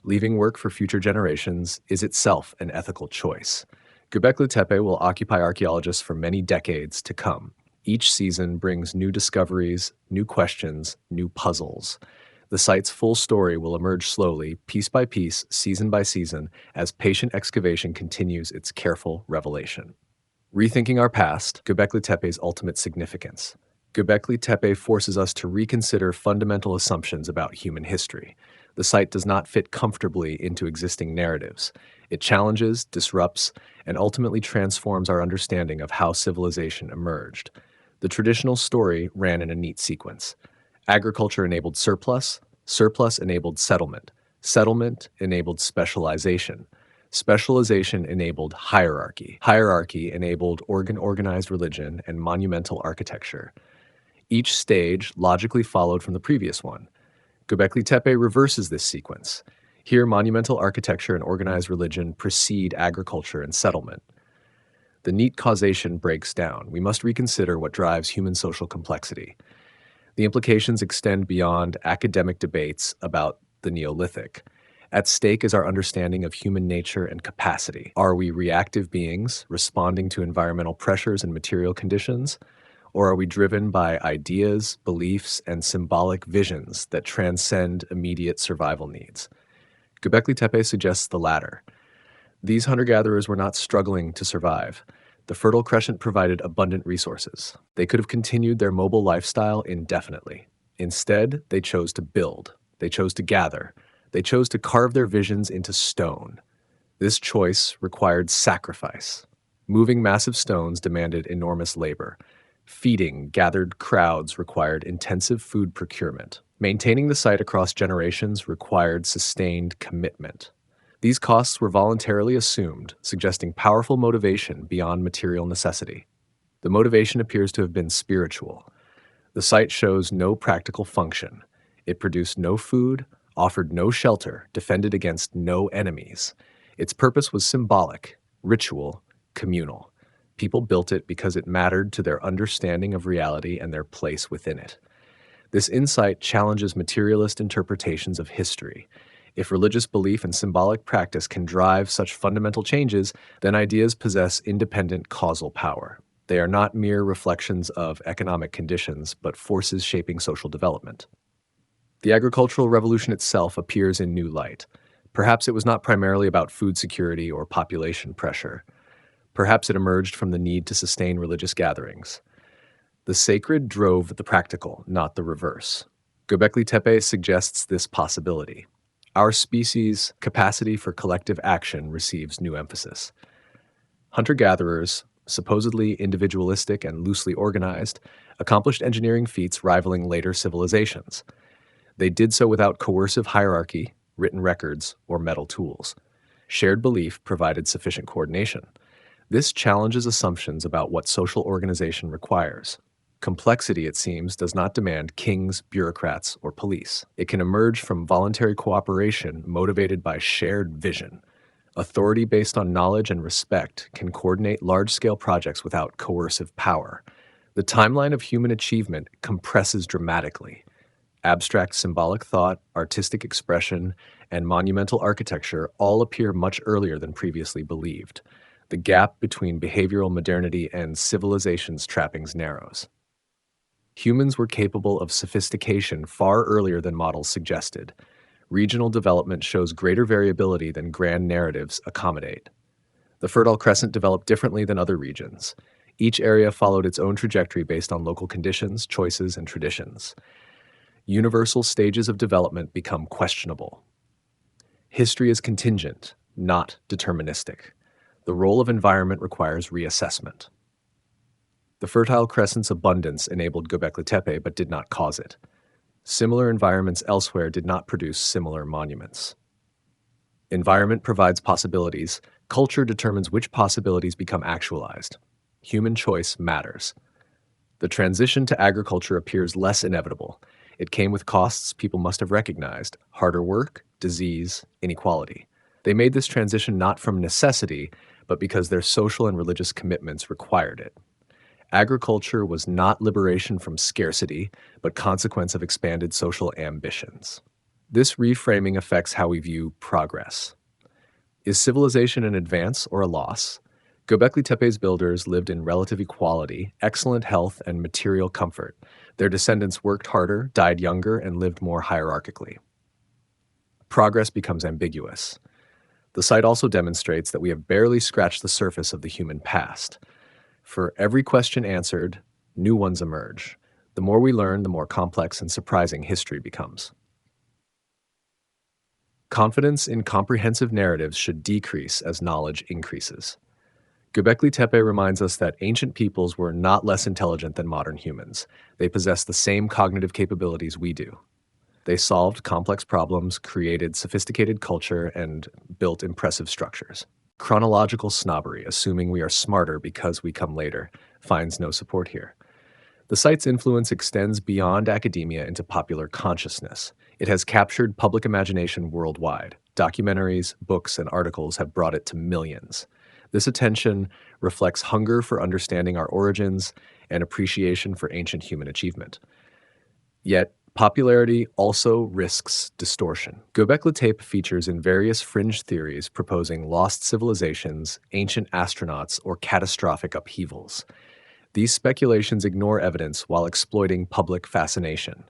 Speaker 1: Leaving work for future generations is itself an ethical choice. Göbekli Tepe will occupy archaeologists for many decades to come. Each season brings new discoveries, new questions, new puzzles. The site's full story will emerge slowly, piece by piece, season by season, as patient excavation continues its careful revelation. Rethinking our past, Göbekli Tepe's ultimate significance. Göbekli Tepe forces us to reconsider fundamental assumptions about human history. The site does not fit comfortably into existing narratives. It challenges, disrupts, and ultimately transforms our understanding of how civilization emerged. The traditional story ran in a neat sequence. Agriculture enabled surplus, surplus enabled settlement, settlement enabled specialization. Specialization enabled hierarchy. Hierarchy enabled organized religion and monumental architecture. Each stage logically followed from the previous one. Göbekli Tepe reverses this sequence. Here, monumental architecture and organized religion precede agriculture and settlement. The neat causation breaks down. We must reconsider what drives human social complexity. The implications extend beyond academic debates about the Neolithic. At stake is our understanding of human nature and capacity. Are we reactive beings, responding to environmental pressures and material conditions? Or are we driven by ideas, beliefs, and symbolic visions that transcend immediate survival needs? Göbekli Tepe suggests the latter. These hunter-gatherers were not struggling to survive. The Fertile Crescent provided abundant resources. They could have continued their mobile lifestyle indefinitely. Instead, they chose to build. They chose to gather. They chose to carve their visions into stone. This choice required sacrifice. Moving massive stones demanded enormous labor. Feeding gathered crowds required intensive food procurement. Maintaining the site across generations required sustained commitment. These costs were voluntarily assumed, suggesting powerful motivation beyond material necessity. The motivation appears to have been spiritual. The site shows no practical function. It produced no food, offered no shelter, defended against no enemies. Its purpose was symbolic, ritual, communal. People built it because it mattered to their understanding of reality and their place within it. This insight challenges materialist interpretations of history. If religious belief and symbolic practice can drive such fundamental changes, then ideas possess independent causal power. They are not mere reflections of economic conditions, but forces shaping social development. The agricultural revolution itself appears in new light. Perhaps it was not primarily about food security or population pressure. Perhaps it emerged from the need to sustain religious gatherings. The sacred drove the practical, not the reverse. Göbekli Tepe suggests this possibility. Our species' capacity for collective action receives new emphasis. Hunter-gatherers, supposedly individualistic and loosely organized, accomplished engineering feats rivaling later civilizations. They did so without coercive hierarchy, written records, or metal tools. Shared belief provided sufficient coordination. This challenges assumptions about what social organization requires. Complexity, it seems, does not demand kings, bureaucrats, or police. It can emerge from voluntary cooperation motivated by shared vision. Authority based on knowledge and respect can coordinate large-scale projects without coercive power. The timeline of human achievement compresses dramatically. Abstract symbolic thought, artistic expression, and monumental architecture all appear much earlier than previously believed. The gap between behavioral modernity and civilization's trappings narrows. Humans were capable of sophistication far earlier than models suggested. Regional development shows greater variability than grand narratives accommodate. The Fertile Crescent developed differently than other regions. Each area followed its own trajectory based on local conditions, choices, and traditions. Universal stages of development become questionable. History is contingent, not deterministic. The role of environment requires reassessment. The Fertile Crescent's abundance enabled Göbekli Tepe but did not cause it. Similar environments elsewhere did not produce similar monuments. Environment provides possibilities. Culture determines which possibilities become actualized. Human choice matters. The transition to agriculture appears less inevitable. It came with costs people must have recognized: harder work, disease, inequality. They made this transition not from necessity, but because their social and religious commitments required it. Agriculture was not liberation from scarcity, but consequence of expanded social ambitions. This reframing affects how we view progress. Is civilization an advance or a loss? Göbekli Tepe's builders lived in relative equality, excellent health, and material comfort. Their descendants worked harder, died younger, and lived more hierarchically. Progress becomes ambiguous. The site also demonstrates that we have barely scratched the surface of the human past. For every question answered, new ones emerge. The more we learn, the more complex and surprising history becomes. Confidence in comprehensive narratives should decrease as knowledge increases. Göbekli Tepe reminds us that ancient peoples were not less intelligent than modern humans. They possessed the same cognitive capabilities we do. They solved complex problems, created sophisticated culture, and built impressive structures. Chronological snobbery, assuming we are smarter because we come later, finds no support here. The site's influence extends beyond academia into popular consciousness. It has captured public imagination worldwide. Documentaries, books, and articles have brought it to millions. This attention reflects hunger for understanding our origins and appreciation for ancient human achievement. Yet, popularity also risks distortion. Göbekli Tepe features in various fringe theories proposing lost civilizations, ancient astronauts, or catastrophic upheavals. These speculations ignore evidence while exploiting public fascination.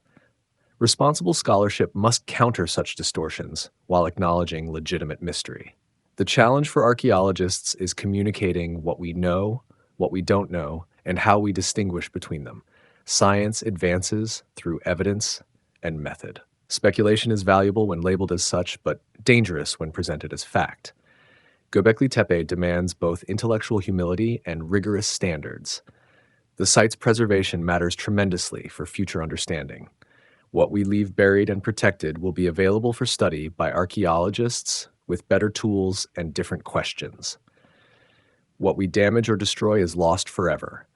Speaker 1: Responsible scholarship must counter such distortions while acknowledging legitimate mystery. The challenge for archaeologists is communicating what we know, what we don't know, and how we distinguish between them. Science advances through evidence and method. Speculation is valuable when labeled as such, but dangerous when presented as fact. Göbekli Tepe demands both intellectual humility and rigorous standards. The site's preservation matters tremendously for future understanding. What we leave buried and protected will be available for study by archaeologists with better tools and different questions. What we damage or destroy is lost forever.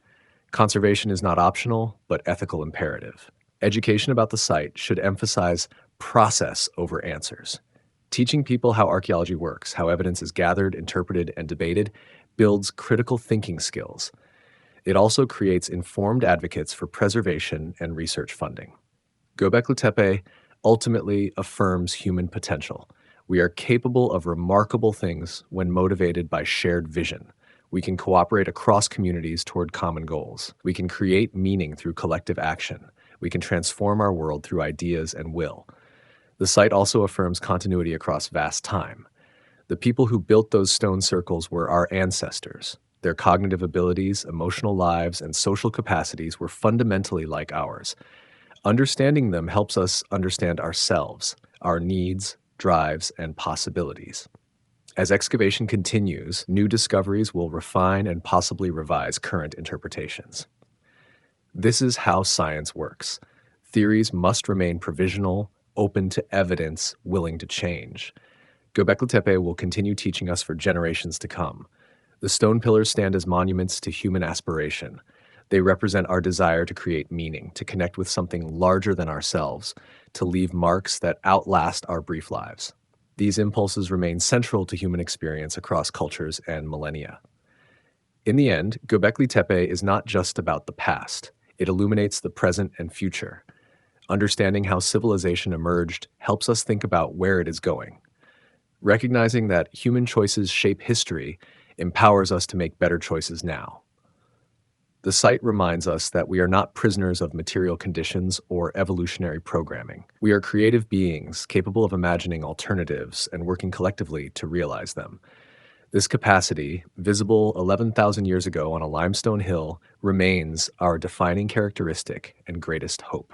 Speaker 1: Conservation is not optional, but ethical imperative. Education about the site should emphasize process over answers. Teaching people how archaeology works, how evidence is gathered, interpreted, and debated, builds critical thinking skills. It also creates informed advocates for preservation and research funding. Göbekli Tepe ultimately affirms human potential. We are capable of remarkable things when motivated by shared vision. We can cooperate across communities toward common goals. We can create meaning through collective action. We can transform our world through ideas and will. The site also affirms continuity across vast time. The people who built those stone circles were our ancestors. Their cognitive abilities, emotional lives, and social capacities were fundamentally like ours. Understanding them helps us understand ourselves, our needs, drives, and possibilities. As excavation continues, new discoveries will refine and possibly revise current interpretations. This is how science works. Theories must remain provisional, open to evidence, willing to change. Göbekli Tepe will continue teaching us for generations to come. The stone pillars stand as monuments to human aspiration. They represent our desire to create meaning, to connect with something larger than ourselves, to leave marks that outlast our brief lives. These impulses remain central to human experience across cultures and millennia. In the end, Göbekli Tepe is not just about the past. It illuminates the present and future. Understanding how civilization emerged helps us think about where it is going. Recognizing that human choices shape history empowers us to make better choices now. The site reminds us that we are not prisoners of material conditions or evolutionary programming. We are creative beings capable of imagining alternatives and working collectively to realize them. This capacity, visible 11,000 years ago on a limestone hill, remains our defining characteristic and greatest hope.